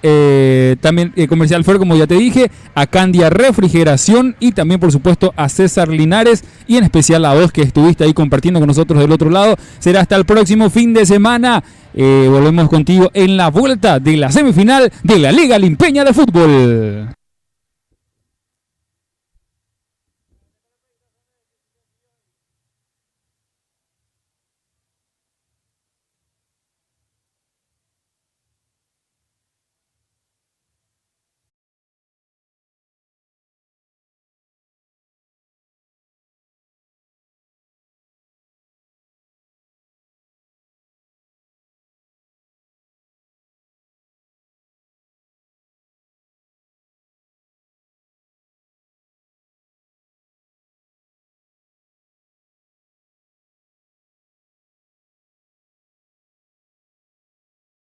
Comercial Fer, como ya te dije, a Candia Refrigeración, y también por supuesto a César Linares, y en especial a vos que estuviste ahí compartiendo con nosotros del otro lado. Será hasta el próximo fin de semana. Volvemos contigo en la vuelta de la semifinal de la Liga Limpeña de Fútbol.